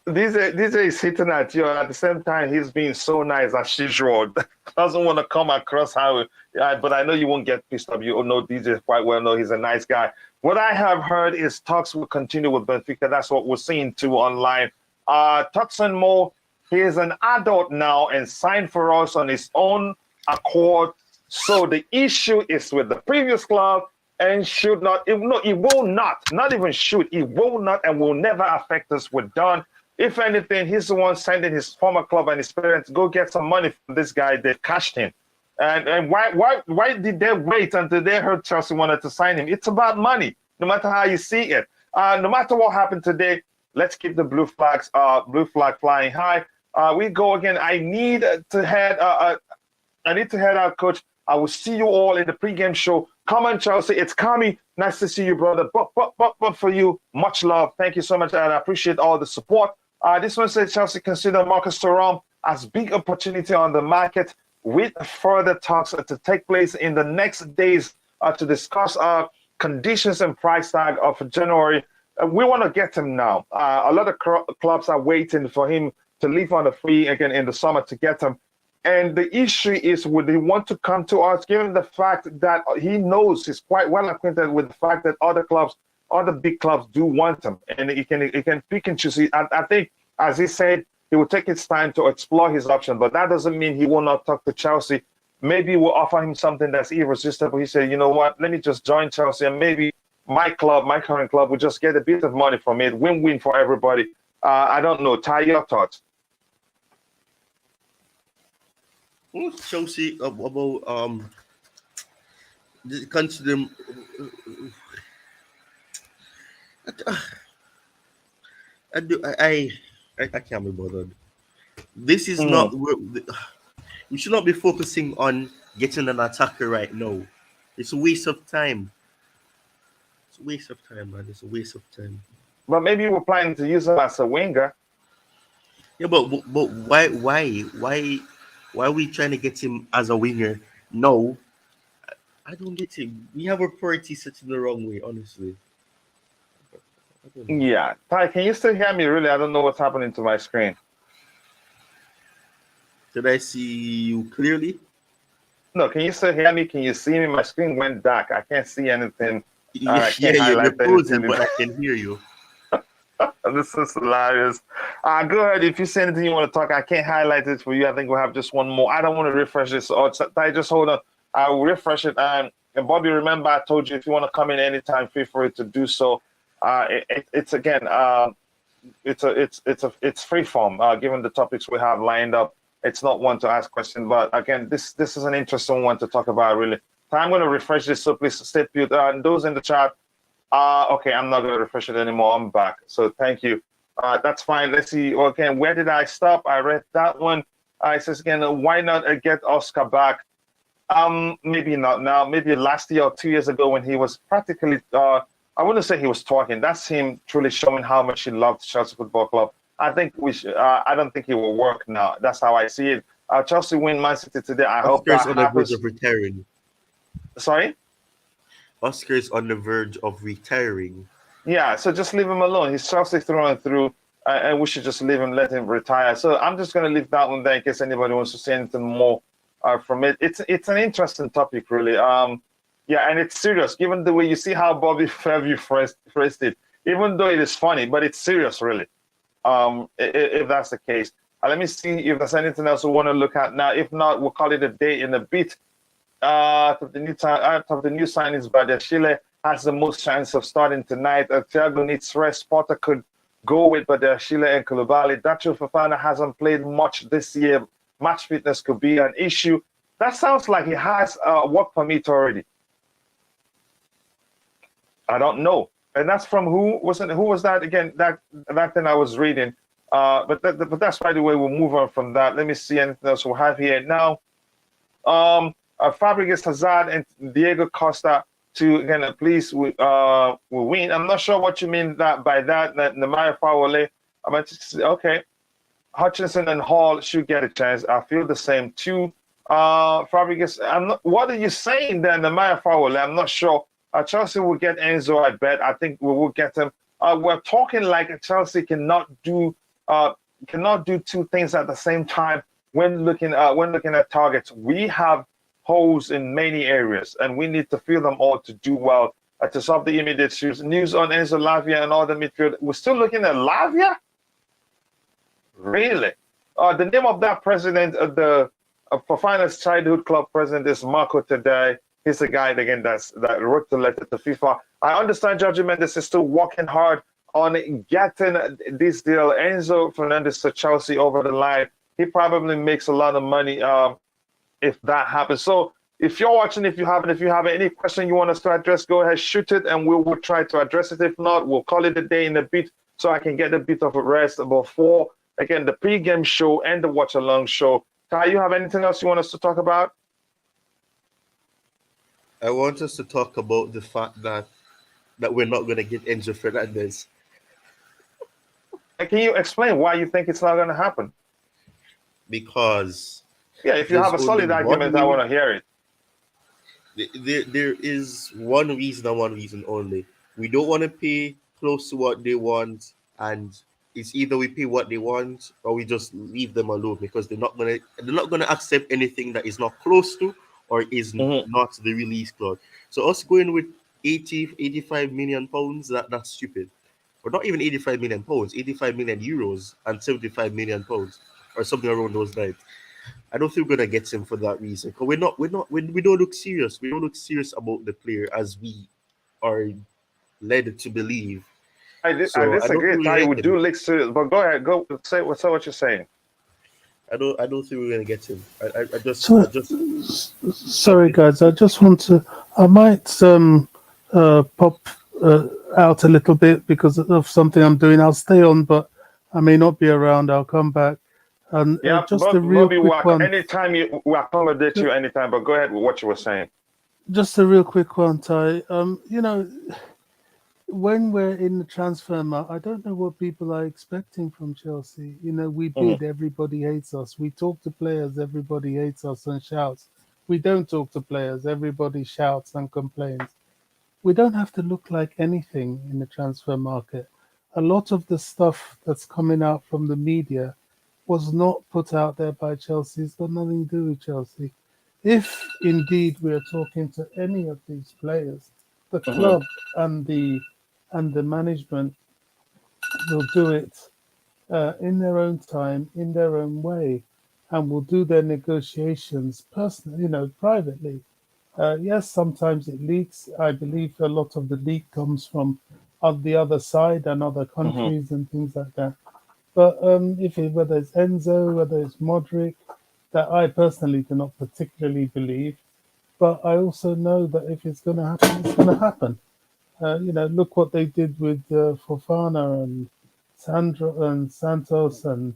DJ is hitting at you. At the same time, he's being so nice as usual. Doesn't want to come across how, but I know you won't get pissed off. You know DJ quite well. Know he's a nice guy. What I have heard is talks will continue with Benfica. That's what we're seeing too online. Tutson Mo, he is an adult now and signed for us on his own accord. So the issue is with the previous club and should not. It will not even should. It will not and will never affect us. We're done. If anything, he's the one sending his former club and his parents go get some money from this guy. They cashed him. And why did they wait until they heard Chelsea wanted to sign him? It's about money, no matter how you see it. No matter what happened today, let's keep the blue flag flying high. We go again. I need to head out, coach. I will see you all in the pregame show. Come on, Chelsea. It's coming. Nice to see you, brother. But for you, much love. Thank you so much, and I appreciate all the support. This one says Chelsea consider Marcus Thuram as big opportunity on the market with further talks to take place in the next days to discuss conditions and price tag of January. We want to get him now. A lot of clubs are waiting for him to leave on the free again in the summer to get him. And the issue is, would he want to come to us, given the fact that he knows, he's quite well acquainted with the fact that other big clubs do want him, and he can pick and choose. I think, as he said, he will take his time to explore his option, but that doesn't mean he will not talk to Chelsea. Maybe we'll offer him something that's irresistible. He said, you know what, let me just join Chelsea, and maybe my current club, will just get a bit of money from it. Win-win for everybody. I don't know. Ty, your thoughts? Chelsea about consider. I can't be bothered. This is not. We should not be focusing on getting an attacker right now. It's a waste of time. It's a waste of time, man. It's a waste of time. But maybe we're planning to use him as a winger. Yeah, but why are we trying to get him as a winger? No, I don't get it. We have our priorities set in the wrong way, honestly. Yeah. Ty, can you still hear me? Really, I don't know what's happening to my screen. Did I see you clearly? No, can you still hear me? Can you see me? My screen went dark. I can't see anything. You're frozen, but I can hear you. This is hilarious. Go ahead. If you say anything you want to talk, I can't highlight it for you. I think we'll have just one more. I don't want to refresh this. Just hold on. I'll refresh it. And Bobby, remember I told you if you want to come in anytime, feel free to do so. It's again, it's free form. Given the topics we have lined up, it's not one to ask questions. But again, this is an interesting one to talk about. Really, so I'm going to refresh this. So please stay put. Those in the chat. Okay, I'm not going to refresh it anymore. I'm back. So thank you. That's fine. Let's see. Okay, where did I stop? I read that one. It says again, why not get Oscar back? Maybe not now. Maybe last year or 2 years ago when he was practically. I wouldn't say he was talking. That's him truly showing how much he loved Chelsea Football Club. I think we should. I don't think he will work now. That's how I see it. Chelsea win Man City today. I hope that happens. Of retiring. Sorry. Oscar is on the verge of retiring. Yeah, so just leave him alone. He's Chelsea through and through, and we should just leave him, let him retire. So I'm just going to leave that one there in case anybody wants to say anything more from it. It's an interesting topic, really. Yeah, and it's serious, given the way you see how Bobby Fairview phrased it. Even though it is funny, but it's serious, really. If that's the case. Let me see if there's anything else we want to look at now. If not, we'll call it a day in a bit. Out of the new signings, but Chile has the most chance of starting tonight. Thiago needs rest. Porter could go with Chile and Koulibaly. Datro Fofana hasn't played much this year. Match fitness could be an issue. That sounds like he has a work permit already. I don't know. And that's from who? Who was that again? That thing I was reading. But that's by the way. We'll move on from that. Let me see anything else we'll have here now. Fabregas, Hazard, and Diego Costa to again please will win. I'm not sure what you mean by that. Nemanja Fawole. Okay. Hutchinson and Hall should get a chance. I feel the same too. Fabregas. What are you saying then, Nemanja Fawole? I'm not sure. Chelsea will get Enzo, I bet. I think we will get him. We're talking like Chelsea cannot do two things at the same time when looking at targets. We have holes in many areas, and we need to fill them all to do well to solve the immediate issues. News on Enzo Lavia and all the midfield. We're still looking at Lavia? Really? The name of that president of the Fofana's childhood club president is Marco Tadei. He's the guy again that wrote the letter to FIFA. I understand Jorge Mendes is still working hard on getting this deal, Enzo Fernandez to Chelsea, over the line. He probably makes a lot of money if that happens. So if you're watching, if you have any question you want us to address, go ahead, shoot it, and we will try to address it. If not, we'll call it a day in a bit so I can get a bit of a rest before, again, the pre-game show and the watch-along show. Ty, you have anything else you want us to talk about? I want us to talk about the fact that we're not going to get Enzo Fernandez. Can you explain why you think it's not going to happen? Because if you have a solid argument, I want to hear it. There is one reason and one reason only. We don't want to pay close to what they want, and it's either we pay what they want or we just leave them alone, because they're not gonna accept anything that is not close to or is not the release clause. So us going with 85 million pounds, that's stupid. Or not even 85 million pounds, 85 million euros and 75 million pounds or something around those lines. I don't think we're gonna get him for that reason. Because we don't look serious. We don't look serious about the player as we are led to believe. I disagree. I would do look serious, but go ahead, say what you're saying. I don't think we're gonna get him. Sorry guys, I might pop out a little bit because of something I'm doing. I'll stay on, but I may not be around. I'll come back. And just a real quick one. Anytime we accommodate you anytime, but go ahead with what you were saying. Just a real quick one, Ty. When we're in the transfer market, I don't know what people are expecting from Chelsea. We bid, everybody hates us. We talk to players, everybody hates us and shouts. We don't talk to players, everybody shouts and complains. We don't have to look like anything in the transfer market. A lot of the stuff that's coming out from the media was not put out there by Chelsea. It's got nothing to do with Chelsea. If indeed we're talking to any of these players, the club and the management will do it in their own time, in their own way, and will do their negotiations personally, privately. Yes, sometimes it leaks. I believe a lot of the leak comes from the other side and other countries and things like that. But whether it's Enzo, whether it's Mudryk, that I personally do not particularly believe. But I also know that if it's going to happen, it's going to happen. Look what they did with Fofana and Sandro and Santos and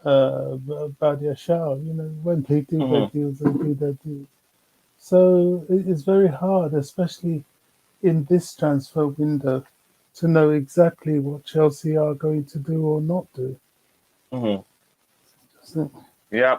Badiashile. When they do their deals, they do their deals. So it is very hard, especially in this transfer window, to know exactly what Chelsea are going to do or not do. Yeah.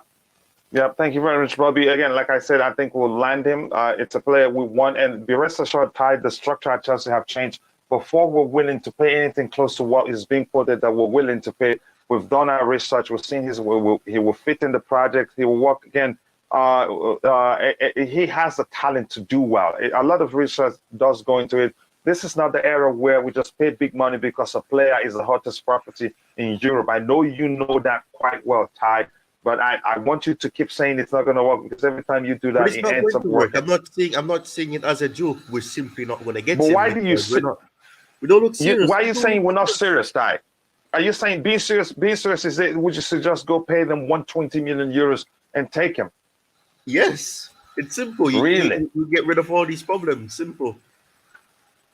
Yeah, thank you very much, Bobby. Again, like I said, I think we'll land him. It's a player we want, and be rest assured, Ty, the structure at Chelsea have changed. Before we're willing to pay anything close to what is being quoted that we're willing to pay, we've done our research. We've seen he will fit in the project. He will work again. He has the talent to do well. A lot of research does go into it. This is not the era where we just pay big money because a player is the hottest property in Europe. I know you know that quite well, Ty. But I want you to keep saying it's not going to work because every time you do that, But it's it not ends going up to work. working. I'm not saying it as a joke. We're simply not going to get But him why do you because we don't look serious. why are you saying we're not serious, Ty? Are you saying being serious? Being serious is it? Would you suggest go pay them 120 million euros and take him? Yes, it's simple. Really? You get rid of all these problems. Simple.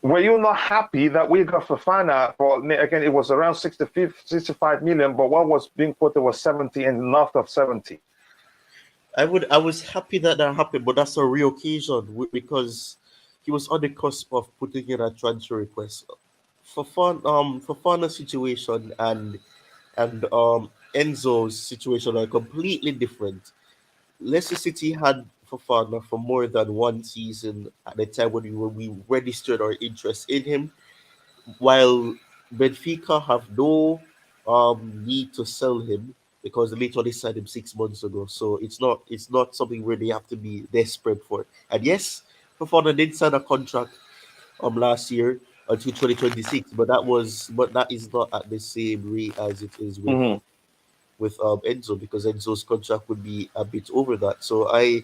Were you not happy that we got Fofana for, again, it was around 65 million, but what was being quoted was 70 and north of 70? I was happy that happened, but that's a rare occasion because he was on the cusp of putting in a transfer request. Fofana's situation and Enzo's situation are completely different. Leicester City had Fofana for more than one season at the time when we registered our interest in him, while Benfica have no need to sell him because they literally signed him 6 months ago. So it's not something where they have to be desperate for. And yes, Fofana did sign a contract last year until 2026, but that is not at the same rate as it is Mm-hmm. with Enzo, because Enzo's contract would be a bit over that. So I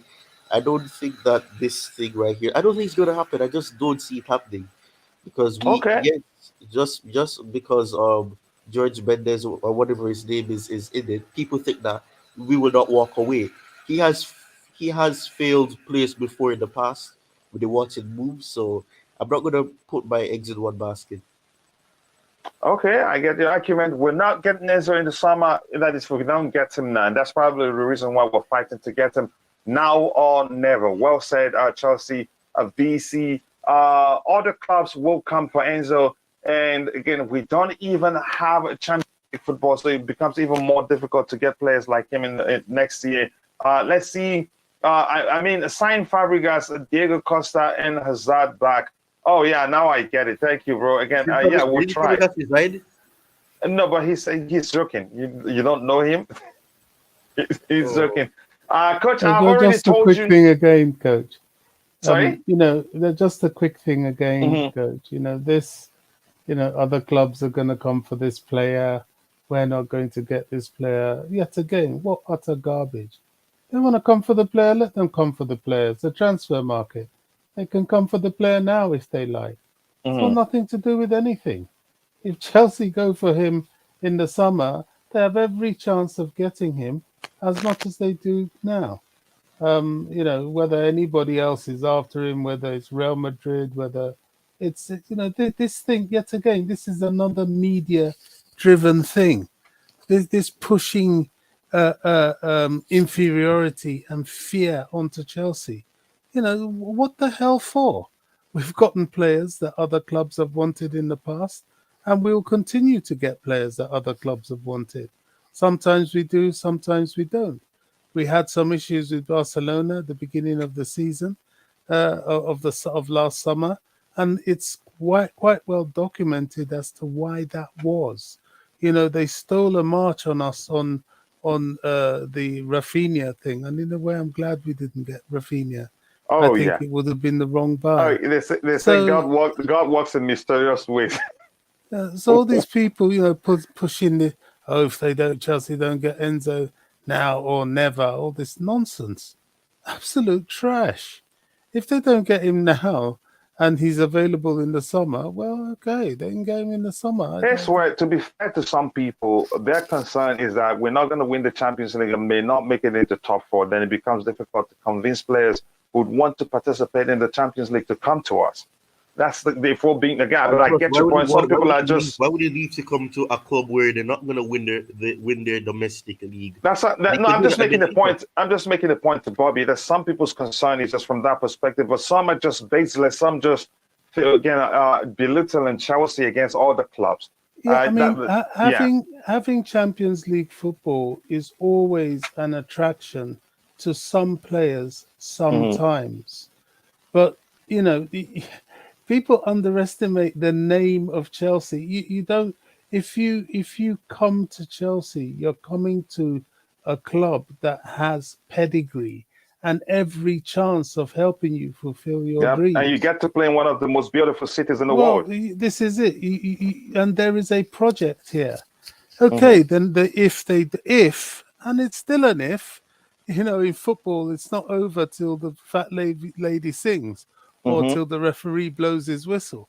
don't think that this thing right here, I don't think it's gonna happen. I just don't see it happening because Okay. yes, just because George Mendes or whatever his name is in it, people think that we will not walk away. He has he has failed players before in the past with the watching moves, so I'm not gonna put my eggs in one basket. Okay, I get the argument. We're not getting Enzo in the summer. That is, if we don't get him now. And that's probably the reason why we're fighting to get him now or never. Well said, Chelsea, VC. Other clubs will come for Enzo. And again, we don't even have a Champions League football, so it becomes even more difficult to get players like him in next year. Let's see. I mean, sign Fabregas, Diego Costa, and Hazard back. Oh yeah, now I get it. Thank you, bro. Again, yeah, we'll try. No, but he's joking. You don't know him. He's joking. Coach, I've already Just a told quick you. thing again, Coach. Sorry. Just a quick thing again, Mhm. Coach. Other clubs are going to come for this player. We're not going to get this player. Yet again, what utter garbage. They want to come for the player, let them come for the player. It's a transfer market. They can come for the player now if they like. It's got Mhm. nothing to do with anything. If Chelsea go for him in the summer, they have every chance of getting him as much as they do now. Whether anybody else is after him, whether it's Real Madrid, whether this thing, yet again, this is another media driven thing. This pushing inferiority and fear onto Chelsea. What the hell for? We've gotten players that other clubs have wanted in the past, and we'll continue to get players that other clubs have wanted. Sometimes we do, sometimes we don't. We had some issues with Barcelona at the beginning of the season, of last summer, and it's quite well documented as to why that was. They stole a march on us on the Rafinha thing, and in a way, I'm glad we didn't get Rafinha. I Oh think yeah. it would have been the wrong Oh, buy. they say So, God works in mysterious ways. so all these people, pushing if they don't, Chelsea don't get Enzo now or never, all this nonsense, absolute trash. If they don't get him now and he's available in the summer, well, okay, they can get him in the summer. Here's where, to be fair to some people, their concern is that we're not going to win the Champions League and may not make it into top four. Then it becomes difficult to convince players who would want to participate in the Champions League to come to us. That's before being the guy. But I Plus, get your point. Some people are just. why would he leave to come to a club where they're not gonna win their domestic league? They No, can I'm do just that at making the Benfica. point. I'm just making the point to Bobby that some people's concern is just from that perspective, but some are just baseless. Some just feel again belittling Chelsea against all the clubs. Yeah, I mean, Yeah. having Champions League football is always an attraction to some players Mm-hmm. sometimes. But people underestimate the name of Chelsea. You don't if you come to Chelsea, you're coming to a club that has pedigree and every chance of helping you fulfill your Yep. And you dreams. get to play in one of the most beautiful cities in the Well, world. this is it. And there is a project here. Mm-hmm. Okay, then if and it's still an if, in football it's not over till the fat lady sings or Mm-hmm. till the referee blows his whistle.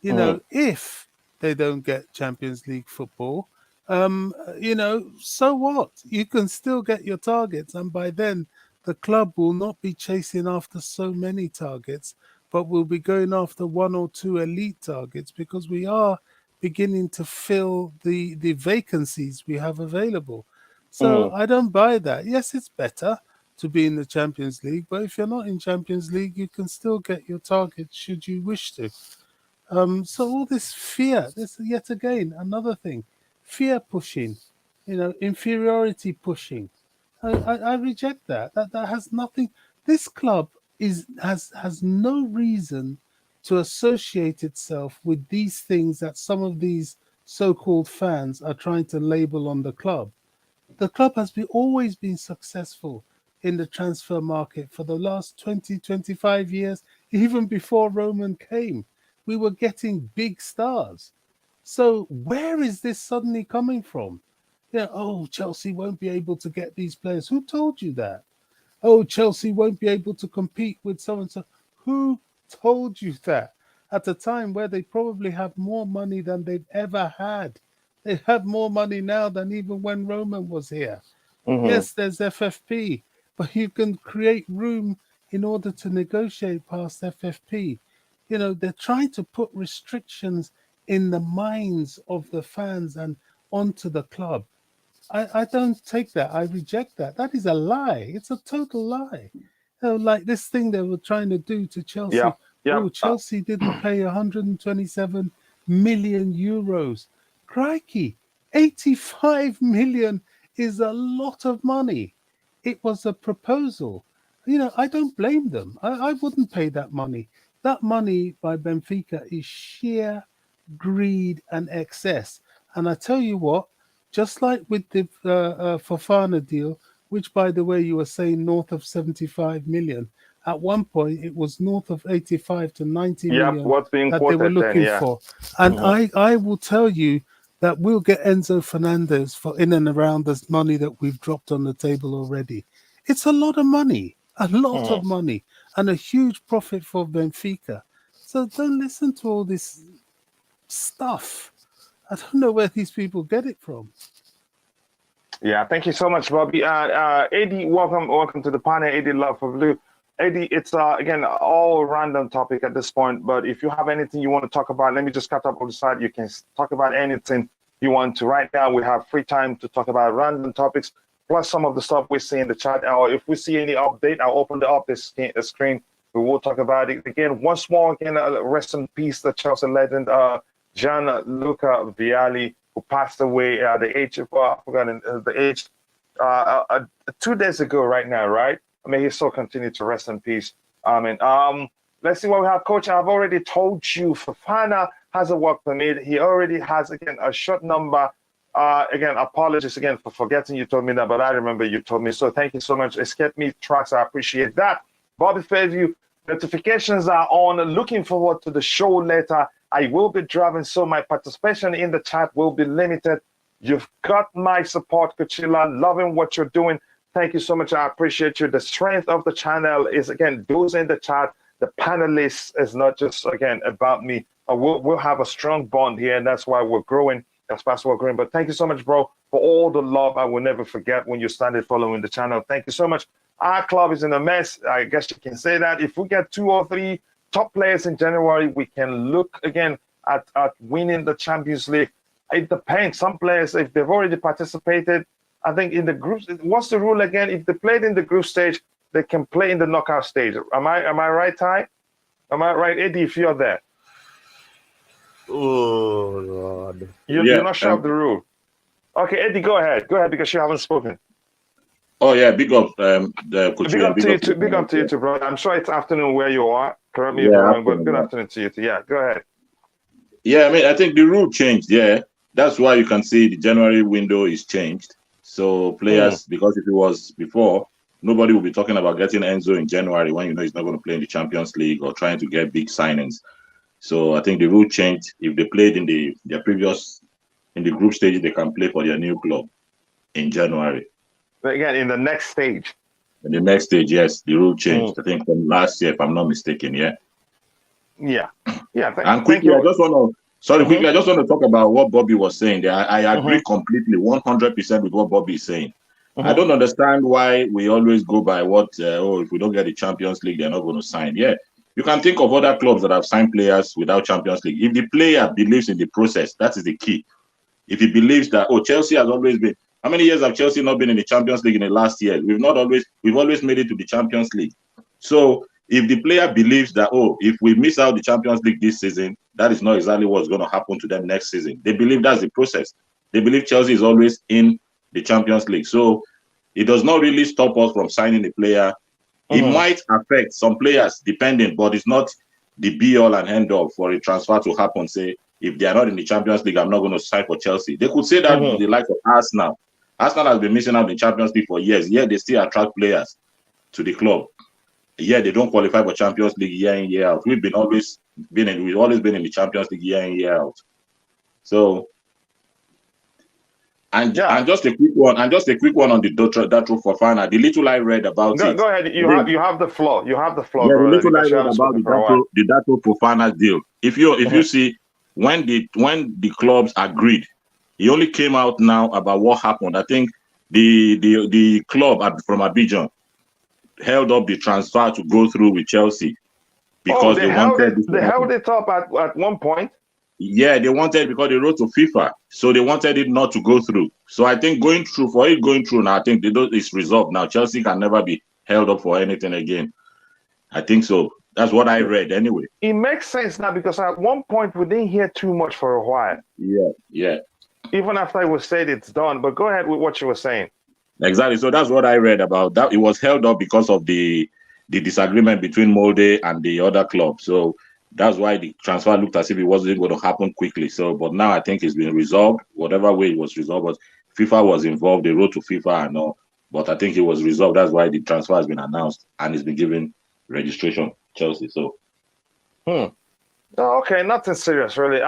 Mm-hmm. If they don't get Champions League football, so what? You can still get your targets, and by then the club will not be chasing after so many targets, but will be going after one or two elite targets because we are beginning to fill the vacancies we have available. So Mm-hmm. I don't buy that. Yes, it's better to be in the Champions League, but if you're not in Champions League, you can still get your target should you wish to. So all this fear, this yet again another thing, fear pushing, inferiority pushing. I reject that. That has nothing. This club has no reason to associate itself with these things that some of these so-called fans are trying to label on the club. The club has always been successful in the transfer market for the last 20, 25 years, even before Roman came. We were getting big stars. So where is this suddenly coming from? Oh, Chelsea won't be able to get these players. Who told you that? Oh, Chelsea won't be able to compete with so and so. Who told you that? At a time where they probably have more money than they've ever had. They have more money now than even when Roman was here. Mm-hmm. Yes, there's FFP, but you can create room in order to negotiate past FFP. They're trying to put restrictions in the minds of the fans and onto the club. I don't take that. I reject that. That is a lie. It's a total lie. Like this thing they were trying to do to Yep. Chelsea. Yep. Oh, Chelsea didn't pay 127 million euros. Crikey, 85 million is a lot of money. It was a proposal. I don't blame them. I wouldn't pay that money. That money by Benfica is sheer greed and excess. And I tell you what, just like with the Fofana deal, which, by the way, you were saying north of 75 million. At one point, it was north of 85 to 90 Yep. million What's being that they were quoted then? looking Yeah. for. And Mm-hmm. I will tell you that we'll get Enzo Fernandez for in and around the money that we've dropped on the table already. It's a lot Mm-hmm. of money, and a huge profit for Benfica. So don't listen to all this stuff. I don't know where these people get it from. Yeah, thank you so much, Bobby. Eddie, welcome to the panel. Eddie Love for Blue. Eddie, it's again all random topic at this point, but if you have anything you want to talk about, let me just cut up on the side. You can talk about anything you want to. Right now, we have free time to talk about random topics, plus some of the stuff we see in the chat. Or if we see any update, I'll open this screen. We will talk about it again. Once more, again, rest in peace, the Chelsea legend, Gianluca Vialli, who passed away at the age of, I forgot the age, 2 days ago right now, right? May his soul continue to rest in peace. Let's see what we have, Coach. I've already told you Fofana has a work permit. He already has, again, a short number. Again, apologies again for forgetting you told me that, but I remember you told me. So thank you so much. Escape Me Tracks, I appreciate that. Bobby Fairview, notifications are on. Looking forward to the show later. I will be driving, so my participation in the chat will be limited. You've got my support, Kuchila. Loving what you're doing. Thank you so much. I appreciate you. The strength of the channel is, again, those in the chat. The panelists is not just, again, about me. We'll have a strong bond here, and that's why we're growing. That's fast we're growing. But thank you so much, bro, for all the love. I will never forget when you started following the channel. Thank you so much. Our club is in a mess. I guess you can say that. If we get 2 or 3 top players in January, we can look again at winning the Champions League. It depends. Some players, if they've already participated, I think in the groups, what's the rule again? If they played in the group stage, they can play in the knockout stage. Am I right, Ty? Am I right, Eddie, if you're there? Oh, Lord. You're not sure of the rule. Okay, Eddie, go ahead. Go ahead because you haven't spoken. Oh yeah, big up the coach. Big up to you too. Big up to you yeah. too, bro. I'm sure it's afternoon where you are. Correct me if I'm Yeah, wrong, but good yeah. afternoon to you too. Yeah, go ahead. Yeah, I mean, I think the rule changed. Yeah, that's why you can see the January window is changed. So players, because if it was before, nobody will be talking about getting Enzo in January when you know he's not going to play in the Champions League or trying to get big signings. So I think the rule changed. If they played in their previous in the group stage, they can play for their new club in January. But again, in the next stage. In the next stage, yes, the rule changed. I think from last year, if I'm not mistaken. Yeah. Yeah. Yeah. And quickly, I just want to quickly, I just want to talk about what Bobby was saying there. I agree completely, 100% with what Bobby is saying. I don't understand why we always go by what, if we don't get the Champions League, they're not going to sign. Yeah, you can think of other clubs that have signed players without Champions League. If the player believes in the process, that is the key. If he believes that, Chelsea has always been, how many years have Chelsea not been in the Champions League in the last year? We've always made it to the Champions League. So if the player believes that, if we miss out the Champions League this season, that is not exactly what's going to happen to them next season. They believe that's the process. They believe Chelsea is always in the Champions League. So it does not really stop us from signing the player. It might affect some players, depending, but it's not the be-all and end-all for a transfer to happen. Say, if they are not in the Champions League, I'm not going to sign for Chelsea. They could say that to the likes of Arsenal. Arsenal has been missing out in the Champions League for years. Yeah, they still attract players to the club. Yeah, they don't qualify for Champions League year in, year out. We've always been in the Champions League year in, year out. So, and just a quick one, on the Datro Fofana. The little I read about it. Go ahead. You have the floor. You have the floor. Yeah, bro, the little I read about the Datro Fofana deal. If you see when the clubs agreed, he only came out now about what happened. I think the club from Abidjan held up the transfer to go through with Chelsea because they held it up at one point. Yeah, they wanted, because they wrote to FIFA, so they wanted it not to go through. So I think going through now, I think it's resolved now. Chelsea can never be held up for anything again. I think so. That's what I read anyway. It makes sense now, because at one point we didn't hear too much for a while. Yeah. Even after it was said it's done. But go ahead with what you were saying. Exactly. So that's what I read about that. It was held up because of the disagreement between Molde and the other club. So that's why the transfer looked as if it wasn't going to happen quickly. So, but now I think it's been resolved, whatever way it was resolved. But FIFA was involved. They wrote to FIFA and all. But I think it was resolved. That's why the transfer has been announced and it's been given registration, Chelsea. So. Okay, nothing serious, really.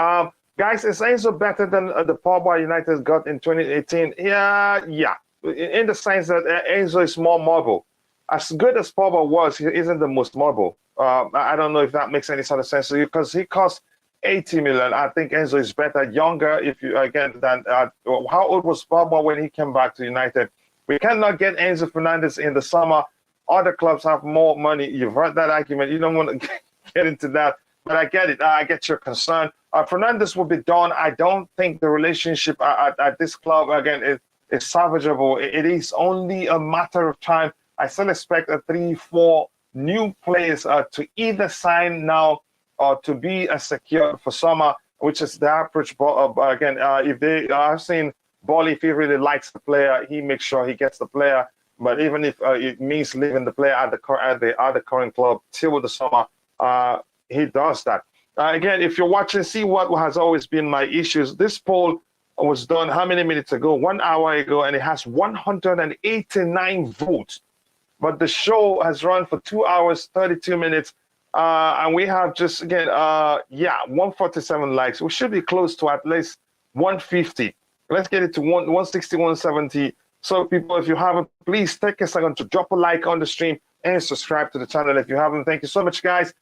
Guys, is Enzo better than the Pogba United got in 2018? Yeah. In the sense that Enzo is more mobile. As good as Pogba was, he isn't the most mobile. I don't know if that makes any sort of sense to you, because he cost 80 million. I think Enzo is better, younger. Than how old was Pogba when he came back to United? We cannot get Enzo Fernandez in the summer. Other clubs have more money. You've heard that argument. You don't want to get into that, but I get it. I get your concern. Fernandez will be done. I don't think the relationship at this club again is salvageable. It is only a matter of time. I still expect 3-4 new players to either sign now or to be secured for summer, which is the approach. Again, I've seen Bolly, if he really likes the player, he makes sure he gets the player. But even if it means leaving the player at the current club till the summer, he does that. Again, if you're watching, see what has always been my issues. This poll was done how many minutes ago? 1 hour ago, and it has 189 votes. But the show has run for 2 hours, 32 minutes. And we have just, again, 147 likes. We should be close to at least 150. Let's get it to 160, 170. So people, if you haven't, please take a second to drop a like on the stream and subscribe to the channel if you haven't. Thank you so much, guys.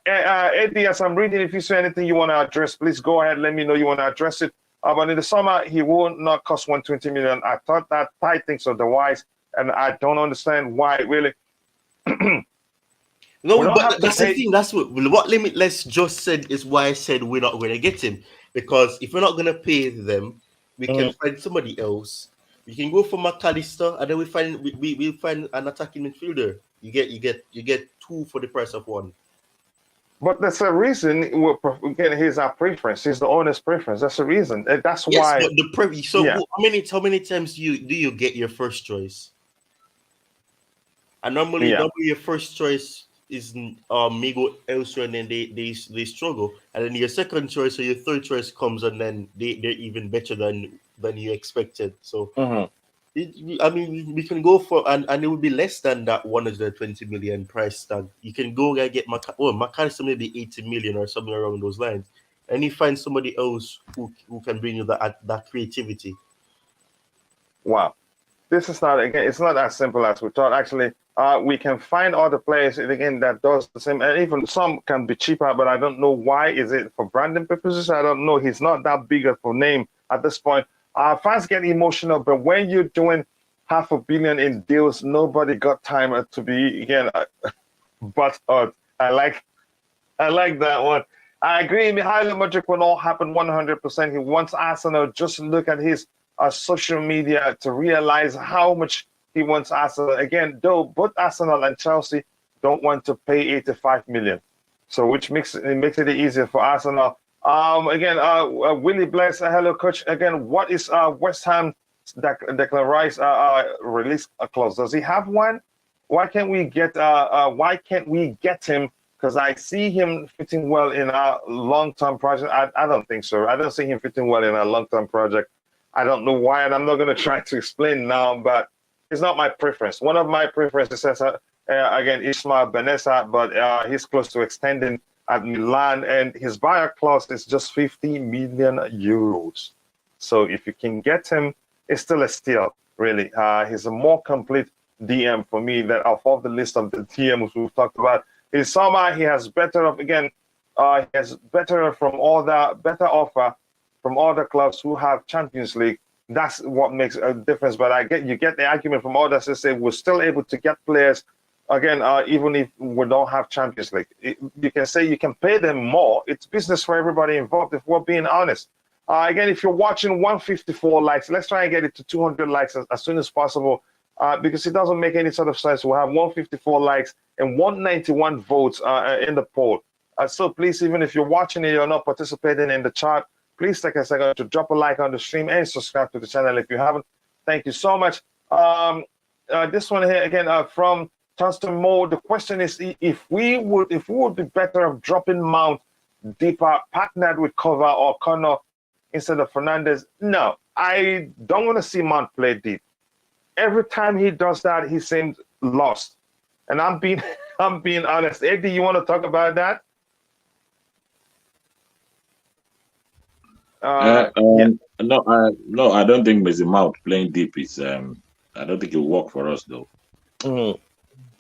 Eddie, as I'm reading, if you see anything you want to address, please go ahead. Let me know you want to address it. But in the summer, he will not cost 120 million. I thought that I think otherwise, and I don't understand why, really. No, but that's the thing. That's what Limitless just said is why I said we're not going to get him. Because if we're not going to pay them, we can find somebody else. We can go for McAllister, and then we'll find an attacking midfielder. You get two for the price of one. But that's a reason. Again, here's our preference. He's the owner's preference. That's the reason. That's why. But how many times do you get your first choice? And normally your first choice is may go elsewhere, and then they struggle, and then your second choice or your third choice comes, and then they're even better than you expected. So I mean, we can go for and it would be less than that 120 million price tag. You can go and get Mykhailo maybe 80 million or something around those lines, and you find somebody else who can bring you that creativity. Wow. This is not, again, it's not as simple as we thought. Actually, we can find other players, again, that does the same, and even some can be cheaper, but I don't know why. Is it for branding purposes? I don't know. He's not that big of a name at this point. Fans get emotional, but when you're doing $500 million in deals, nobody got time to be, again, but I like that one. I agree. Mykhailo Mudryk will not happen 100%. He wants Arsenal. Just look at his social media to realize how much he wants Arsenal. Again, though, both Arsenal and Chelsea don't want to pay 85 million, so which makes it easier for Arsenal. Again, Willie Bless, hello, coach. Again, what is West Ham Declan Rice release clause? Does he have one? Why can't we get him? Because I see him fitting well in a long-term project. I don't think so. I don't see him fitting well in a long-term project. I don't know why, and I'm not going to try to explain now, but it's not my preference. One of my preferences is, again, Ismail Benessa, but he's close to extending at Milan, and his buyer clause is just 50 million euros. So if you can get him, it's still a steal, really. He's a more complete DM for me than of all the list of the DMs we've talked about. In summer, he has better of, again, he has better from all the better offer from other clubs who have Champions League. That's what makes a difference. But you get the argument from others to say we're still able to get players, again, even if we don't have Champions League. You can say you can pay them more. It's business for everybody involved, if we're being honest. Again, if you're watching 154 likes, let's try and get it to 200 likes as soon as possible, because it doesn't make any sort of sense. We'll have 154 likes and 191 votes in the poll. So please, even if you're watching it, you're not participating in the chat, please take a second to drop a like on the stream and subscribe to the channel if you haven't. Thank you so much. This one here again from Tunstall Mo. The question is if we would be better off dropping Mount deeper, partnered with Cover or Connor instead of Fernandez. No, I don't want to see Mount play deep. Every time he does that, he seems lost. And I'm being honest. Eddie, you want to talk about that? Yeah. No, I don't think Mason Mount playing deep is. I don't think it will work for us though.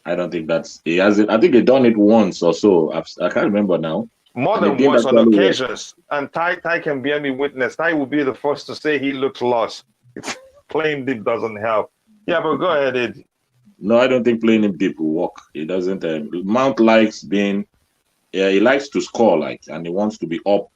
I don't think he has it. I think they done it once or so. I can't remember now. More than once on occasions. And Ty can bear me witness. Ty will be the first to say he looks lost. Playing deep doesn't help. Yeah, but go ahead, Eddie. No, I don't think playing him deep will work. It doesn't. Mount likes being. Yeah, he likes to score and he wants to be up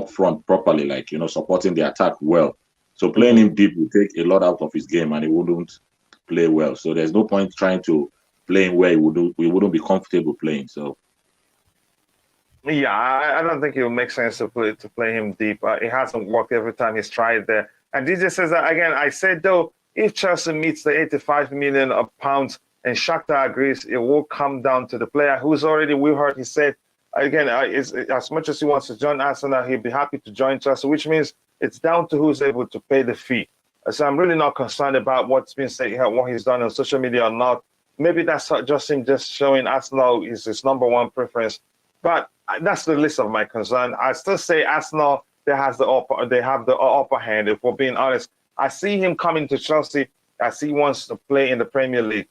front properly, supporting the attack well. So playing him deep will take a lot out of his game and he wouldn't play well. So there's no point trying to play him where we wouldn't be comfortable playing. So yeah, I don't think it would make sense to play him deep. It hasn't worked every time he's tried there. And DJ says that again. I said though, if Chelsea meets the 85 million pounds and Shakhtar agrees, it will come down to the player who's already. We heard he said. Again, as much as he wants to join Arsenal, he'd be happy to join Chelsea, which means it's down to who's able to pay the fee. So I'm really not concerned about what's been said, what he's done on social media or not. Maybe that's just him just showing Arsenal is his number one preference. But that's the least of my concern. I still say Arsenal, they have the upper hand, if we're being honest. I see him coming to Chelsea. I see he wants to play in the Premier League.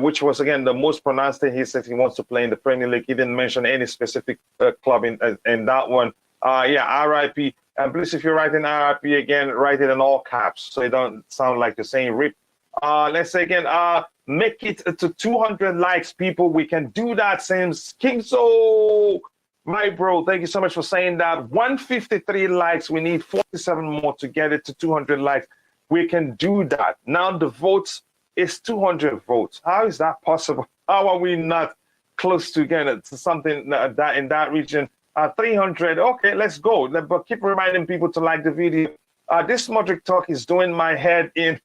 Which was, again, the most pronounced thing. He said he wants to play in the Premier League. He didn't mention any specific club in that one. Yeah, RIP. And please, if you're writing RIP again, write it in all caps so it don't sound like you're saying RIP. Let's say again, make it to 200 likes, people. We can do that, Sims. Kingso, my bro, thank you so much for saying that. 153 likes. We need 47 more to get it to 200 likes. We can do that. Now the votes. It's 200 votes. How is that possible? How are we not close to again to something that in that region? 300. Okay, let's go. But keep reminding people to like the video. This Mudryk talk is doing my head in.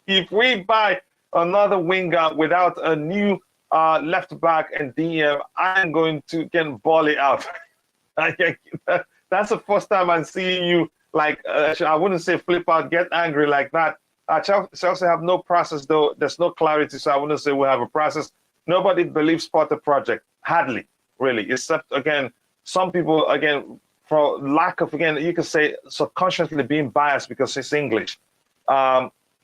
If we buy another winger without a new left back and DM, I'm going to get Bolly out. That's the first time I'm seeing you, like, I wouldn't say flip out, get angry like that. Chelsea have no process, though. There's no clarity, so I wouldn't say we have a process. Nobody believes Potter project, hardly, really, except, again, some people, again, for lack of, again, you could say subconsciously being biased because it's English.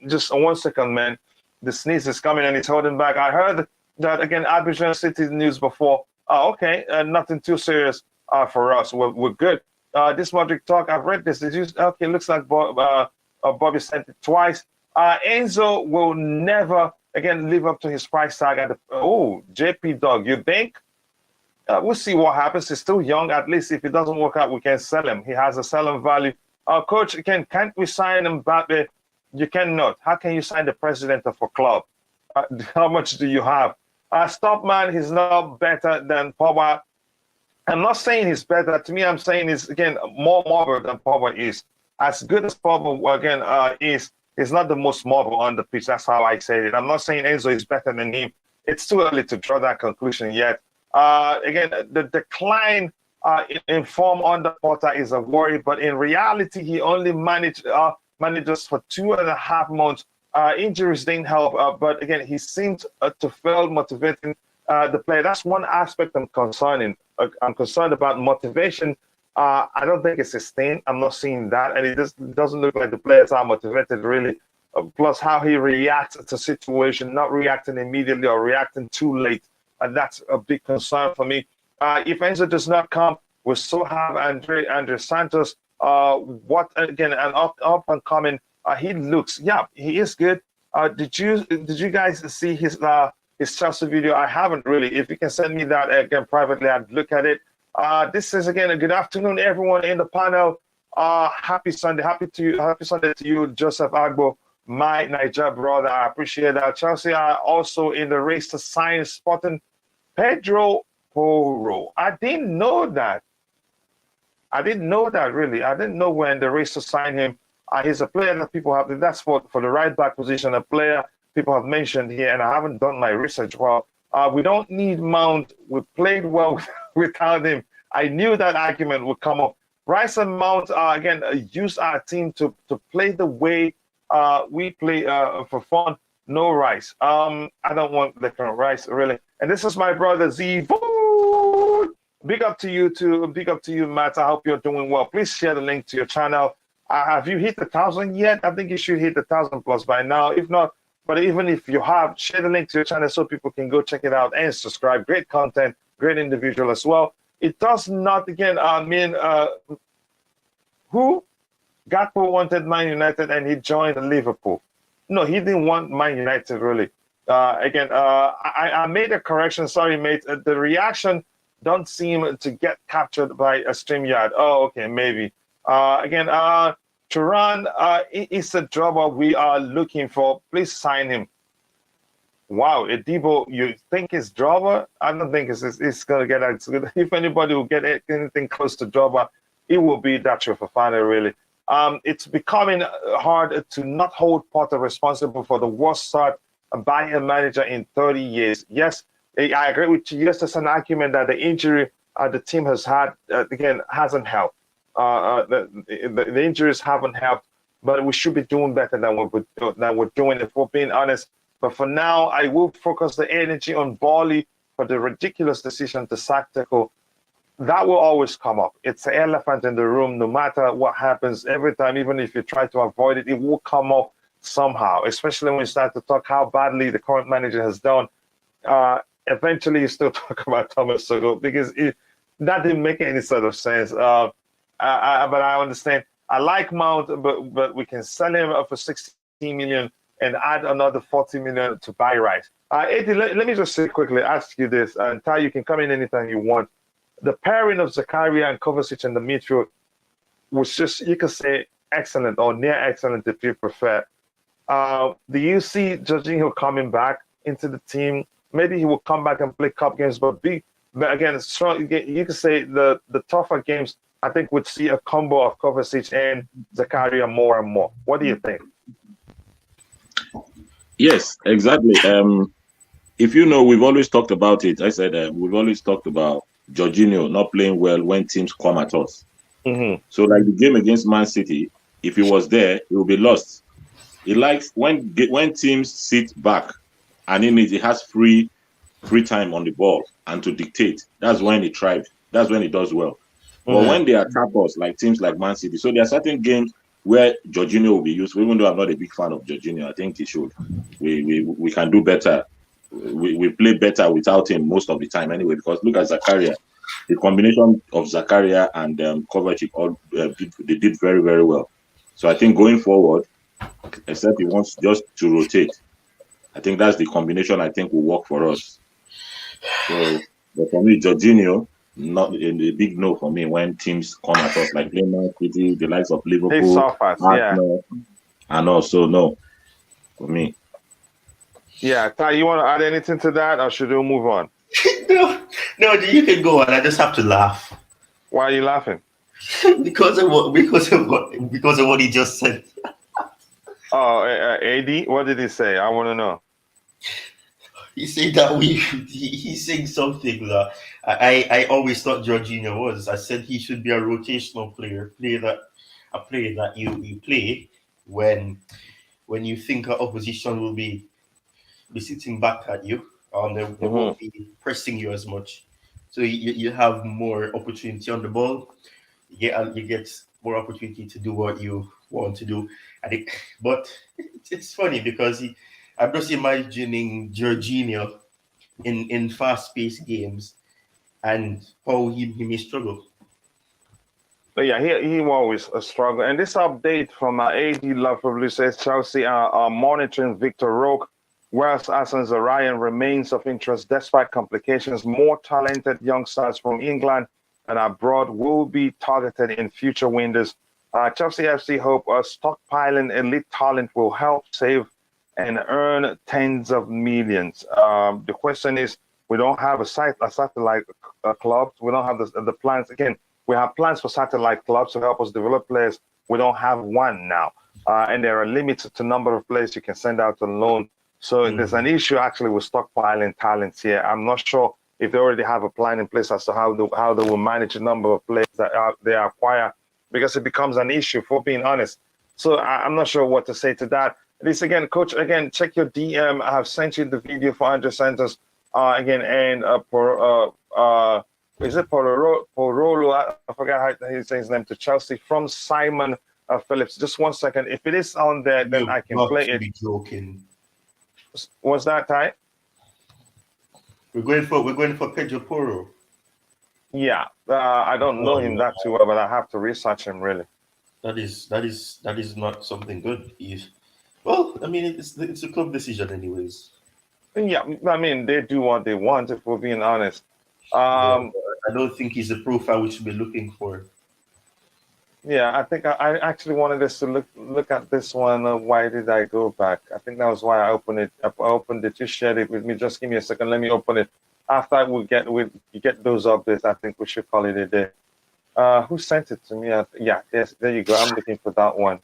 Just 1 second, man. The sneeze is coming and it's holding back. I heard that, again, Abidjan City news before. Oh, okay, nothing too serious for us. We're good. This Mudryk talk, I've read this. Okay, looks like Bobby sent it twice. Enzo will never, again, live up to his price tag. JP Dog, you think? We'll see what happens. He's still young. At least if it doesn't work out, we can sell him. He has a selling value. Coach, can't we sign Mbappe? You cannot. How can you sign the president of a club? How much do you have? Stopman, he's not better than Pogba. I'm not saying he's better. To me, I'm saying he's, again, more mobile than Pogba is. As good as Pogba, again, is not the most mobile on the pitch. That's how I say it. I'm not saying Enzo is better than him. It's too early to draw that conclusion yet. Again, the decline in form under Potter is a worry, but in reality, he only manages for 2.5 months. Injuries didn't help, but again, he seemed to fail motivating the player. That's one aspect I'm concerned about motivation. I don't think it's sustained. I'm not seeing that, and it just doesn't look like the players are motivated really. Plus, how he reacts to situation, not reacting immediately or reacting too late, and that's a big concern for me. If Enzo does not come, we still have Andre Santos. What again? An up and coming. He looks, yeah, he is good. Did you guys see his Chelsea video? I haven't really. If you can send me that again privately, I'd look at it. This is again a good afternoon, everyone in the panel. Happy Sunday, happy Sunday to you, Joseph Agbo, my Niger brother. I appreciate that. Chelsea are also in the race to sign Sporting Pedro Porro. I didn't know that really. I didn't know we're in the race to sign him. He's a player that people have. That's for the right back position. A player people have mentioned here, and I haven't done my research well. We don't need Mount. We played well without him. I knew that argument would come up. Rice and Mount again use our team to play the way we play for fun. No Rice. I don't want the current Rice really. And this is my brother Z. Big up to you too. Big up to you, Matt. I hope you're doing well. Please share the link to your channel. Have you hit 1,000 yet? I think you should hit 1,000 plus by now. If not, but even if you have, share the link to your channel so people can go check it out and subscribe. Great content, great individual as well. It does not, again, mean who? Gatpo wanted Man United and he joined Liverpool. No, he didn't want Man United, really. I made a correction. Sorry, mate. The reaction don't seem to get captured by a StreamYard. Oh, okay, maybe. Thuram is a driver we are looking for. Please sign him. Wow, Edibo, you think it's driver? I don't think it's going to get that. If anybody will get anything close to driver, it will be Datro Fofana, really. It's becoming hard to not hold Potter responsible for the worst start by a manager in 30 years. Yes, I agree with you. Yes, there's an argument that the injury the team has had, again, hasn't helped. The injuries haven't helped, but we should be doing better than we're doing, if we're being honest. But for now, I will focus the energy on Bali for the ridiculous decision to sack Teco. That will always come up. It's an elephant in the room. No matter what happens, every time, even if you try to avoid it, it will come up somehow, especially when you start to talk how badly the current manager has done. Eventually, you still talk about Thomas Tuchel because that didn't make any sort of sense. But I understand. I like Mount, but we can sell him for 16 million and add another 40 million to buy Rice. Eddie, let me just quickly ask you this, and Ty, you can come in anytime you want. The pairing of Zakaria and Kovacic in the midfield was just, you could say, excellent or near excellent if you prefer. Do you see Jorginho coming back into the team? Maybe he will come back and play cup games, but again, strong. You could say the tougher games, I think, would see a combo of Kovacic and Zakaria more and more. What do you think? Yes, exactly. If you know, we've always talked about it. I said we've always talked about Jorginho not playing well when teams come at us. Mm-hmm. So, like the game against Man City, if he was there, he will be lost. He likes when teams sit back, and he has free time on the ball and to dictate. That's when he thrives. That's when he does well. But Mm-hmm. when they attack us, like teams like Man City, so there are certain games where Jorginho will be useful. Even though I'm not a big fan of Jorginho, I think he should. We can do better. We play better without him most of the time anyway. Because look at Zakaria, the combination of Zakaria and Kovacic all they did very very well. So I think going forward, except he wants just to rotate, I think that's the combination I think will work for us. So, but for me, Jorginho, not a big no for me when teams come at us like Man City, the likes of He Liverpool, suffers, yeah. Arsenal, and also no for me. Yeah, Ty, you want to add anything to that, or should we move on? No, you can go on. I just have to laugh Why are you laughing? because of what he just said. Oh, AD, what did he say? I want to know. He said that he's saying something that I always thought Jorginho was. I said he should be a rotational player, a player that you play when you think an opposition will be sitting back at you. They Mm-hmm. won't be pressing you as much, so you have more opportunity on the ball. You get more opportunity to do what you want to do. But it's funny because I'm just imagining Jorginho in fast-paced games and how he may struggle. But yeah, he always struggle. And this update from AD Love probably says Chelsea are monitoring Victor Roque, whilst Arsene Ryan remains of interest despite complications. More talented youngsters from England and abroad will be targeted in future windows. Chelsea FC hope stockpiling elite talent will help save and earn tens of millions. The question is, we don't have a satellite club. We don't have the plans. Again, we have plans for satellite clubs to help us develop players. We don't have one now. And there are limits to number of players you can send out on loan. So there's an issue actually with stockpiling talents here. I'm not sure if they already have a plan in place as to how they will manage the number of players that they acquire, because it becomes an issue, for being honest. So I'm not sure what to say to that. This again, coach, again, check your DM. I have sent you the video for Andre Santos again, and is it Porolo? I forgot how he says his name, to Chelsea from Simon Phillips. Just 1 second. If it is on there, then I can play it. Be joking. Was that tight? We're going for Pedro Porro. Yeah, I don't know him that too well, but I have to research him really. That is not something good. Well, I mean, it's a club decision, anyways. Yeah, I mean, they do what they want, if we're being honest. I don't think he's the profile we should be looking for. Yeah, I think I actually wanted us to look at this one. Why did I go back? I think that was why I opened it. I opened it. You shared it with me. Just give me a second. Let me open it. After we get those updates, I think we should call it a day. Who sent it to me? Yeah, yes, there you go. I'm looking for that one.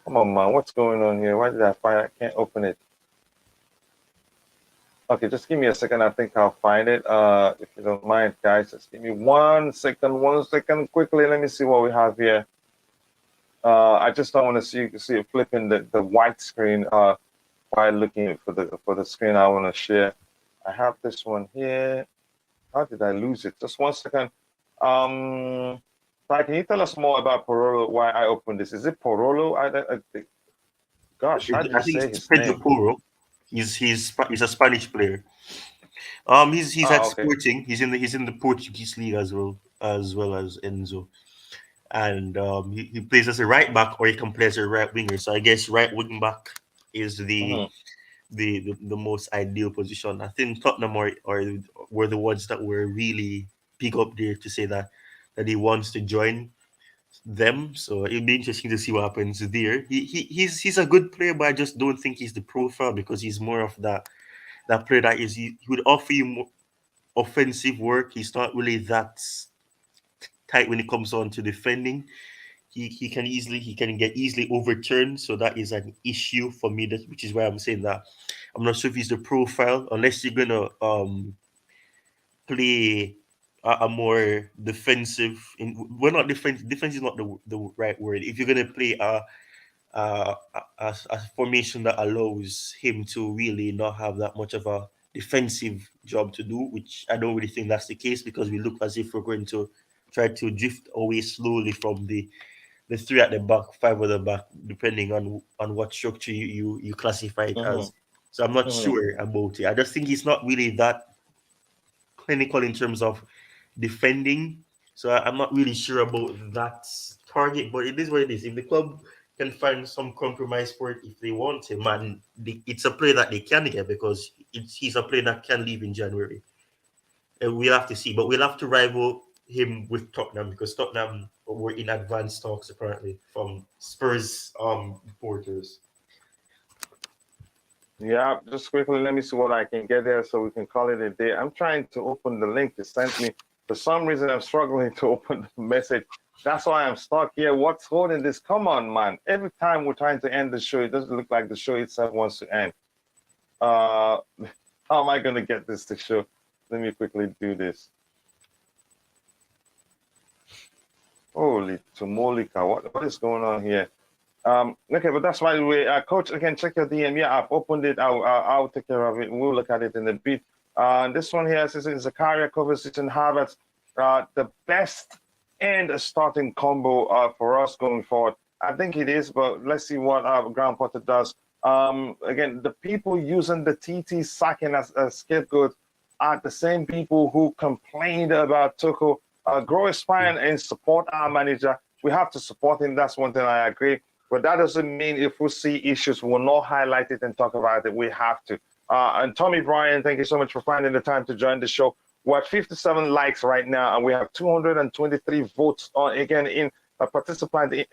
Come on, man. What's going on here? Why did I find I can't open it? Okay, just give me a second. I think I'll find it. If you don't mind, guys, just give me 1 second. 1 second, quickly. Let me see what we have here. I just don't want to see it flipping the white screen while looking for the screen I want to share. I have this one here. How did I lose it? Just 1 second. Can you tell us more about Porolo? Why I opened this? Is it Porolo? I think. Gosh, how do you say his Pedro name? Porro. He's a Spanish player. He's at Okay. Sporting. He's in the Portuguese league as well as Enzo, and he plays as a right back, or he can play as a right winger. So I guess right wing back is the most ideal position. I think Tottenham were the ones that were really big up there to say that he wants to join them. So it'll be interesting to see what happens there. He's a good player, but I just don't think he's the profile, because he's more of that player that he would offer you more offensive work. He's not really that tight when it comes on to defending. he can get easily overturned. So that is an issue for me. Which is why I'm saying that I'm not sure if he's the profile, unless you're gonna play a more defensive. We're not defense. Defense is not the right word. If you're gonna play a formation that allows him to really not have that much of a defensive job to do, which I don't really think that's the case, because we look as if we're going to try to drift away slowly from the three at the back, five at the back, depending on what structure you classify it as. So I'm not sure about it. I just think he's not really that clinical in terms of defending. So I'm not really sure about that target, but it is what it is. If the club can find some compromise for it if they want him, and it's a player that they can get, because he's a player that can leave in January. And we'll have to see, but we'll have to rival him with Tottenham, because Tottenham were in advanced talks apparently from Spurs reporters. Yeah, just quickly, let me see what I can get there so we can call it a day. I'm trying to open the link you sent me. For some reason, I'm struggling to open the message. That's why I'm stuck here. What's holding this? Come on, man. Every time we're trying to end the show, it doesn't look like the show itself wants to end. How am I going to get this to show? Let me quickly do this. Holy Tomolika, what is going on here? Okay, but that's why we, Coach, again, check your DM. Yeah, I've opened it. I'll take care of it. We'll look at it in a bit. This one here says Zakaria covers it in Harvard. The best and starting combo for us going forward. I think it is, but let's see what Graham Potter does. Again, the people using the TT sacking as a scapegoat are the same people who complained about Tuchel. Grow a spine and support our manager. We have to support him. That's one thing I agree. But that doesn't mean if we see issues, we'll not highlight it and talk about it. We have to. And Tommy Bryan, thank you so much for finding the time to join the show. We're at 57 likes right now, and we have 223 votes on again in participating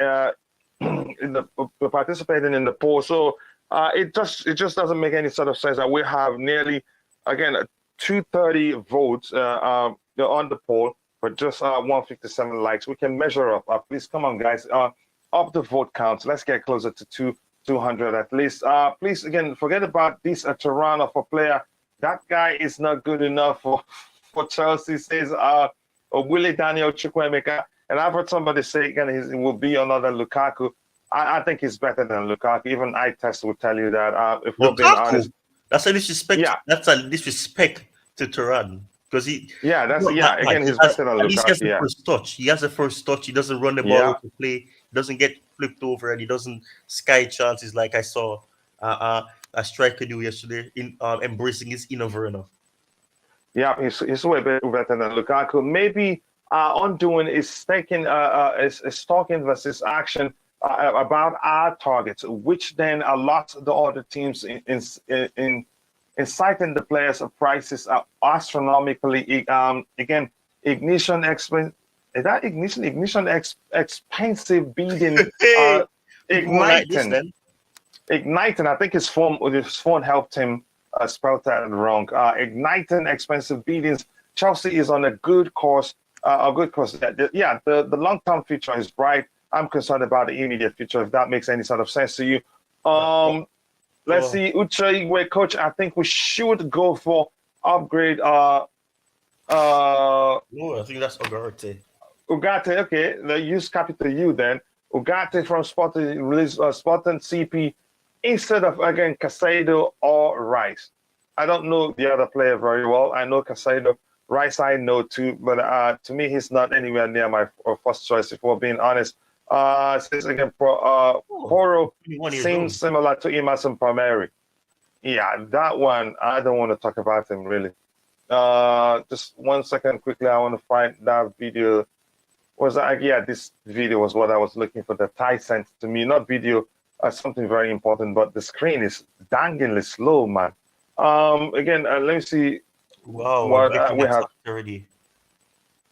participating in the poll. So it just doesn't make any sort of sense that we have nearly 230 votes on the poll, but just 157 likes. We can measure up. Please come on, guys. Up the vote counts. Let's get closer to 200 at least. Please, again, forget about this Tirana for player. That guy is not good enough for Chelsea, says Willie Daniel Chukwuemeka. And I've heard somebody say again he will be another Lukaku. I think he's better than Lukaku. Even eye test will tell you that. If we're being honest, that's a disrespect. Yeah. That's a disrespect to Turan. Because he's better than Lukaku. He has the first touch. He has the first touch. He doesn't run the ball to play. He doesn't get flipped over, and he doesn't sky chances like I saw a striker do yesterday in embracing his inner Verona. Yeah, he's way better than Lukaku. Maybe undoing is taking is talking versus action about our targets, which then allows the other teams in inciting the players of prices are astronomically. Again, ignition expense. Is that ignition expensive bidding? Igniting. I think his phone helped him spell that wrong. Igniting expensive biddings. Chelsea is on a good course. Yeah, the long-term future is bright. I'm concerned about the immediate future, if that makes any sort of sense to you. Let's see, Uche, coach. I think we should go for upgrade. No, I think that's Ugarte. Ugarte, okay. Use capital U then. Ugarte from Sporting release Sporting CP instead of again Casado or Rice. I don't know the other player very well. I know Casado. Rice I know too, but to me he's not anywhere near my first choice. If we're being honest, says again, Poro seems similar to Emerson Palmieri. Yeah, that one I don't want to talk about him really. Just 1 second, quickly. I want to find that video. This video was what I was looking for. The Thai sent to me, not video, something very important, but the screen is dangingly slow, man. Again, let me see. Wow, what we have already.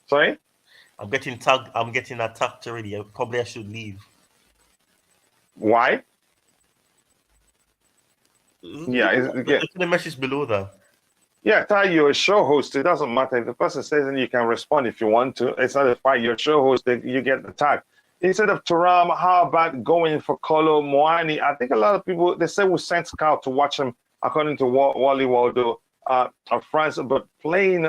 Sorry, I'm getting tagged. I'm getting attacked already. Probably I should leave. Why? The message below that. Yeah, Ty, you're a show host. It doesn't matter if the person says, and you can respond if you want to. It's not a fight. You're a show host. You get the tag. Instead of Thuram, how about going for Kolo Muani? I think a lot of people, they say we sent scout to watch him, according to Wally Waldo of France, but playing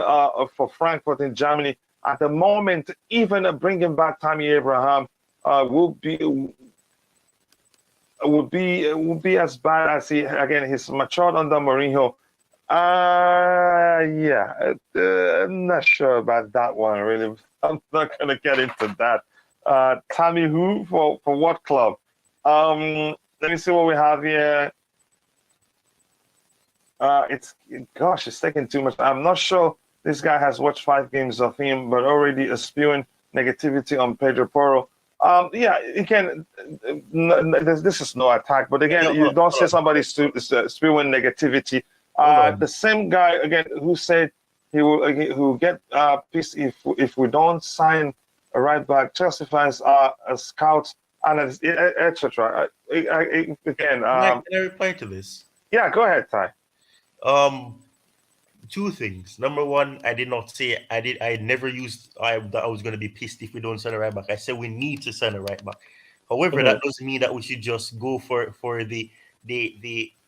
for Frankfurt in Germany at the moment, even bringing back Tammy Abraham would be as bad as he's matured under Mourinho. Yeah, I'm not sure about that one really. I'm not gonna get into that. Tammy who for what club? Let me see what we have here. It's taking too much. I'm not sure this guy has watched 5 games of him, but already spewing negativity on Pedro Porro. Yeah, again, this is no attack, but again, you don't say somebody spewing negativity. The same guy again who said he will get pissed if we don't sign a right back. Chelsea fans are scouts and etc. Again, can I reply to this? Yeah, go ahead, Ty. 2 things. Number one, I did not say I never used that I was going to be pissed if we don't send a right back. I said we need to send a right back. However, that doesn't mean that we should just go for the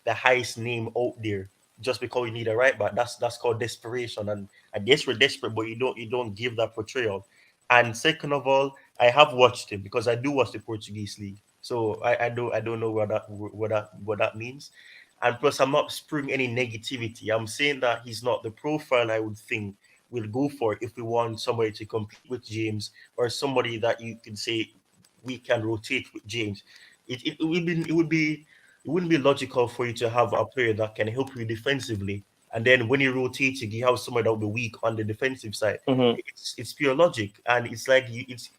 highest name out there just because we need a right back. That's called desperation, and I guess we're desperate, but you don't give that portrayal. And second of all, I have watched him because I do watch the Portuguese league, so I don't know what that means. And plus, I'm not spewing any negativity. I'm saying that he's not the profile I would think we'll go for if we want somebody to compete with James or somebody that you can say we can rotate with James. It wouldn't be logical for you to have a player that can help you defensively, and then when you rotate, you have somebody that will be weak on the defensive side. It's pure logic, and it's like he's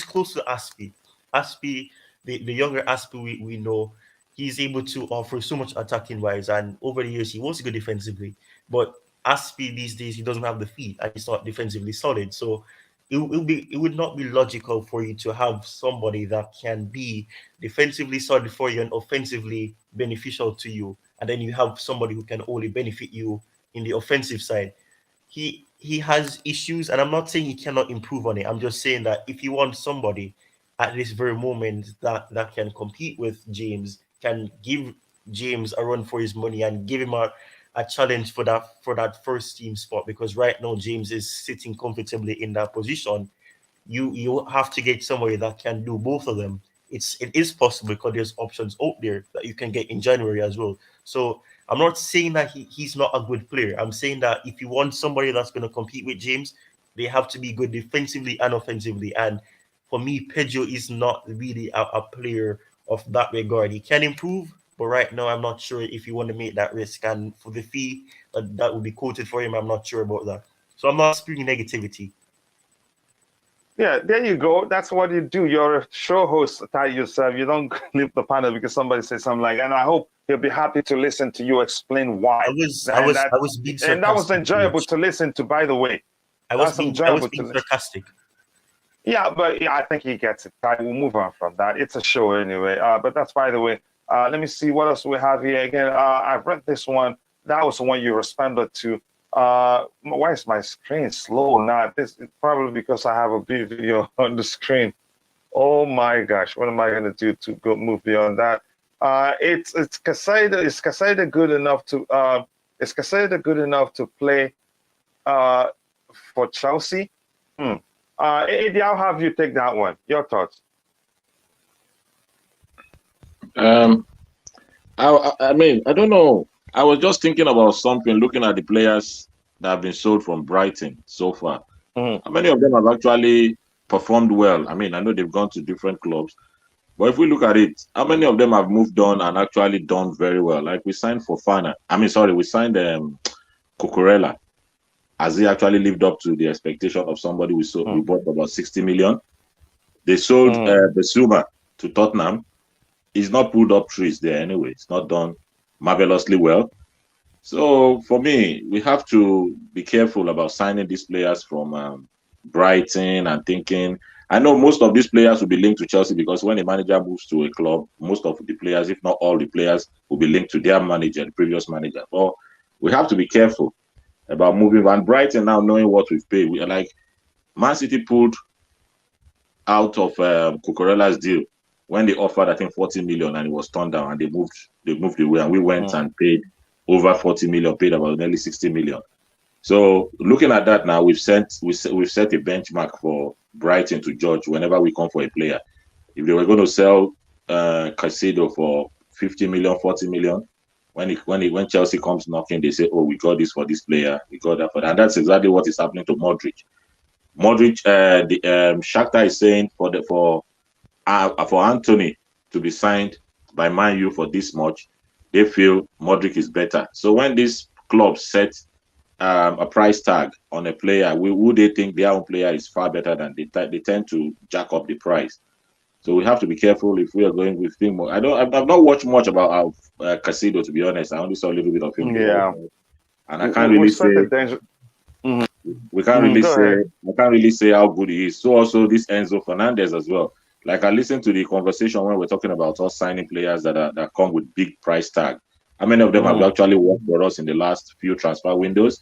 close to Aspie. Aspie, the younger Aspie we know. He's able to offer so much attacking wise, and over the years he was good defensively. But Aspie these days he doesn't have the feet, and he's not defensively solid. So it would not be logical for you to have somebody that can be defensively solid for you and offensively beneficial to you, and then you have somebody who can only benefit you in the offensive side. He has issues, and I'm not saying he cannot improve on it. I'm just saying that if you want somebody at this very moment that can compete with James, can give James a run for his money and give him a challenge for that first team spot, because right now James is sitting comfortably in that position. You have to get somebody that can do both of them. It is possible because there's options out there that you can get in January as well. So I'm not saying that he's not a good player. I'm saying that if you want somebody that's going to compete with James, they have to be good defensively and offensively. And for me, Pedro is not really a player of that regard. He can improve, but right now I'm not sure if you want to make that risk. And for the fee that would be quoted for him, I'm not sure about that. So I'm not spewing negativity. Yeah, there you go. That's what you do. You're a show host, Ty, yourself. You don't leave the panel because somebody says something like, and I hope he'll be happy to listen to you explain why. I was being sarcastic. And that was enjoyable to listen to, by the way. I was being sarcastic. Yeah, but I think he gets it. We'll move on from that. It's a show anyway. But that's by the way. Let me see what else we have here. Again, I've read this one. That was the one you responded to. Why is my screen slow now? This is probably because I have a video on the screen. Oh my gosh, what am I going to do to go move beyond that? It's Casado. Is Casado good enough to? Is Casado good enough to play for Chelsea? Eddie, I'll have you take that one. Your thoughts? I mean, I don't know. I was just thinking about something, looking at the players that have been sold from Brighton so far. How many of them have actually performed well? I mean, I know they've gone to different clubs, but if we look at it, how many of them have moved on and actually done very well? Like we signed Fofana. we signed Cucurella. Has he actually lived up to the expectation of somebody we bought for about 60 million? They sold Bissouma to Tottenham. He's not pulled up trees there anyway. It's not done marvelously well. So for me, we have to be careful about signing these players from Brighton and thinking. I know most of these players will be linked to Chelsea because when a manager moves to a club, most of the players, if not all the players, will be linked to their manager, the previous manager. But we have to be careful about moving. And Brighton now knowing what we've paid, we are like Man City pulled out of Cucurella's deal when they offered, I think, 40 million and it was turned down and they moved away and we went and paid over 40 million, paid about nearly 60 million. So looking at that now, we've set a benchmark for Brighton to judge whenever we come for a player. If they were going to sell Caicedo for 50 million, 40 million, when Chelsea comes knocking, they say, "Oh, we got this for this player, we got that for that," and that's exactly what is happening to Mudryk. Shakhtar is saying for Anthony to be signed by Man U for this much, they feel Mudryk is better. So when these clubs set a price tag on a player, who they think their own player is far better than, they tend to jack up the price. So we have to be careful if we are going with him. I've not watched much about Caicedo, to be honest. I only saw a little bit of him. Yeah, and I can't really say. We can't really say. I can't really say how good he is. So also this Enzo Fernandez as well. Like I listened to the conversation when we're talking about us signing players that come with big price tag. How many of them have actually worked for us in the last few transfer windows?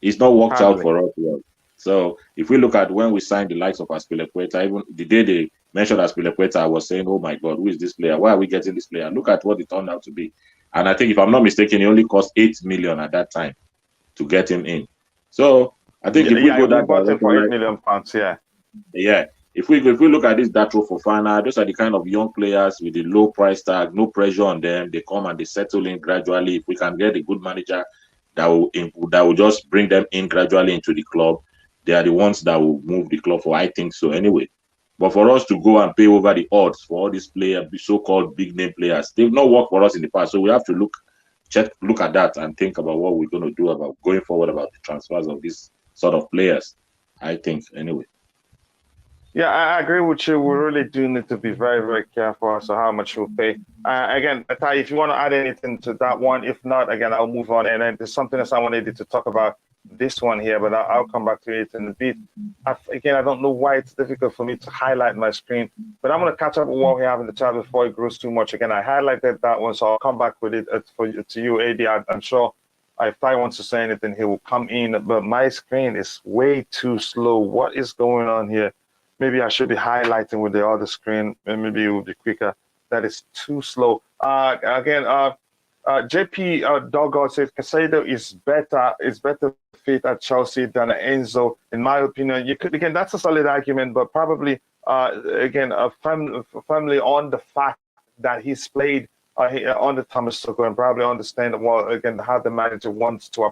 It's not worked out for us well. So if we look at when we signed the likes of Azpilicueta, even the day they mentioned Azpilicueta, I was saying, "Oh my God, who is this player? Why are we getting this player?" Look at what it turned out to be. And I think, if I'm not mistaken, it only cost 8 million at that time to get him in. So I think if we go that bought him for £8 million, yeah. If we look at this Datro Fofana, those are the kind of young players with the low price tag, no pressure on them. They come and they settle in gradually. If we can get a good manager that will just bring them in gradually into the club, they are the ones that will move the club for. I think so anyway. But for us to go and pay over the odds for all these players, so-called big name players, they've not worked for us in the past. So we have to look at that and think about what we're going to do about going forward about the transfers of these sort of players. I think anyway. Yeah, I agree with you. We really do need to be very, very careful as to how much we'll pay. Again, Atai, if you want to add anything to that one, if not, again, I'll move on. And then there's something else I wanted to talk about this one here, but I'll come back to it in a bit. Again, I don't know why it's difficult for me to highlight my screen, but I'm going to catch up with what we have in the chat before it grows too much. Again, I highlighted that one, so I'll come back with it to you, AD. I'm sure if Ty wants to say anything, he will come in, but my screen is way too slow. What is going on here? Maybe I should be highlighting with the other screen, and maybe it will be quicker. That is too slow. Again, JP Doggett says Caicedo is better fit at Chelsea than Enzo, in my opinion. Again, that's a solid argument, but probably again, firmly on the fact that he's played under Thomas Tuchel and probably understand how the manager wants to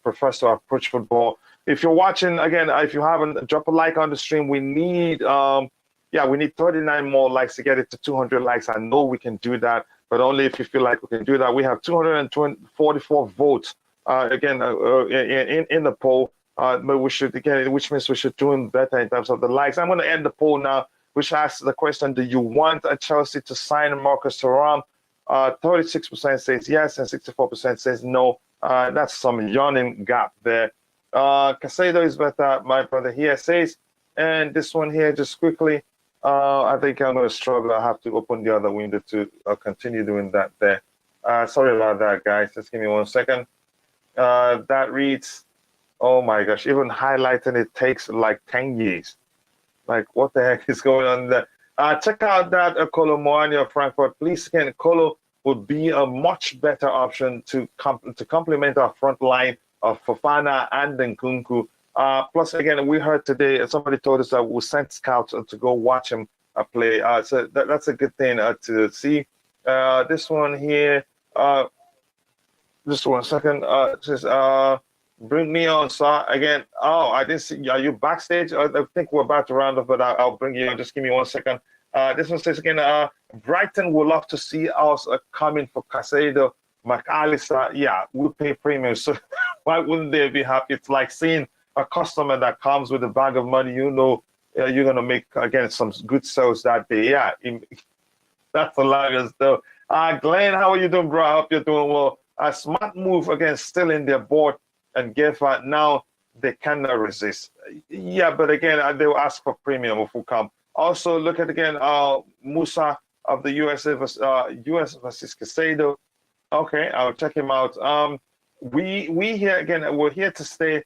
prefers to approach football. If you're watching, again, if you haven't, drop a like on the stream. We need 39 more likes to get it to 200 likes. I know we can do that, but only if you feel like we can do that. We have 244 votes in the poll, but we should, again, which means we should do better in terms of the likes. I'm going to end the poll now, which asks the question: do you want Chelsea to sign Marcus Thuram? 36% says yes, and 64% says no. That's some yawning gap there. Caicedo is better, my brother here says. And this one here, just quickly, I think I'm going to struggle. I have to open the other window to continue doing that there. Sorry about that, guys. Just give me 1 second. That reads, oh my gosh, even highlighting it takes like 10 years. Like, what the heck is going on there? Check out that Kolo Muani of Frankfurt. Please, again, Kolo would be a much better option to complement our front line of Fofana and Nkunku. Plus, again, we heard today, somebody told us that we sent scouts to go watch him play. So that's a good thing to see. This one here, just 1 second, says, bring me on, sir. Again, I didn't see, are you backstage? I think we're about to round up, but I'll bring you in. Just give me 1 second. This one says, again, Brighton would love to see us coming for Caicedo. McAllister, yeah, we pay premium, so why wouldn't they be happy? It's like seeing a customer that comes with a bag of money, you're going to make, again, some good sales that day. Yeah, that's hilarious, though. Glenn, how are you doing, bro? I hope you're doing well. A smart move, again, still in their board, and Gefa, now they cannot resist. Yeah, but again, they will ask for premium if we come. Also, look at, again, Musa of the US versus Caicedo. Okay, I'll check him out. We here, again, we're here to stay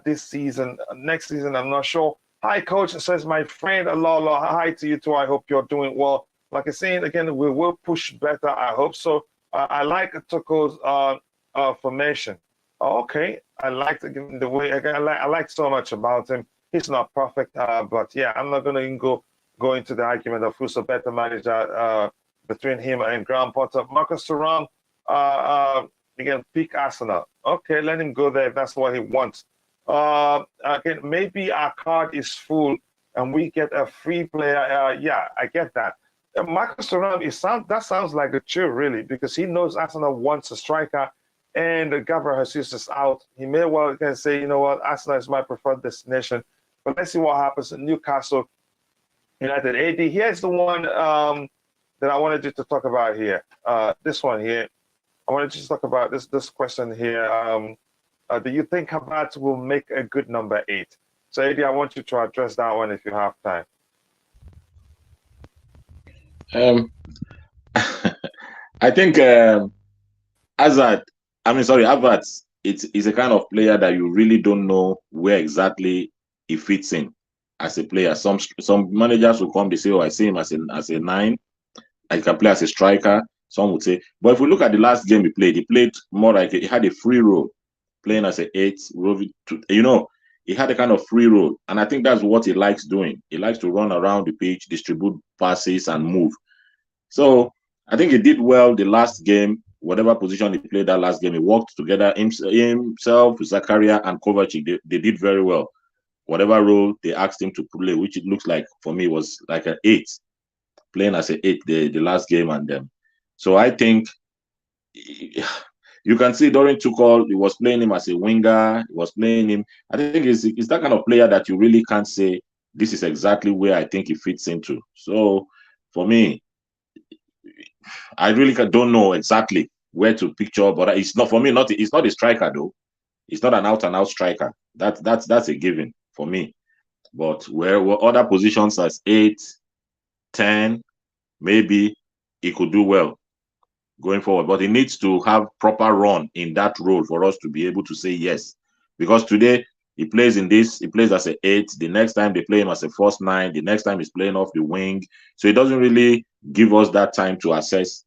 this season. Next season, I'm not sure. Hi, coach, says my friend Lolo. Hi to you too. I hope you're doing well. Like I saying again, we will push better. I hope so. I like Toko's formation. Okay, I like the way again. I like so much about him. He's not perfect, but yeah, I'm not gonna even go into the argument of who's a better manager between him and Graham Potter. Marcus Thuram, again, pick Arsenal. Okay, let him go there if that's what he wants. Again, maybe our card is full and we get a free player. Yeah, I get that. Marcus Thuram, that sounds like a chill, really, because he knows Arsenal wants a striker and Gabriel Jesus is out. He may well can say, you know what, Arsenal is my preferred destination. But let's see what happens in Newcastle United. AD, here's the one that I wanted you to talk about here. This one here. I wanted you to talk about this question here. Do you think Havertz will make a good number 8? So, AD, I want you to address that one if you have time. I think Havertz, it's a kind of player that you really don't know where exactly he fits in as a player. Some managers will come, they say, oh, I see him as a 9. I can play as a striker. Some would say, but if we look at the last game he played more like he had a free role, playing as an 8, he had a kind of free role, and I think that's what he likes doing. He likes to run around the pitch, distribute passes, and move. So I think he did well the last game. Whatever position he played that last game, he worked together himself, Zakaria, and Kovacic. They did very well. Whatever role they asked him to play, which it looks like for me was like an 8, playing as an 8 the last game, and so I think you can see during Tuchel, he was playing him as a winger. He was playing him. I think it's that kind of player that you really can't say this is exactly where I think he fits into. So for me, I really don't know exactly where to picture, but it's not for me. It's not a striker though. It's not an out-and-out striker. That's a given for me. But where other positions as 8, 10, maybe he could do well going forward. But he needs to have proper run in that role for us to be able to say yes. Because today he plays as an 8. The next time they play him as a first 9. The next time he's playing off the wing. So it doesn't really give us that time to assess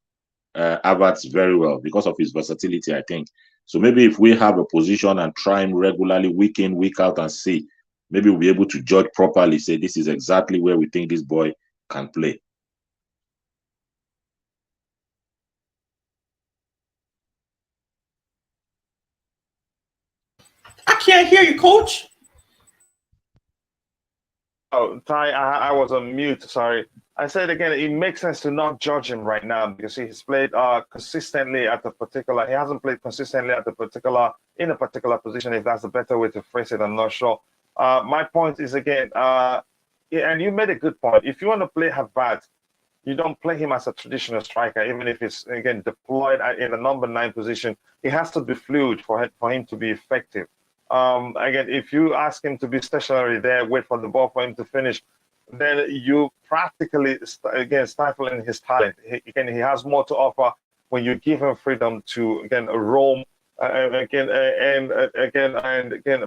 Havertz very well because of his versatility, I think. So maybe if we have a position and try him regularly, week in, week out, and see, maybe we'll be able to judge properly, say this is exactly where we think this boy can play. I can't hear you, coach. Oh, Ty, I was on mute. Sorry. I said again, it makes sense to not judge him right now because he's played consistently at a particular. He hasn't played consistently in a particular position. If that's a better way to phrase it, I'm not sure. My point is again, and you made a good point. If you want to play Havertz, you don't play him as a traditional striker, even if he's again deployed in the number 9 position. He has to be fluid for him to be effective. Again, if you ask him to be stationary there, wait for the ball for him to finish, then you practically stifling his talent. He has more to offer when you give him freedom to roam and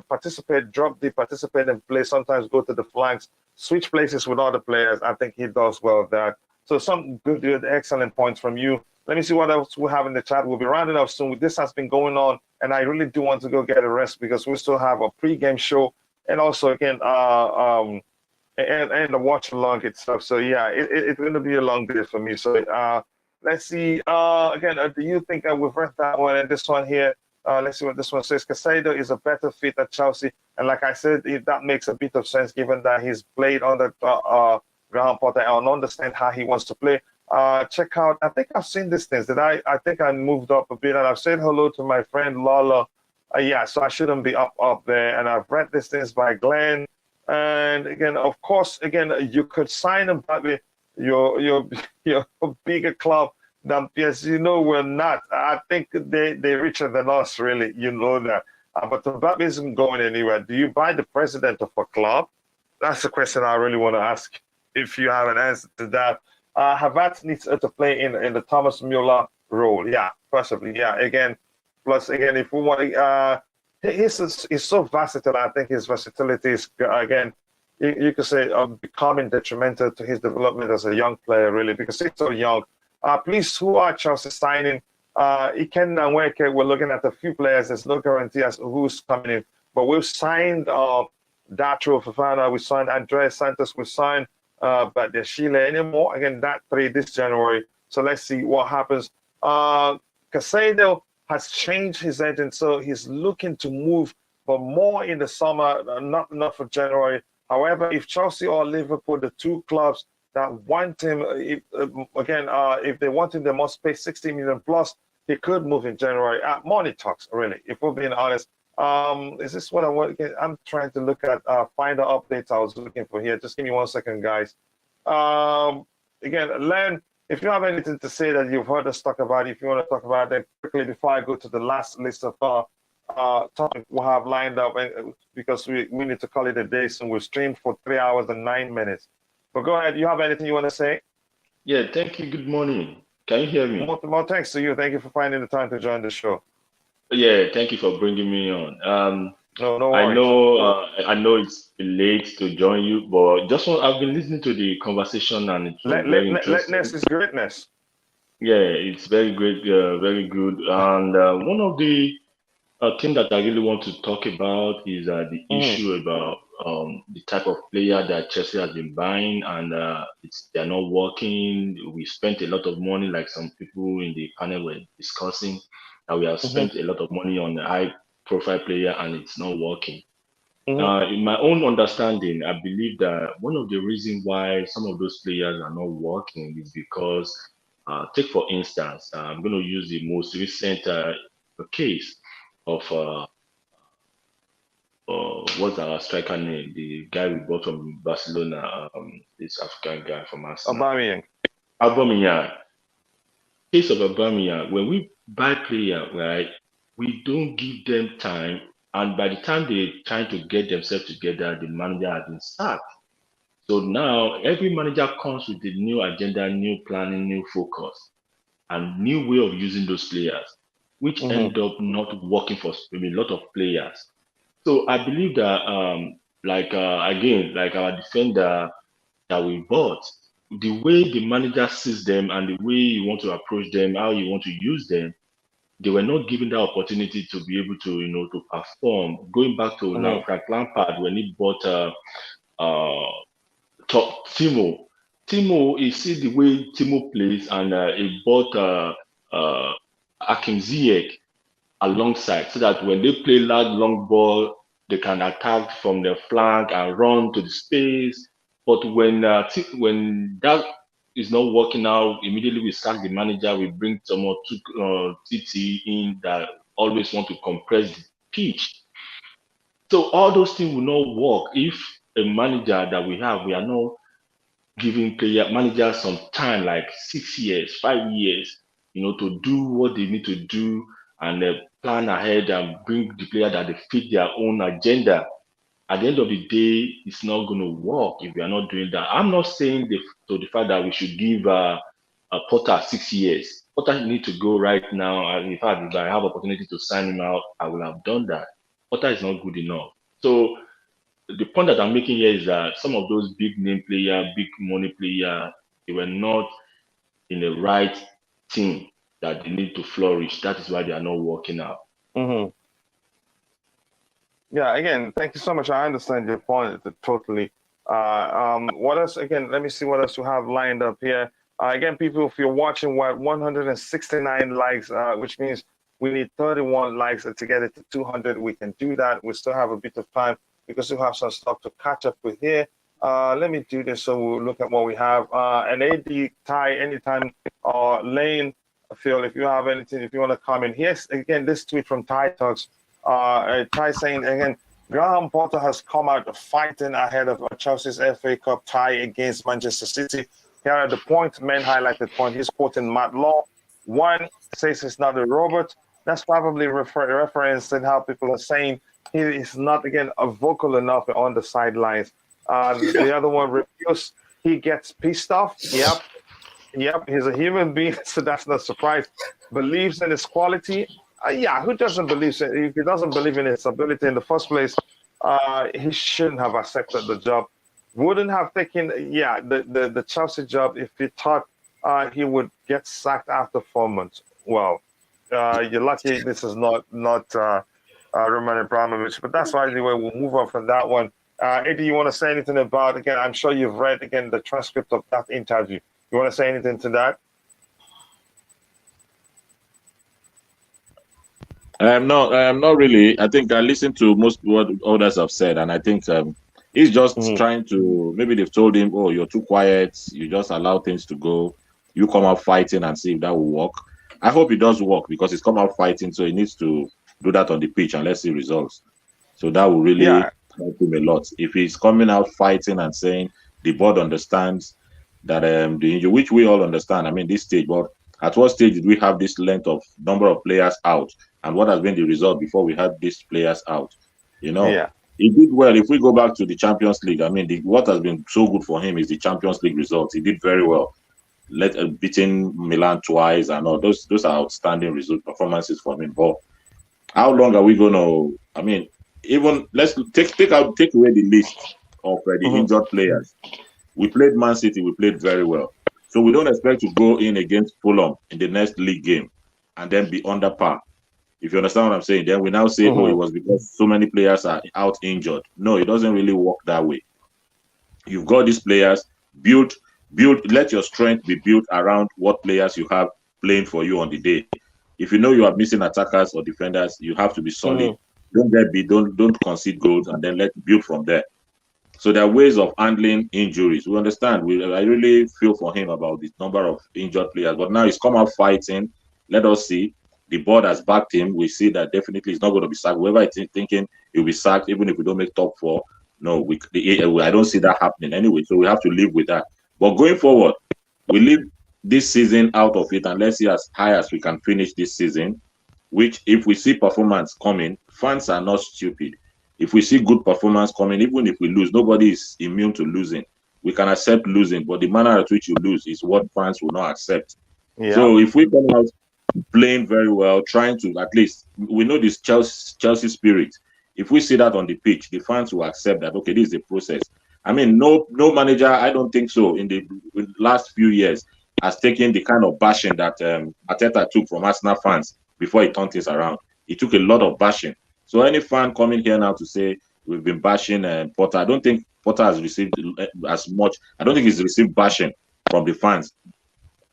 participate, drop deep, participate and play. Sometimes go to the flanks, switch places with other players. I think he does well with that. So some good, excellent points from you. Let me see what else we have in the chat. We'll be rounding up soon. This has been going on, and I really do want to go get a rest because we still have a pre-game show and also again and the watch along itself. So yeah, it's going to be a long day for me. So let's see. Do you think we've read that one and this one here? Let's see what this one says. Caicedo is a better fit at Chelsea, and like I said, that makes a bit of sense given that he's played under Graham Potter and understand how he wants to play. Check out, I think I've seen these things. I think I moved up a bit and I've said hello to my friend Lala. Yeah, so I shouldn't be up there. And I've read these things by Glenn. And again, of course, you could sign him with your bigger club than PSG. We're not. I think they're richer than us, really. You know that. But Mbappe isn't going anywhere. Do you buy the president of a club? That's the question I really want to ask. If you have an answer to that. Havertz needs to play in the Thomas Muller role. Yeah, possibly. Yeah, plus if we want he's so versatile. I think his versatility is, you could say becoming detrimental to his development as a young player, really, because he's so young. Please, who are Chelsea signing? Iken and Weke, we're looking at a few players. There's no guarantee as to who's coming in, but we've signed Datro Fofana, we signed Andres Santos, we signed but there's Chile anymore. Again, that 3 this January. So let's see what happens. Casado has changed his agent, so he's looking to move, but more in the summer, not for January. However, if Chelsea or Liverpool, the 2 clubs that want him, if they want him, they must pay 60 million plus. He could move in January. Money talks, really, if we're being honest. Is this what I want? I'm trying to look at find the updates I was looking for here. Just give me 1 second, guys. Again, Len, if you have anything to say that you've heard us talk about, if you want to talk about it quickly before I go to the last list of topics we'll have lined up, because we need to call it a day soon. We've streamed for 3 hours and 9 minutes. But go ahead. You have anything you want to say? Yeah, thank you. Good morning. Can you hear me? More thanks to you. Thank you for finding the time to join the show. Yeah, thank you for bringing me on. No worries. I know it's late to join you, but I've been listening to the conversation and it's very interesting. Lateness is greatness. Yeah, it's very great, very good. And one of the thing that I really want to talk about is the issue about the type of player that Chelsea has been buying, and they're not working. We spent a lot of money, like some people in the panel were discussing, that we have spent a lot of money on a high-profile player, and it's not working. In my own understanding, I believe that one of the reasons why some of those players are not working is because, take for instance, I'm going to use the most recent case of what's our striker name? The guy we bought from Barcelona, this African guy from Arsenal. Aubameyang. Case of Aubameyang, when we buy player, right, we don't give them time, and by the time they're trying to get themselves together, the manager has been sacked. So now every manager comes with a new agenda, new planning, new focus, and new way of using those players, which end up not working for a lot of players. So I believe that, like our defender that we bought, the way the manager sees them and the way you want to approach them, how you want to use them, they were not given that opportunity to be able to, to perform. Going back to Frank Lampard, when he bought Timo, you see the way Timo plays, and he bought Hakim Ziyech alongside, so that when they play long ball, they can attack from the flank and run to the space. But when that is not working out, immediately we sack the manager. We bring some more TT in that always want to compress the pitch. So all those things will not work if a manager that we are not giving managers some time, like 6 years, 5 years, to do what they need to do and plan ahead and bring the player that they fit their own agenda. At the end of the day, it's not going to work if we are not doing that. I'm not saying to the fact that we should give Potter 6 years. Potter need to go right now. And in fact, if I have opportunity to sign him out, I will have done that. Potter is not good enough. So the point that I'm making here is that some of those big name player, big money player, they were not in the right team that they need to flourish. That is why they are not working out. Yeah, again, thank you so much. I understand your point totally. What else? Again, let me see what else you have lined up here. Again, people, if you're watching, we're at 169 likes, which means we need 31 likes to get it to 200. We can do that. We still have a bit of time because we have some stuff to catch up with here. Let me do this so we'll look at what we have. And AD, Ty, anytime, Lane, Phil, if you have anything, if you want to comment. Yes, again, this tweet from Ty Talks. Ty saying again, Graham Potter has come out fighting ahead of Chelsea's FA Cup tie against Manchester City. Here are the points, men highlighted point. He's quoting Matt Law. One says he's not a robot. That's probably referencing how people are saying he is not, again, vocal enough on the sidelines. The other one, refuse. He gets pissed off. Yep, he's a human being, so that's no surprise. Believes in his quality. Who doesn't believe if he doesn't believe in his ability in the first place, he shouldn't have accepted the job. wouldn't have taken the Chelsea job if he thought he would get sacked after 4 months. Well, you're lucky this is not Roman Abramovich, but that's why anyway. We'll move on from that one. Eddie, you want to say anything about again? I'm sure you've read again the transcript of that interview. You want to say anything to that? Not really. I think I listened to most what others have said, and I think he's just trying to. Maybe they've told him, "Oh, you're too quiet. You just allow things to go. You come out fighting and see if that will work." I hope it does work because he's come out fighting, so he needs to do that on the pitch and let's see results. So that will really help him a lot. If he's coming out fighting and saying the board understands that the injury, which we all understand. I mean, this stage, but at what stage did we have this length of number of players out? And what has been the result before we had these players out? He did well. If we go back to the Champions League, I mean, what has been so good for him is the Champions League results. He did very well, beating Milan twice, and all those are outstanding performances for him. But how long are we going to? I mean, even let's take away the list of the injured players. We played Man City. We played very well, so we don't expect to go in against Fulham in the next league game and then be under par. If you understand what I'm saying, then we now say, oh, it was because so many players are out injured. No, it doesn't really work that way. You've got these players, build, let your strength be built around what players you have playing for you on the day. If you know you are missing attackers or defenders, you have to be solid. Don't concede goals and then build from there. So there are ways of handling injuries. We understand. I really feel for him about the number of injured players, but now he's come out fighting. Let us see. The board has backed him. We see that definitely he's not going to be sacked. Whoever is thinking he'll be sacked, even if we don't make top 4, no, I don't see that happening anyway. So we have to live with that. But going forward, we leave this season out of it and let's see as high as we can finish this season. Which, if we see performance coming, fans are not stupid. If we see good performance coming, even if we lose, nobody is immune to losing. We can accept losing, but the manner at which you lose is what fans will not accept. Yeah. So if we come out playing very well, trying to at least, we know this Chelsea spirit. If we see that on the pitch, the fans will accept that, okay, this is the process. I mean, no manager, I don't think so, in the last few years, has taken the kind of bashing that Arteta took from Arsenal fans before he turned things around. He took a lot of bashing. So any fan coming here now to say we've been bashing Potter, I don't think Potter has received as much. I don't think he's received bashing from the fans.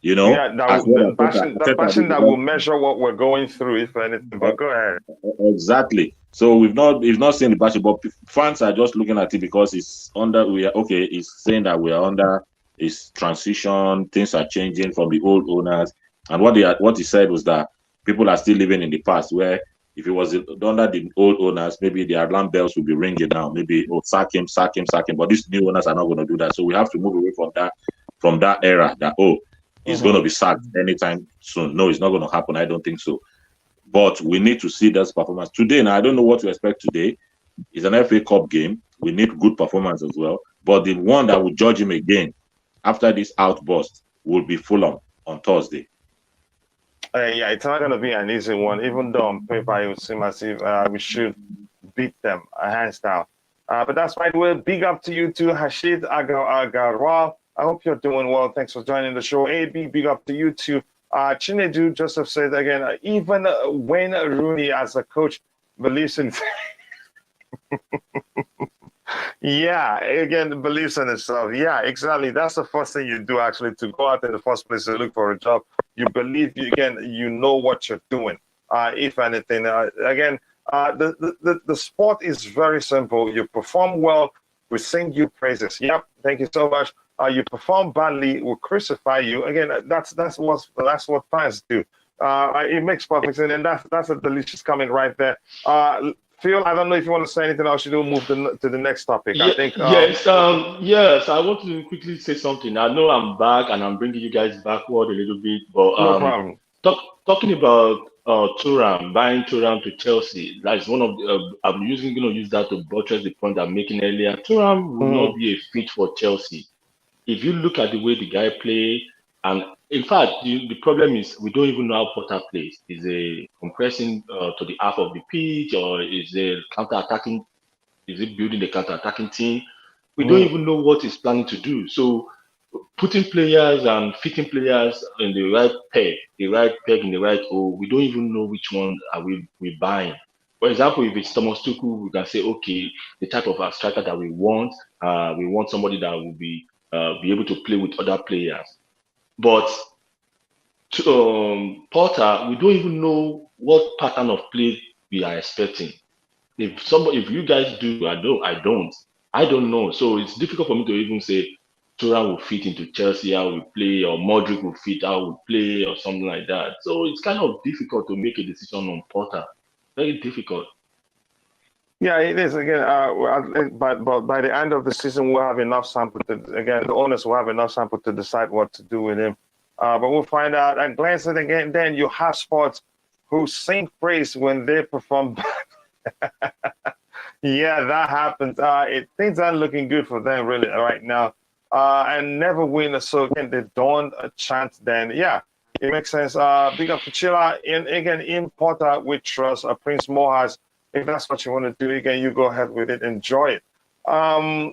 You know, the bashing that will measure what we're going through, if anything. But go ahead. Exactly. So we've not seen the bashing, but fans are just looking at it because it's under. He's saying that we are under his transition. Things are changing from the old owners, and what he said was that people are still living in the past. Where if it was under the old owners, maybe the alarm bells will be ringing now. Maybe sack him. But these new owners are not going to do that. So we have to move away from that era. That he's going to be sacked anytime soon. No, it's not going to happen. I don't think so. But we need to see this performance today. Now, I don't know what to expect today. It's an FA Cup game. We need good performance as well. But the one that will judge him again after this outburst will be Fulham on Thursday. It's not going to be an easy one. Even though on paper it would seem as if we should beat them hands down. But that's right. Well, big up to you too, Hashid Agarwal. I hope you're doing well. Thanks for joining the show. AB, big up to you too. Chinedu Joseph said again, even when Rooney as a coach believes in believes in himself. Yeah, exactly. That's the first thing you do actually, to go out in the first place to look for a job. You believe you know what you're doing. If anything, the sport is very simple. You perform well, we sing you praises. Yep, thank you so much. You perform badly, we'll crucify you. Again, that's what fans do. It makes perfect sense, and that's a delicious comment right there. Phil, I don't know if you want to say anything else. You do move to the next topic. Yeah, I think. Yes. I want to quickly say something. I know I'm back and I'm bringing you guys backward a little bit, but no problem. Talking about Thuram, buying Thuram to Chelsea. That's one of the, I'm going to use that to buttress the point I'm making earlier. Thuram will not be a fit for Chelsea. If you look at the way the guy plays, and in fact, the problem is we don't even know how Potter plays. Is he compressing to the half of the pitch, or is he counter-attacking? Is he building the counter-attacking team? We don't even know what he's planning to do. So putting players and fitting players in the right peg in the right hole, we don't even know which one are we buying. For example, if it's Thomas Tuchel, we can say, okay, the type of striker that we want somebody that will be able to play with other players. But Porter, we don't even know what pattern of play we are expecting. If you guys do, I don't know. So it's difficult for me to even say Thuram will fit into Chelsea, how we play, or Mudryk will fit how we play, or something like that. So it's kind of difficult to make a decision on Porter. Very difficult. Yeah, it is. Again, but by the end of the season, we'll have enough sample the owners will have enough sample to decide what to do with him. But we'll find out. And glancing again, then you have sports who sing praise when they perform bad. Yeah, that happens. Things aren't looking good for them really right now. And never win. So again, they don't chance. Then yeah, it makes sense. Big up to Chilla. In Porter, we trust Prince Mohas. If that's what you want to do, again, you go ahead with it. Enjoy it.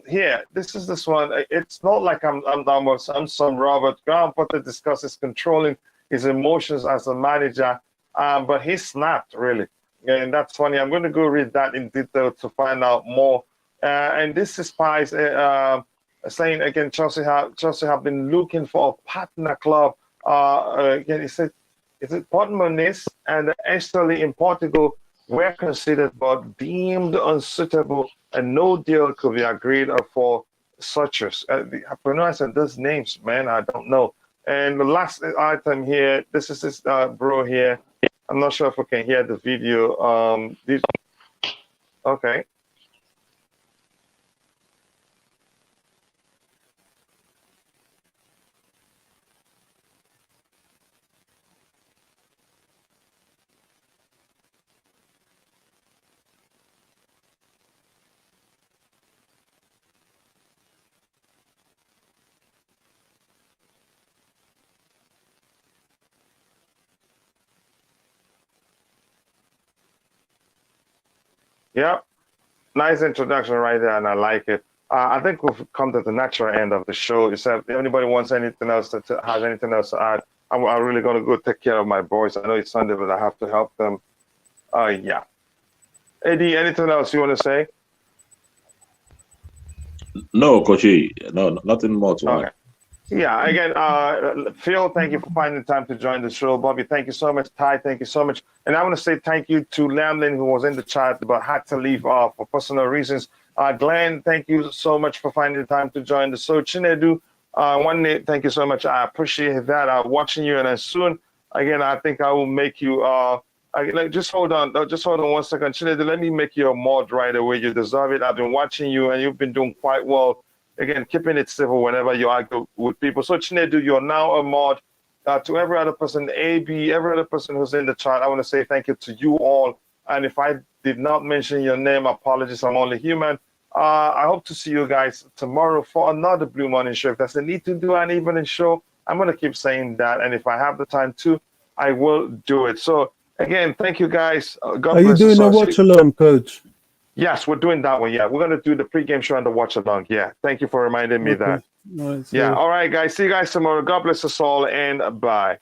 Here, this one. It's not like I'm some Robert. Graham Potter discusses controlling his emotions as a manager, but he snapped really, and that's funny. I'm going to go read that in detail to find out more. And this is Spice saying again, Chelsea have been looking for a partner club. Again, he said, is it Portimonense and Esterly in Portugal were considered but deemed unsuitable, and no deal could be agreed for suchers. I pronounce those names, man, I don't know. And the last item here, this is this bro here. I'm not sure if we can hear the video. Okay. Yeah, nice introduction right there, and I like it. I think we've come to the natural end of the show. If anybody wants anything else has anything else to add, I'm really going to go take care of my boys. I know it's Sunday, but I have to help them. Yeah. Eddie, anything else you want to say? No, Kochi. No, nothing more to add. Yeah, again, Phil, thank you for finding time to join the show. Bobby, thank you so much. Ty, thank you so much. And I want to say thank you to Lamlin, who was in the chat but had to leave for personal reasons. Glenn, thank you so much for finding the time to join the show. Chinedu, one, thank you so much. I appreciate that. Watching you, and then soon, again, I think I will make you. Just hold on 1 second. Chinedu, let me make you a mod right away. You deserve it. I've been watching you, and you've been doing quite well. Again, keeping it civil whenever you argue with people. So, Chinedu, you're now a mod. To every other person, AB, every other person who's in the chat, I want to say thank you to you all. And if I did not mention your name, apologies, I'm only human. I hope to see you guys tomorrow for another Blue Morning show. If there's a need to do an evening show, I'm going to keep saying that. And if I have the time to, I will do it. So, again, thank you, guys. God Are you bless doing you. a watch-along, Coach? Yes, we're doing that one. Yeah, we're going to do the pregame show and the watch-along. Yeah, thank you for reminding me that. Right, so Yeah, all right, guys. See you guys tomorrow. God bless us all, and bye.